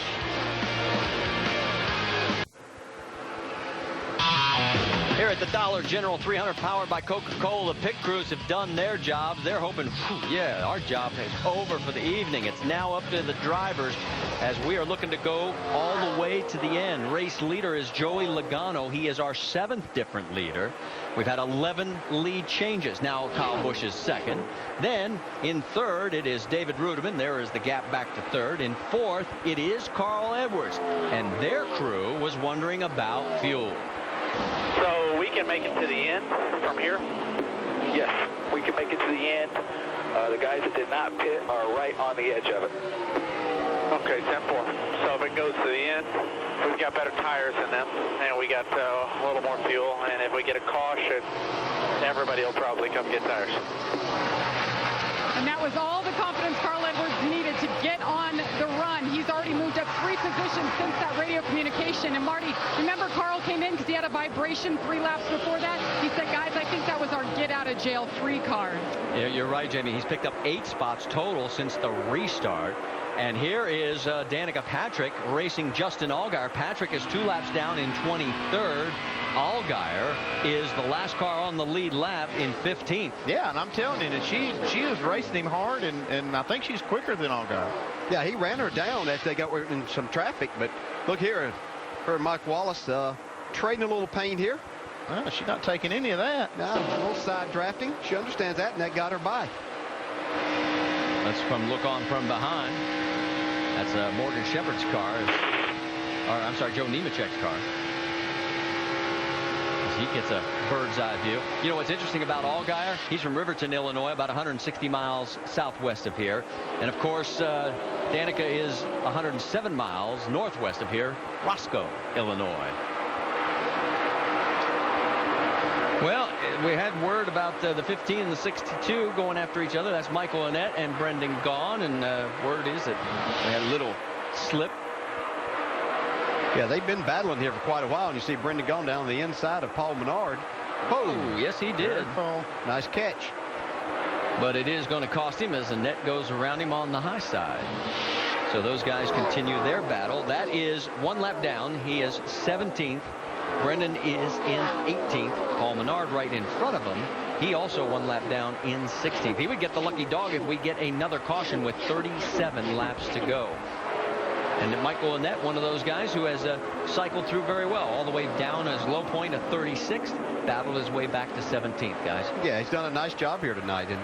Speaker 4: Here at the Dollar General 300 powered by Coca-Cola, the pit crews have done their jobs. They're hoping, yeah, our job is over for the evening. It's now up to the drivers as we are looking to go all the way to the end. Race leader is Joey Logano. He is our 7th different leader. We've had 11 lead changes. Now Kyle Busch is 2nd. Then in 3rd, it is David Rudiman. There is the gap back to 3rd. In 4th, it is Carl Edwards. And their crew was wondering about fuel.
Speaker 14: So we can make it to the end from here? Yes, we can make it to the end. The guys that did not pit are right on the edge of it. Okay, 10-4. So if it goes to the end, we've got better tires than them, and we got a little more fuel, and if we get a caution, everybody will probably come get tires.
Speaker 18: And that was all the confidence Carl Edwards needed to get on the run. He's already moved up 3 positions since that radio communication. And Marty, remember Carl came in because he had a vibration 3 laps before that? He said, guys, I think that was our get-out-of-jail-free car.
Speaker 4: Yeah, you're right, Jamie. He's picked up 8 spots total since the restart. And here is Danica Patrick racing Justin Allgaier. Patrick is 2 laps down in 23rd. Allgaier is the last car on the lead lap in 15th.
Speaker 6: Yeah, and I'm telling you that she is racing him hard, and I think she's quicker than Allgaier.
Speaker 8: Yeah, he ran her down as they got in some traffic. But look here, her and Mike Wallace trading a little pain here.
Speaker 6: She's not taking any of that.
Speaker 8: No, a little side drafting. She understands that, and that got her by.
Speaker 4: That's from look on from behind. That's Morgan Shepherd's car. Or I'm sorry, Joe Nemechek's car. He gets a bird's eye view. You know what's interesting about Allgaier? He's from Riverton, Illinois, about 160 miles southwest of here. And of course, Danica is 107 miles northwest of here, Roscoe, Illinois. Well, we had word about the 15 and the 62 going after each other. That's Michael Annett and Brendan Gaughan. And word is that we had a little slip.
Speaker 8: Yeah, they've been battling here for quite a while, and you see Brendan Gaughan down on the inside of Paul Menard.
Speaker 4: Oh, yes, he did.
Speaker 8: Nice catch.
Speaker 4: But it is going to cost him as the net goes around him on the high side. So those guys continue their battle. That is 1 lap down. He is 17th. Brendan is in 18th. Paul Menard right in front of him. He also 1 lap down in 16th. He would get the lucky dog if we get another caution with 37 laps to go. And Michael Annett, one of those guys who has cycled through very well, all the way down his low point of 36th, battled his way back to 17th, guys.
Speaker 8: Yeah, he's done a nice job here tonight, and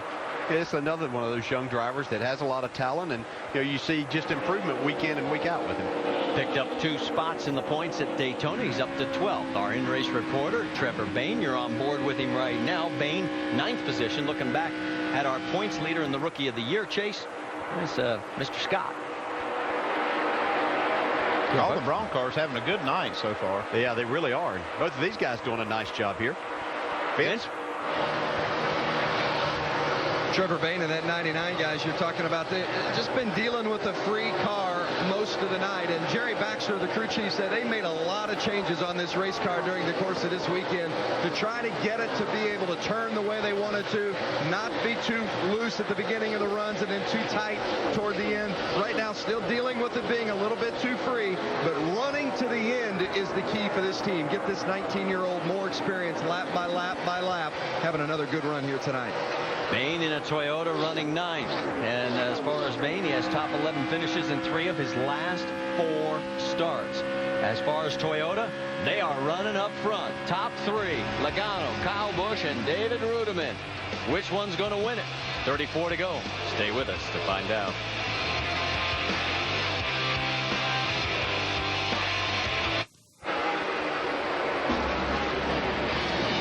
Speaker 8: it's another one of those young drivers that has a lot of talent, and you see just improvement week in and week out with him.
Speaker 4: Picked up 2 spots in the points at Daytona. He's up to 12th. Our in-race reporter, Trevor Bayne, you're on board with him right now. Bayne, 9th position, looking back at our points leader in the Rookie of the Year chase. It's Mr. Scott.
Speaker 6: All the Braun cars having a good night so far.
Speaker 8: Yeah, they really are. Both of these guys doing a nice job here. Vince?
Speaker 9: Trevor Bayne and that 99, guys, you're talking about, they've just been dealing with a free car most of the night. And Jerry Baxter, the crew chief, said they made a lot of changes on this race car during the course of this weekend to try to get it to be able to turn the way they wanted to, not be too loose at the beginning of the runs and then too tight toward the end. Right now, still dealing with it being a little bit too free, but running to the end is the key for this team. Get this 19-year-old more experience lap by lap by lap, having another good run here tonight.
Speaker 4: Bayne in a Toyota running 9th. And as far as Bayne, he has top 11 finishes in 3 of his last 4 starts. As far as Toyota, they are running up front. Top 3, Logano, Kyle Busch, and David Rudiman. Which one's going to win it? 34 to go. Stay with us to find out.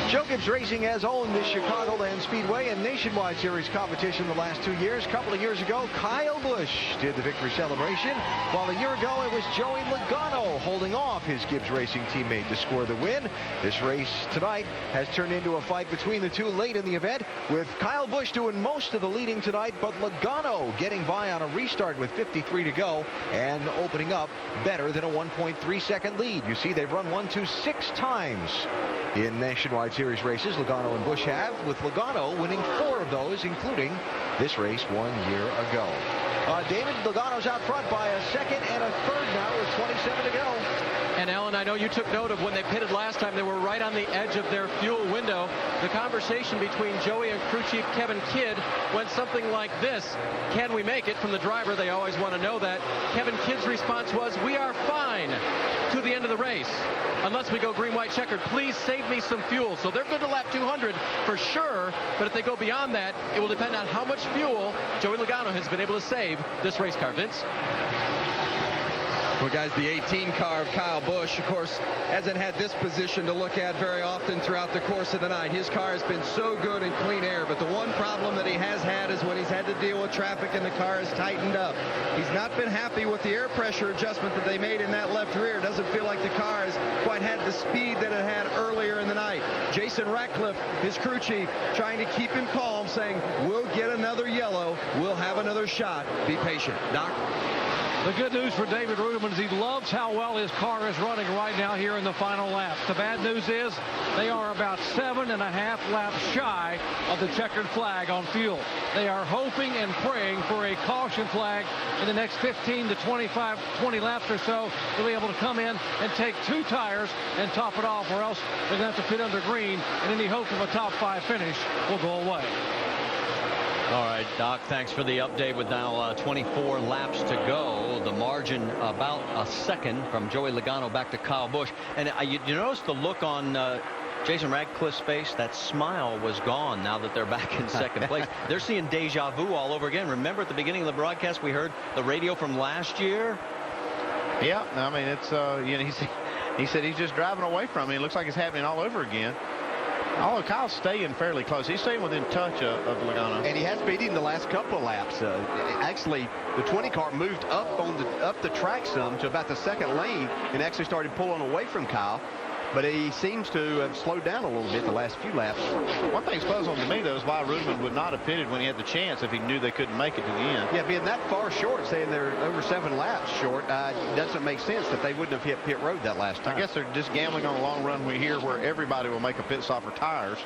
Speaker 1: Joe Gibbs Racing has owned the Chicagoland Speedway and Nationwide Series competition the last 2 years. A couple of years ago, Kyle Busch did the victory celebration, while a year ago it was Joey Logano holding off his Gibbs Racing teammate to score the win. This race tonight has turned into a fight between the two late in the event, with Kyle Busch doing most of the leading tonight, but Logano getting by on a restart with 53 to go and opening up better than a 1.3-second lead. You see, they've run 1, 2, 6 times in Nationwide Series races. Logano and Busch have, with Logano winning 4 of those, including this race 1 year ago. David, Logano's out front by a second and a third now with 27 to go.
Speaker 10: And Alan, I know you took note of when they pitted last time, they were right on the edge of their fuel window. The conversation between Joey and crew chief Kevin Kidd went something like this: can we make it? From the driver, they always want to know that. Kevin Kidd's response was, we are fine to the end of the race. Unless we go green, white, checkered, please save me some fuel. So they're good to lap 200 for sure, but if they go beyond that, it will depend on how much fuel Joey Logano has been able to save this race car. Vince?
Speaker 9: Well, guys, the 18 car of Kyle Busch, of course, hasn't had this position to look at very often throughout the course of the night. His car has been so good in clean air, but the one problem that he has had is when he's had to deal with traffic and the car has tightened up. He's not been happy with the air pressure adjustment that they made in that left rear. Doesn't feel like the car has quite had the speed that it had earlier in the night. Jason Ratcliffe, his crew chief, trying to keep him calm, saying, we'll get another yellow. We'll have another shot. Be patient. Doc?
Speaker 3: The good news for David Ruderman is he loves how well his car is running right now here in the final lap. The bad news is they are about 7.5 laps shy of the checkered flag on fuel. They are hoping and praying for a caution flag in the next 15 to 20 laps or so. They'll be able to come in and take 2 tires and top it off, or else they're going to have to pit under green, and any hope of a top 5 finish will go away.
Speaker 4: All right, Doc, thanks for the update with now 24 laps to go. The margin about a second from Joey Logano back to Kyle Busch. And you notice the look on Jason Radcliffe's face? That smile was gone now that they're back in second place. They're seeing deja vu all over again. Remember at the beginning of the broadcast we heard the radio from last year?
Speaker 6: Yeah, I mean, it's, you know, he said he's just driving away from me. It looks like it's happening all over again. Although Kyle's staying fairly close. He's staying within touch of Logano.
Speaker 8: And he has beat him the last couple of laps. Actually, the 20 car moved up the track some to about the second lane and actually started pulling away from Kyle. But he seems to have slowed down a little bit the last few laps.
Speaker 6: One thing's puzzling to me, though, is why Ruderman would not have pitted when he had the chance if he knew they couldn't make it to the end.
Speaker 8: Yeah, being that far short, saying they're over 7 laps short, doesn't make sense that they wouldn't have hit pit road that last time.
Speaker 6: I guess they're just gambling on a long run here where everybody will make a pit stop for tires.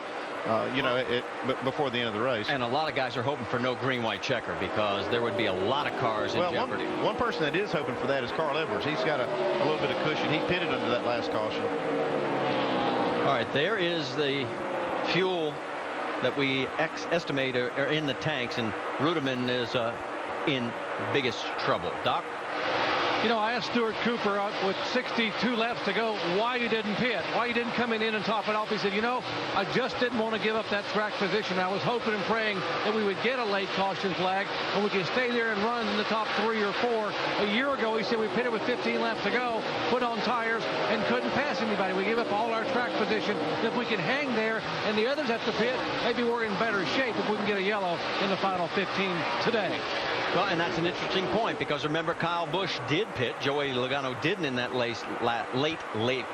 Speaker 6: You know, before the end of the race.
Speaker 4: And a lot of guys are hoping for no green, white checker because there would be a lot of cars in jeopardy.
Speaker 6: One person that is hoping for that is Carl Edwards. He's got a little bit of cushion. He pitted under that last caution.
Speaker 4: All right, there is the fuel that we estimate are in the tanks, and Ruderman is in biggest trouble. Doc?
Speaker 3: You know, I asked Stuart Cooper with 62 laps to go why you didn't pit, why you didn't come in and top it off. He said, you know, I just didn't want to give up that track position. I was hoping and praying that we would get a late caution flag and we could stay there and run in the top 3 or 4. A year ago, he said we pitted with 15 laps to go, put on tires, and couldn't pass anybody. We gave up all our track position. If we can hang there and the others have to pit, maybe we're in better shape if we can get a yellow in the final 15 today.
Speaker 4: Well, and that's an interesting point because remember, Kyle Busch did pit. Joey Logano didn't in that late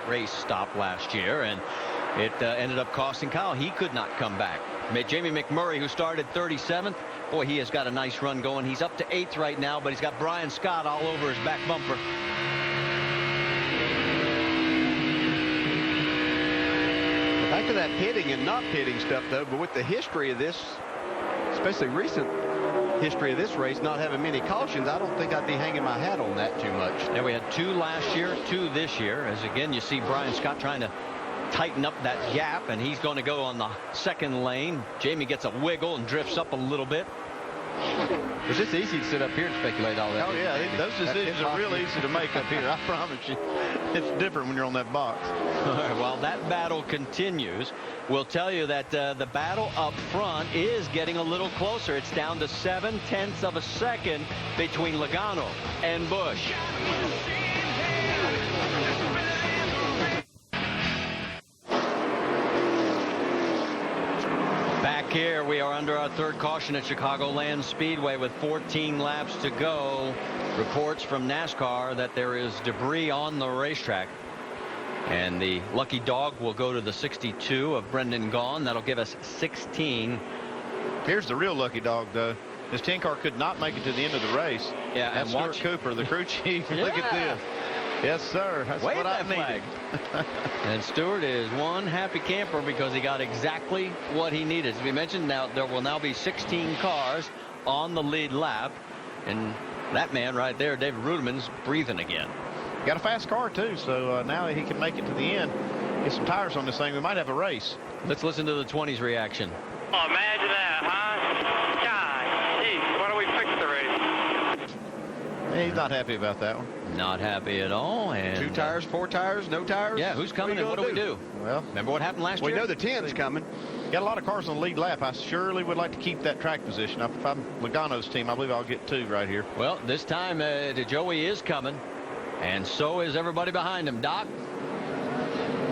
Speaker 4: race stop last year, and it ended up costing Kyle. He could not come back. Jamie McMurray, who started 37th, boy, he has got a nice run going. He's up to 8th right now, but he's got Brian Scott all over his back bumper.
Speaker 8: Back to that pitting and not pitting stuff, though, but with the history of this, especially recent history of this race, not having many cautions, I don't think I'd be hanging my hat on that too much.
Speaker 4: And we had 2 last year, 2 this year, as again you see Brian Scott trying to tighten up that gap, and he's going to go on the second lane. Jamie gets a wiggle and drifts up a little bit.
Speaker 9: It's just easy to sit up here and speculate all that.
Speaker 6: Oh, yeah, those decisions are real easy to make up here, I promise you. it's different when you're on that box.
Speaker 4: All right, well, that battle continues. We'll tell you that the battle up front is getting a little closer. It's down to 7/10 of a second between Logano and Busch. Back here, we are under our third caution at Chicagoland Speedway with 14 laps to go. Reports from NASCAR that there is debris on the racetrack. And the lucky dog will go to the 62 of Brendan Gaughan. That'll give us 16.
Speaker 6: Here's the real lucky dog, though. This 10 car could not make it to the end of the race.
Speaker 4: Yeah,
Speaker 6: and Stuart Cooper, the crew chief. Look at this. Yes, sir. That's
Speaker 4: Wave
Speaker 6: what I
Speaker 4: that
Speaker 6: needed.
Speaker 4: flag. And Stewart is one happy camper because he got exactly what he needed. As we mentioned, now there will now be 16 cars on the lead lap. And that man right there, David Rudiman's breathing again.
Speaker 6: Got a fast car, too, so now he can make it to the end. Get some tires on this thing. We might have a race.
Speaker 4: Let's listen to the 20s reaction.
Speaker 14: Oh, imagine that, huh? God, geez, why don't we fix the race?
Speaker 6: He's not happy about that one.
Speaker 4: Not happy at all. And
Speaker 8: 2 tires, 4 tires, no tires?
Speaker 4: Yeah, who's coming and what do we do?
Speaker 6: Well,
Speaker 4: remember what happened last year?
Speaker 8: We know the 10's coming.
Speaker 6: Got a lot of cars on the lead lap. I surely would like to keep that track position. If I'm Logano's team, I believe I'll get 2 right here.
Speaker 4: Well, this time Joey is coming, and so is everybody behind him. Doc?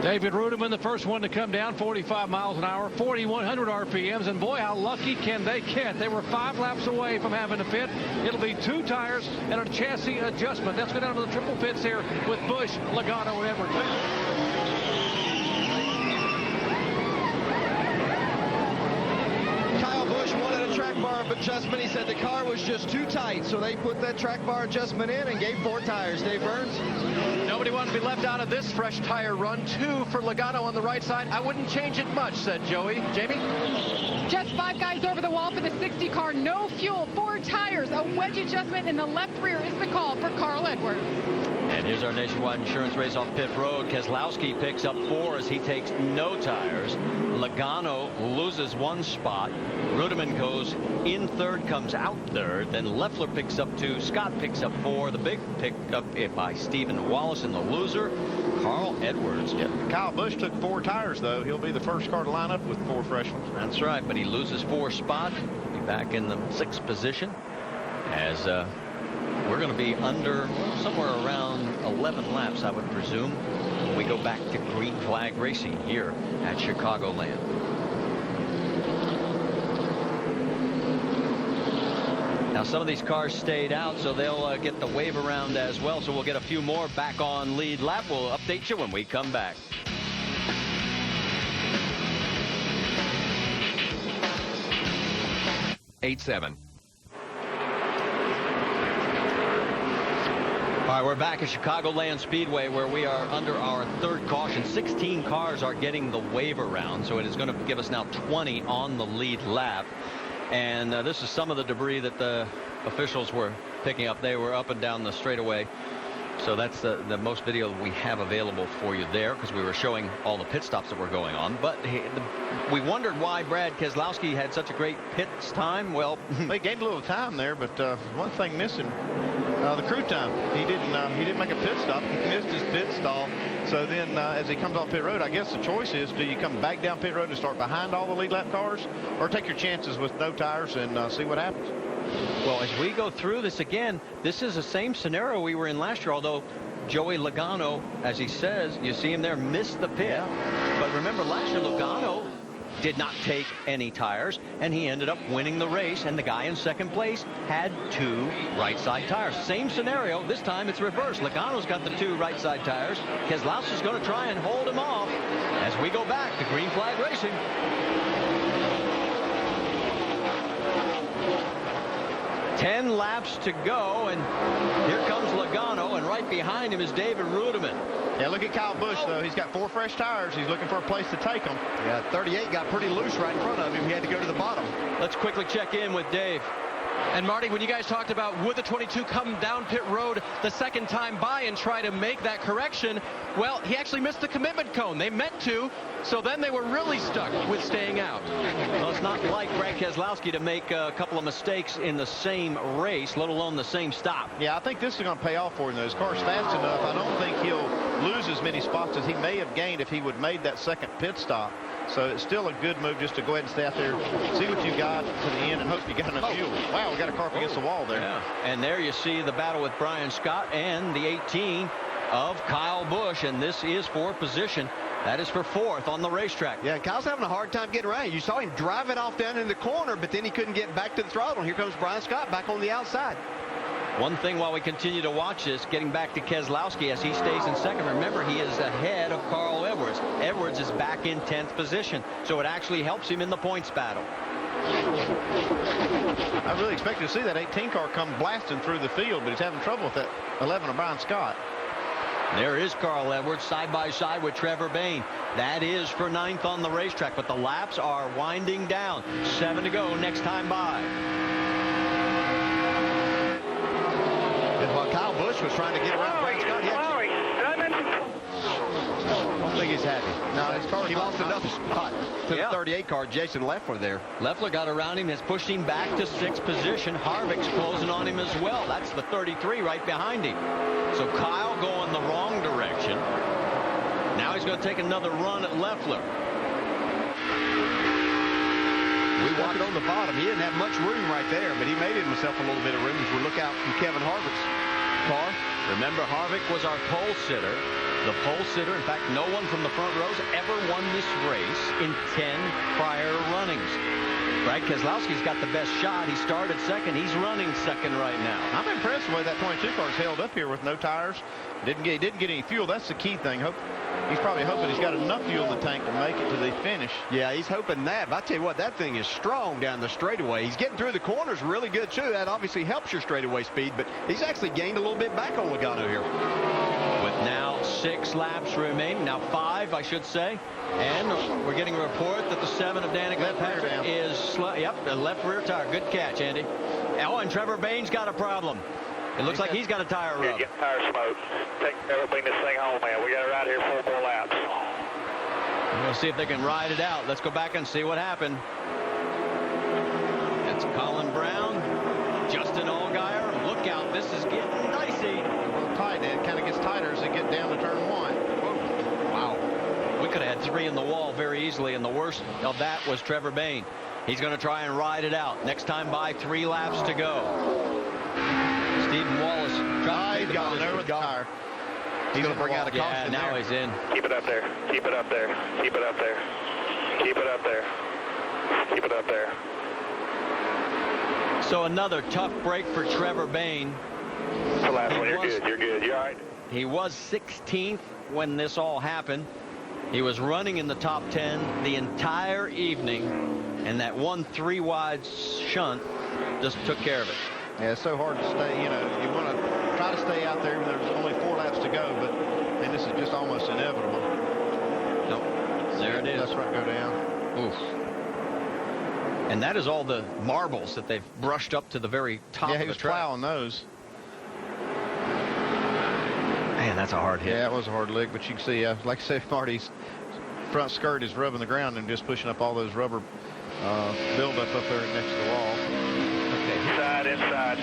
Speaker 3: David Rudiman, the first one to come down, 45 miles an hour, 4,100 RPMs, and boy, how lucky can they get? They were 5 laps away from having to pit. It'll be 2 tires and a chassis adjustment. Let's go down to the triple pits here with Busch, Logano, and Edwards.
Speaker 9: Kyle Busch wanted a track bar adjustment. He said the car was just too tight, so they put that track bar adjustment in and gave 4 tires. Dave Burns?
Speaker 10: Nobody wanted to be left out of this fresh tire run. 2 for Logano on the right side. I wouldn't change it much, said Joey. Jamie?
Speaker 18: Just 5 guys over the wall for the 60 car. No fuel, 4 tires. A wedge adjustment in the left rear is the call for Carl Edwards.
Speaker 4: And here's our nationwide insurance race off pit road. Keselowski picks up 4 as he takes no tires. Logano loses 1 spot. Rudiman goes in 3rd, comes out 3rd. Then Leffler picks up 2. Scott picks up 4. The big pick up by Stephen Wallace, and the loser, Carl Edwards.
Speaker 6: Yeah. Kyle Busch took 4 tires, though. He'll be the first car to line up with 4 fresh ones.
Speaker 4: That's right, but he loses 4 spots. Be back in the 6th position as we're going to be under somewhere around 11 laps, I would presume, when we go back to green flag racing here at Chicagoland. Now, some of these cars stayed out, so they'll get the wave around as well. So we'll get a few more back on lead lap. We'll update you when we come back. All right, we're back at Chicagoland Speedway where we are under our 3rd caution. 16 cars are getting the wave around, so it is going to give us now 20 on the lead lap. And this is some of the debris that the officials were picking up. They were up and down the straightaway. So that's the most video we have available for you there, because we were showing all the pit stops that were going on. But we wondered why Brad Keselowski had such a great pits time. Well,
Speaker 6: they gained a little time there, but one thing missing, the crew time. He didn't make a pit stop. He missed his pit stall. So then as he comes off pit road, I guess the choice is, do you come back down pit road and start behind all the lead lap cars, or take your chances with no tires and see what happens?
Speaker 4: Well, as we go through this again, this is the same scenario we were in last year, although Joey Logano, as he says, you see him there, missed the pit. Yeah. But remember, last year Logano did not take any tires, and he ended up winning the race, and the guy in 2nd place had 2 right side tires. Same scenario. This time it's reversed. Logano's got the 2 right side tires. Keselowski's going to try and hold him off as we go back to green flag racing. 10 laps to go, and here comes Logano, and right behind him is David Rudiman.
Speaker 6: Yeah, look at Kyle Busch, though. He's got 4 fresh tires. He's looking for a place to take them.
Speaker 8: Yeah, 38 got pretty loose right in front of him. He had to go to the bottom.
Speaker 4: Let's quickly check in with Dave.
Speaker 10: And Marty, when you guys talked about would the 22 come down pit road the 2nd time by and try to make that correction, well, he actually missed the commitment cone. They meant to, so then they were really stuck with staying out.
Speaker 4: Well, it's not like Brad Keselowski to make a couple of mistakes in the same race, let alone the same stop.
Speaker 6: Yeah, I think this is going to pay off for him, though. His car's fast enough. I don't think he'll lose as many spots as he may have gained if he would have made that second pit stop. So it's still a good move just to go ahead and stay out there, see what you got to the end, and hope you got enough fuel. Wow, we got a car up against the wall there.
Speaker 4: Yeah. And there you see the battle with Brian Scott and the 18 of Kyle Busch, and this is for position. That is for 4th on the racetrack.
Speaker 8: Yeah, Kyle's having a hard time getting around. You saw him drive it off down in the corner, but then he couldn't get back to the throttle. Here comes Brian Scott back on the outside.
Speaker 4: One thing while we continue to watch this, getting back to Keselowski as he stays in second. Remember, he is ahead of Carl Edwards. Edwards is back in 10th position, so it actually helps him in the points battle.
Speaker 6: I really expected to see that 18 car come blasting through the field, but he's having trouble with that 11 of Brian Scott.
Speaker 4: There is Carl Edwards side by side with Trevor Bayne. That is for 9th on the racetrack, but the laps are winding down. 7 to go next time by.
Speaker 8: And while Kyle Busch was trying to get around Brian Scott, I don't think he's happy.
Speaker 6: No, his car,
Speaker 8: he lost another spot to the 38 car, Jason Leffler there.
Speaker 4: Leffler got around him, has pushed him back to 6th position. Harvick's closing on him as well. That's the 33 right behind him. So Kyle going the wrong direction. Now he's going to take another run at Leffler.
Speaker 8: We walked on the bottom. He didn't have much room right there, but he made himself a little bit of room as we look out from Kevin Harvick's car.
Speaker 4: Remember, Harvick was our pole sitter. The pole sitter, in fact, no one from the front rows ever won this race in 10 prior runnings. Brad Keselowski's got the best shot. He started second. He's running second right now.
Speaker 6: I'm impressed with the way that 22 car's held up here with no tires. Didn't get any fuel. That's the key thing. He's probably hoping he's got enough fuel in the tank to make it to the finish.
Speaker 8: Yeah, he's hoping that. But I tell you what, that thing is strong down the straightaway. He's getting through the corners really good, too. That obviously helps your straightaway speed, but he's actually gained a little bit back on Logano here.
Speaker 4: With now 6 laps remaining. Now 5, I should say. And we're getting a report that the 7 of Danica Patrick is, the left rear tire. Good catch, Andy. Oh, and Trevor Bayne's got a problem. It looks like he's got a tire rub.
Speaker 19: Get tire smoke. Bring this thing home, man. We got to ride here 4 more laps.
Speaker 4: We'll see if they can ride it out. Let's go back and see what happened. That's Colin Brown, Justin Allgaier. Look out, this is getting dicey.
Speaker 6: Well, tight. It kind of gets tighter as they get down to turn 1.
Speaker 4: Wow. We could have had 3 in the wall very easily, and the worst of that was Trevor Bayne. He's going to try and ride it out. Next time by, 3 laps to go. Stephen Wallace trying to
Speaker 6: got over the tire.
Speaker 8: He's going to bring out a caution.
Speaker 4: Yeah, now he's in.
Speaker 19: Keep it up there. Keep it up there. Keep it up there. Keep it up there. Keep it up there.
Speaker 4: So another tough break for Trevor Bayne.
Speaker 19: The last one. You're good. You're good. You're all right.
Speaker 4: He was 16th when this all happened. He was running in the top 10 the entire evening, and that 1 3-wide shunt just took care of it.
Speaker 6: Yeah, it's so hard to stay. You want to try to stay out there. There's only 4 laps to go, but this is just almost inevitable.
Speaker 4: Nope. There it is.
Speaker 6: That's right. Go down.
Speaker 4: Oof. And that is all the marbles that they've brushed up to the very top of the track.
Speaker 6: Yeah, he was plowing those.
Speaker 4: Man, that's a hard hit.
Speaker 6: Yeah, it was a hard lick, but you can see, like I said, Marty's front skirt is rubbing the ground and just pushing up all those rubber buildup up there next to the wall.
Speaker 19: Inside.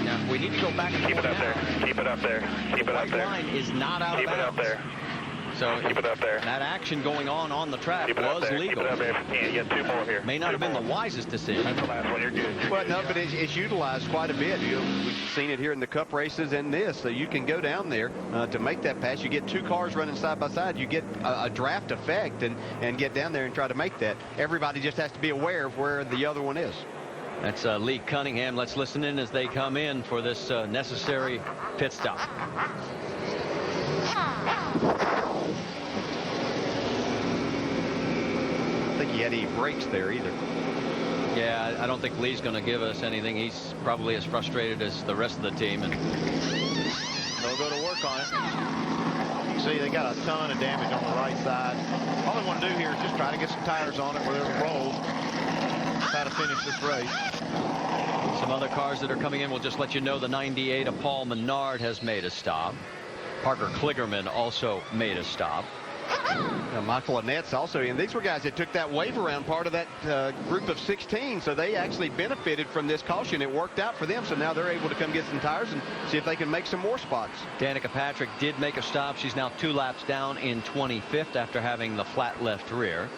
Speaker 4: Now, we need to go back and
Speaker 19: keep it up there. Keep it up there. Keep it up there.
Speaker 4: The line is not out of bounds.
Speaker 19: Keep it up there.
Speaker 4: So
Speaker 19: keep it up there.
Speaker 4: That action going on the track was legal.
Speaker 19: Keep it up there. You get 2 more here.
Speaker 4: May not have been the wisest decision.
Speaker 19: That's the last one. You're good.
Speaker 8: Well, no, but it's utilized quite a bit. We've seen it here in the Cup races and this. So you can go down there to make that pass. You get 2 cars running side by side. You get a draft effect and get down there and try to make that. Everybody just has to be aware of where the other one is.
Speaker 4: That's Lee Cunningham. Let's listen in as they come in for this necessary pit stop.
Speaker 8: I don't think he had any brakes there either.
Speaker 4: Yeah, I don't think Lee's going to give us anything. He's probably as frustrated as the rest of the team, and they'll go to work on it.
Speaker 6: See, they got a ton of damage on the right side. All they want to do here is just try to get some tires on it where they'll roll. Try to finish this race.
Speaker 4: Some other cars that are coming in will just let you know the 98 of Paul Menard has made a stop. Parker Kligerman also made a stop.
Speaker 8: Michael Annette's also in. These were guys that took that wave around part of that group of 16, so they actually benefited from this caution. It worked out for them, so now they're able to come get some tires and see if they can make some more spots.
Speaker 4: Danica Patrick did make a stop. She's now 2 laps down in 25th after having the flat left rear.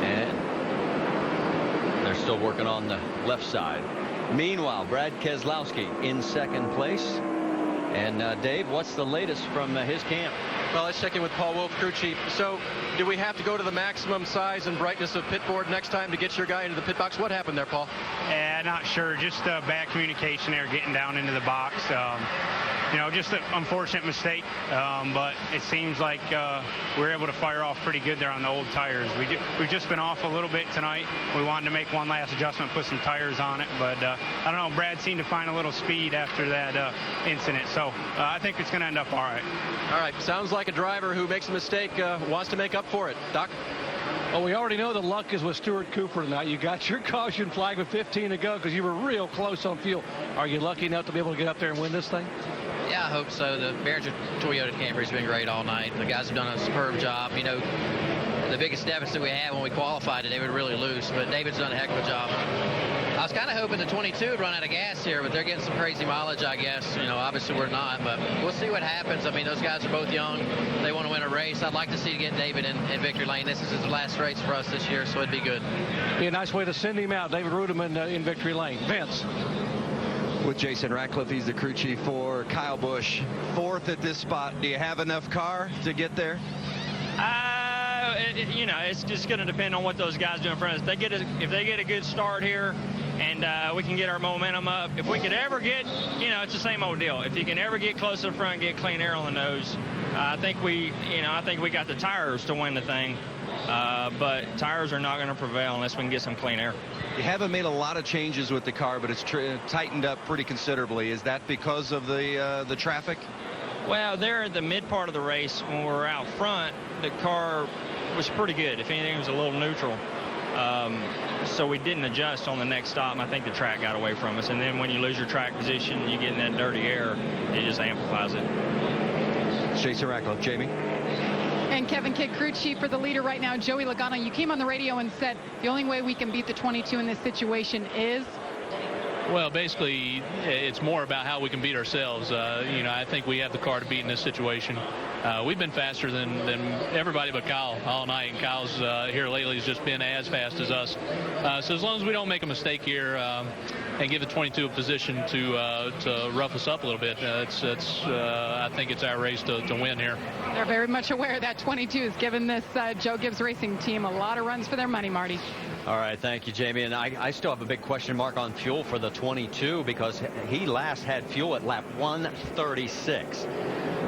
Speaker 4: And they're still working on the left side. Meanwhile, Brad Keselowski in second place. And Dave, what's the latest from his camp?
Speaker 10: Well, let's check in with Paul Wolf, crew chief. So, do we have to go to the maximum size and brightness of pit board next time to get your guy into the pit box? What happened there, Paul?
Speaker 2: Not sure. Just bad communication there, getting down into the box. You know, just an unfortunate mistake, but it seems like we're able to fire off pretty good there on the old tires. We've just been off a little bit tonight. We wanted to make one last adjustment, put some tires on it, but I don't know, Brad seemed to find a little speed after that incident, so I think it's going to end up all right.
Speaker 10: All right, sounds like a driver who makes a mistake wants to make up for it. Doc?
Speaker 3: Well, we already know the luck is with Stuart Cooper tonight. You got your caution flag with 15 to go because you were real close on fuel. Are you lucky enough to be able to get up there and win this thing?
Speaker 22: Yeah, I hope so. The Behringer Toyota Camry's been great all night. The guys have done a superb job. You know, the biggest deficit we had when we qualified today, we were really loose, but David's done a heck of a job. I was kind of hoping the 22 would run out of gas here, but they're getting some crazy mileage, I guess. You know, obviously we're not, but we'll see what happens. I mean, those guys are both young. They want to win a race. I'd like to see get David in victory lane. This is his last race for us this year, so it'd be good.
Speaker 3: Be a nice way to send him out, David Rudeman in victory lane. Vince.
Speaker 9: With Jason Ratcliffe, he's the crew chief for Kyle Busch. 4th at this spot. Do you have enough car to get there?
Speaker 17: You know, it's just going to depend on what those guys do in front of us. If they get a good start here and we can get our momentum up, if we could ever get, you know, it's the same old deal. If you can ever get close to the front and get clean air on the nose, I think we got the tires to win the thing. But tires are not going to prevail unless we can get some clean air.
Speaker 9: You haven't made a lot of changes with the car, but it's tightened up pretty considerably. Is that because of the traffic?
Speaker 17: Well, there at the mid part of the race, when we were out front, the car was pretty good. If anything, it was a little neutral. So we didn't adjust on the next stop, and I think the track got away from us. And then when you lose your track position, you get in that dirty air, it just amplifies it.
Speaker 9: Jason Ratcliffe, Jamie.
Speaker 18: And Kevin Kidd, crew chief for the leader right now, Joey Logano. You came on the radio and said the only way we can beat the 22 in this situation is?
Speaker 21: Well, basically, it's more about how we can beat ourselves. You know, I think we have the car to beat in this situation. We've been faster than everybody but Kyle all night, and Kyle's here lately has just been as fast as us. So as long as we don't make a mistake here and give the 22 a position to rough us up a little bit, I think it's our race to win here.
Speaker 18: They're very much aware that 22 has given this Joe Gibbs Racing team a lot of runs for their money, Marty.
Speaker 4: All right, thank you, Jamie. And I still have a big question mark on fuel for the 22 because he last had fuel at lap 136.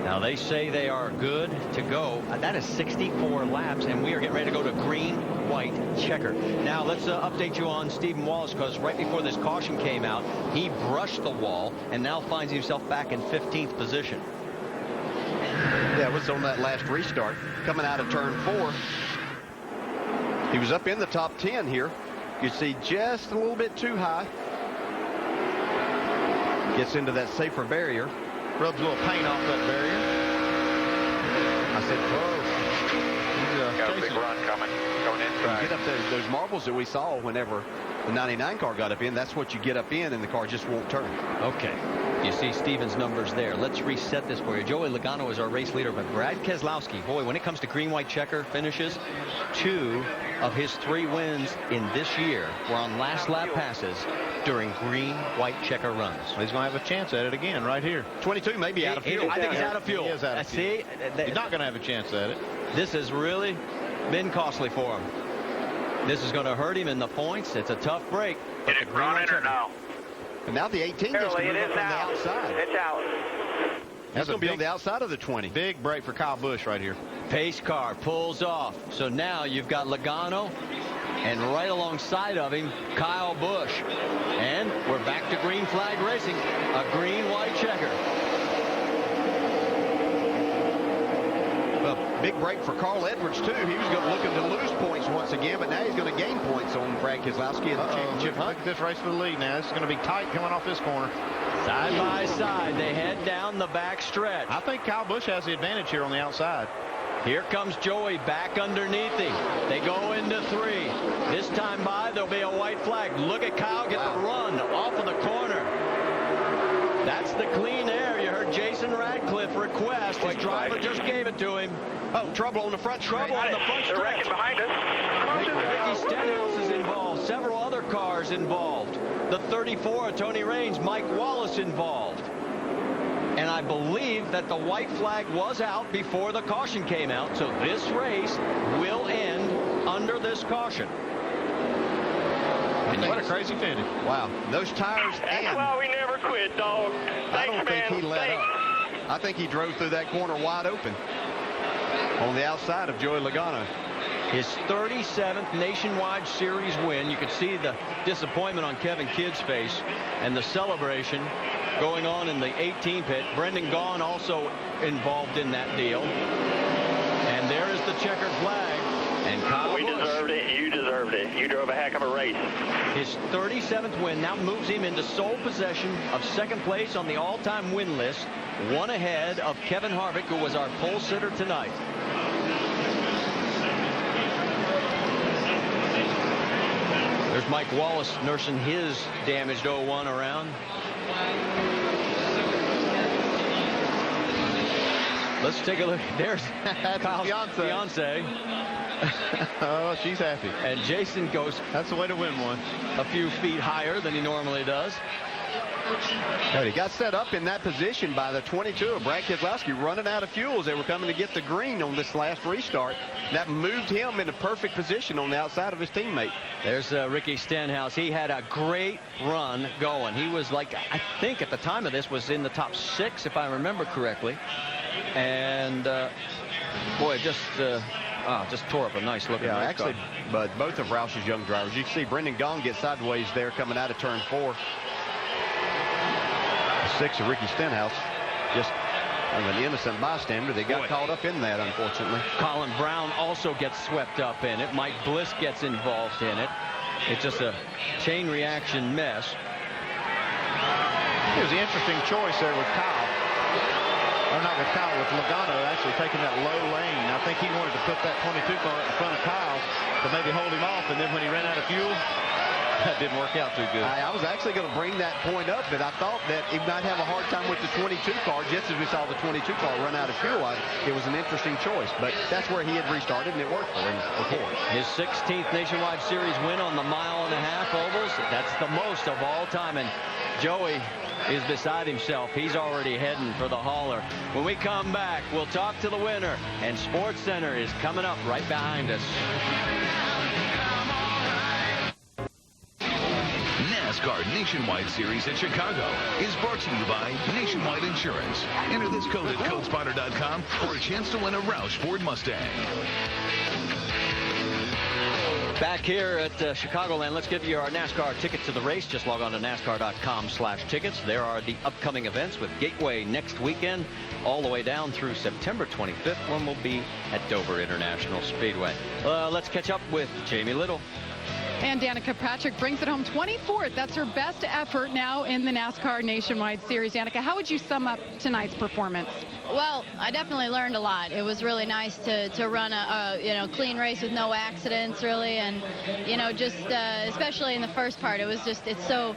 Speaker 4: Now, they say they are good to go. That is 64 laps, and we are getting ready to go to green, white, checker. Now, let's update you on Stephen Wallace, because right before this caution came out, he brushed the wall and now finds himself back in 15th position.
Speaker 8: Yeah, it was on that last restart. Coming out of turn 4. He was up in the top 10 here. You see just a little bit too high. Gets into that safer barrier.
Speaker 6: Rubs a little paint off that barrier.
Speaker 8: I said, whoa.
Speaker 19: Got a big run coming, going inside.
Speaker 8: You get up those marbles that we saw whenever the 99 car got up in. That's what you get up in, and the car just won't turn.
Speaker 4: Okay. You see Steven's numbers there. Let's reset this for you. Joey Logano is our race leader, but Brad Keselowski, boy, when it comes to green, white, checker finishes, 2 of his 3 wins in this year were on last lap passes during green, white, checker runs.
Speaker 6: He's going to have a chance at it again right here.
Speaker 8: 22 may be out of fuel.
Speaker 4: I think he's out of fuel.
Speaker 6: He is out of fuel. He's not going to have a chance at it.
Speaker 4: This has really been costly for him. This is going to hurt him in the points. It's a tough break.
Speaker 19: Did it run in or no?
Speaker 8: And now the 18 gets to move up from the outside.
Speaker 19: It's out.
Speaker 8: That's going to be on the outside of the 20.
Speaker 6: Big break for Kyle Busch right here.
Speaker 4: Pace car pulls off. So now you've got Logano, and right alongside of him, Kyle Busch. And we're back to green flag racing. A green, white checker.
Speaker 8: Well, big break for Carl Edwards, too. He was looking to lose points once again, but now he's going to gain points on Brad Keselowski in the championship hunt.
Speaker 6: Look at this race for the lead now. This is going to be tight coming off this corner.
Speaker 4: Side by side, they head down the back stretch.
Speaker 6: I think Kyle Busch has the advantage here on the outside.
Speaker 4: Here comes Joey back underneath him. They go into 3. This time by, there'll be a white flag. Look at Kyle get the run off of the corner. That's the clean air. You heard Jason Radcliffe request. His driver just gave it to him.
Speaker 8: Oh, trouble on the front stretch.
Speaker 4: Trouble on the front stretch.
Speaker 14: They're wrecking behind us.
Speaker 4: Ricky Stenhouse is involved. Several other cars involved. The 34 of Tony Raines, Mike Wallace involved. And I believe that the white flag was out before the caution came out. So this race will end under this caution.
Speaker 6: What a crazy finish.
Speaker 8: Wow. Those tires.
Speaker 14: That's why we never quit, dog. Thanks,
Speaker 8: I don't think
Speaker 14: man.
Speaker 8: he let
Speaker 14: Thanks.
Speaker 8: up. I think he drove through that corner wide open on the outside of Joey Logano.
Speaker 4: His 37th Nationwide Series win. You could see the disappointment on Kevin Kidd's face and the celebration going on in the 18 pit. Brendan Gaughan also involved in that deal. And there is the checkered flag. And Kyle
Speaker 19: We
Speaker 4: Busch,
Speaker 19: deserved it. You deserved it. You drove a heck of a race.
Speaker 4: his 37th win now moves him into sole possession of second place on the all-time win list, one ahead of Kevin Harvick, who was our pole sitter tonight. There's Mike Wallace nursing his damaged 01 around. Let's take a look. There's Kyle's fiance.
Speaker 6: Oh, she's happy.
Speaker 4: And Jason goes.
Speaker 6: That's the way to win one.
Speaker 4: A few feet higher than he normally does.
Speaker 8: But he got set up in that position by the 22 of Brad Keselowski running out of fuel as they were coming to get the green on this last restart. That moved him in a perfect position on the outside of his teammate.
Speaker 4: There's Ricky Stenhouse. He had a great run going. He was like, I think at the time of this, was in the top 6, if I remember correctly. And boy, it just tore up a nice looking race
Speaker 8: actually,
Speaker 4: car.
Speaker 8: but both of Roush's young drivers, you can see Brendan Gaughan get sideways there coming out of turn 4. 6 of Ricky Stenhouse, just kind of an innocent bystander. They got caught up in that, unfortunately.
Speaker 4: Colin Brown also gets swept up in it. Mike Bliss gets involved in it. It's just a chain reaction mess.
Speaker 6: It was an interesting choice there with Kyle. Or not with Kyle, with Logano actually taking that low lane. I think he wanted to put that 22 car in front of Kyle to maybe hold him off, and then when he ran out of fuel, that didn't work out too good.
Speaker 8: I was actually going to bring that point up, but I thought that he might have a hard time with the 22 car, just as we saw the 22 car run out of fuel. It was an interesting choice, but that's where he had restarted, and it worked for him before.
Speaker 4: His 16th Nationwide Series win on the 1.5 mile ovals. That's the most of all time, and Joey is beside himself. He's already heading for the hauler. When we come back, we'll talk to the winner, and Sports Center is coming up right behind us.
Speaker 7: NASCAR Nationwide Series at Chicago is brought to you by Nationwide Insurance. Enter this code at codespotter.com for a chance to win a Roush Ford Mustang.
Speaker 4: Back here at Chicagoland, let's give you our NASCAR ticket to the race. Just log on to NASCAR.com/tickets. There are the upcoming events with Gateway next weekend, all the way down through September 25th, when we'll be at Dover International Speedway. Let's catch up with Jamie Little.
Speaker 18: And Danica Patrick brings it home 24th. That's her best effort now in the NASCAR Nationwide Series. Danica, how would you sum up tonight's performance?
Speaker 16: Well, I definitely learned a lot. It was really nice to run a clean race with no accidents, really, and just especially in the first part, it was just it's so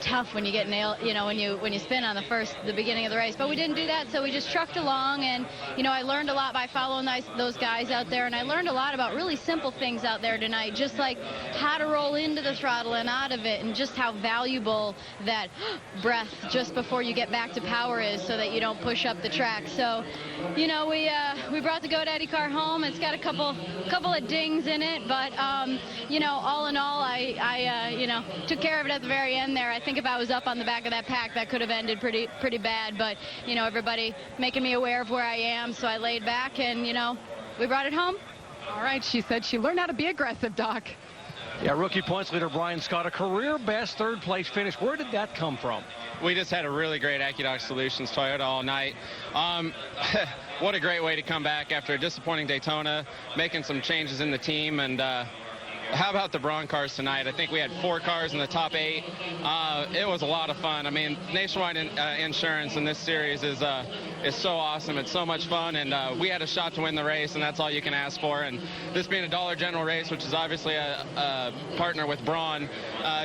Speaker 16: tough when you get nailed, when you spin on the beginning of the race. But we didn't do that, so we just trucked along, and I learned a lot by following those guys out there, and I learned a lot about really simple things out there tonight, just like how to roll into the throttle and out of it, and just how valuable that breath just before you get back to power is, so that you don't push up the track. So, we brought the GoDaddy car home. It's got a couple of dings in it, but all in all, I took care of it at the very end there. I think if I was up on the back of that pack, that could have ended pretty bad. But everybody making me aware of where I am, so I laid back and we brought it home.
Speaker 18: All right, she said she learned how to be aggressive, Doc.
Speaker 3: Yeah, rookie points leader Brian Scott, a career best third-place finish. Where did that come from?
Speaker 23: We just had a really great AccuDoc Solutions Toyota all night. What a great way to come back after a disappointing Daytona, making some changes in the team, and how about the Braun cars tonight? I think we had 4 cars in the top 8. It was a lot of fun. I mean, Nationwide Insurance in this series is so awesome. It's so much fun, and we had a shot to win the race, and that's all you can ask for. And this being a Dollar General race, which is obviously a partner with Braun,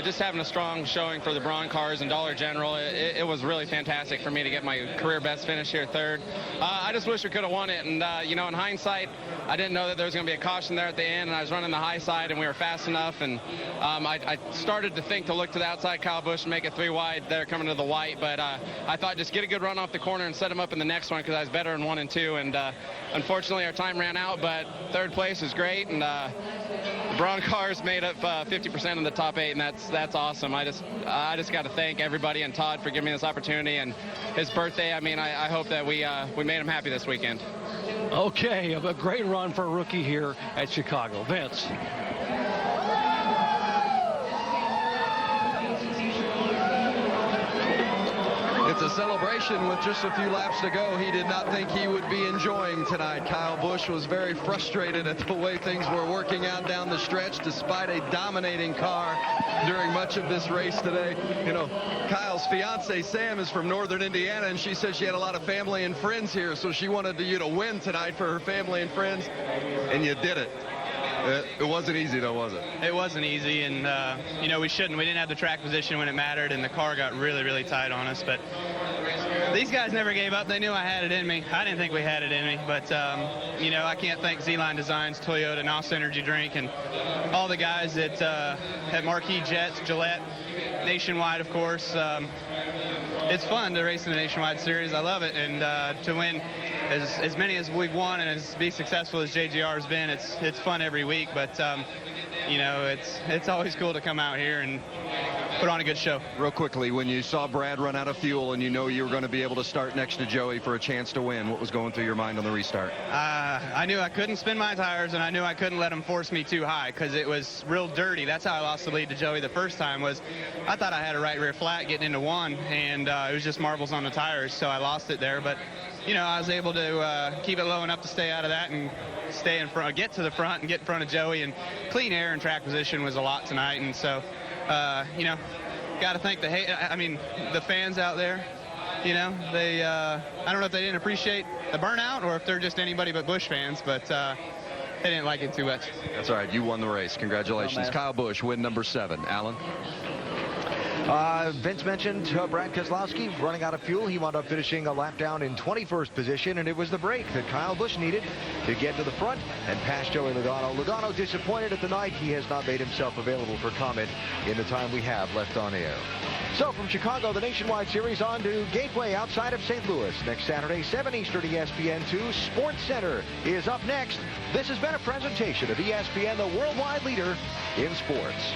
Speaker 23: just having a strong showing for the Braun cars and Dollar General, it was really fantastic for me to get my career best finish here, 3rd. I just wish we could have won it, and you know, in hindsight, I didn't know that there was going to be a caution there at the end, and I was running the high side, and we were fast enough, and I started to think to look to the outside Kyle Busch and make it 3 wide there coming to the white, but I thought just get a good run off the corner and set him up in the next one because I was better in 1 and 2, and unfortunately our time ran out, but 3rd place is great, and the Braun cars made up 50% of the top 8, and that's awesome. I just got to thank everybody and Todd for giving me this opportunity, and his birthday. I mean, I hope that we made him happy this weekend.
Speaker 3: Okay, a great run for a rookie here at Chicago. Vince.
Speaker 9: It's a celebration with just a few laps to go. He did not think he would be enjoying tonight. Kyle Busch was very frustrated at the way things were working out down the stretch despite a dominating car during much of this race today. You know, Kyle's fiance Sam is from northern Indiana, and she said she had a lot of family and friends here, so she wanted you to win tonight for her family and friends, and you did it. It wasn't easy, though, was it?
Speaker 23: It wasn't easy, and, you know, we didn't have the track position when it mattered, and the car got really, really tight on us. But these guys never gave up. They knew I had it in me. I didn't think we had it in me. But, you know, I can't thank Z-Line Designs, Toyota, NOS Energy Drink, and all the guys at Marquis Jets, Gillette, Nationwide, of course. It's fun to race in the Nationwide Series. I love it, and to win as many as we've won and as be successful as JGR has been, it's fun every week. But you know, it's always cool to come out here and put on a good show.
Speaker 9: Real quickly, when you saw Brad run out of fuel and you know you were going to be able to start next to Joey for a chance to win, what was going through your mind on the restart?
Speaker 23: I knew I couldn't spin my tires, and I knew I couldn't let him force me too high because it was real dirty. That's how I lost the lead to Joey the first time. Was I thought I had a right rear flat getting into 1, and it was just marbles on the tires, so I lost it there. But you know, I was able to keep it low enough to stay out of that and stay in front, get to the front and get in front of Joey. And clean air and track position was a lot tonight, and so you know, got to thank the fans out there. You know, they I don't know if they didn't appreciate the burnout or if they're just anybody but Busch fans, but they didn't like it too much.
Speaker 9: That's all right. You won the race. Congratulations.
Speaker 8: Oh,
Speaker 9: Kyle Busch, win number 7. Alan?
Speaker 1: Vince mentioned Brad Keselowski running out of fuel. He wound up finishing a lap down in 21st position, and it was the break that Kyle Busch needed to get to the front and pass Joey Logano. Logano disappointed at the night. He has not made himself available for comment in the time we have left on air. So from Chicago, the Nationwide Series on to Gateway outside of St. Louis. Next Saturday, 7 Eastern, ESPN2. Sports Center is up next. This has been a presentation of ESPN, the worldwide leader in sports.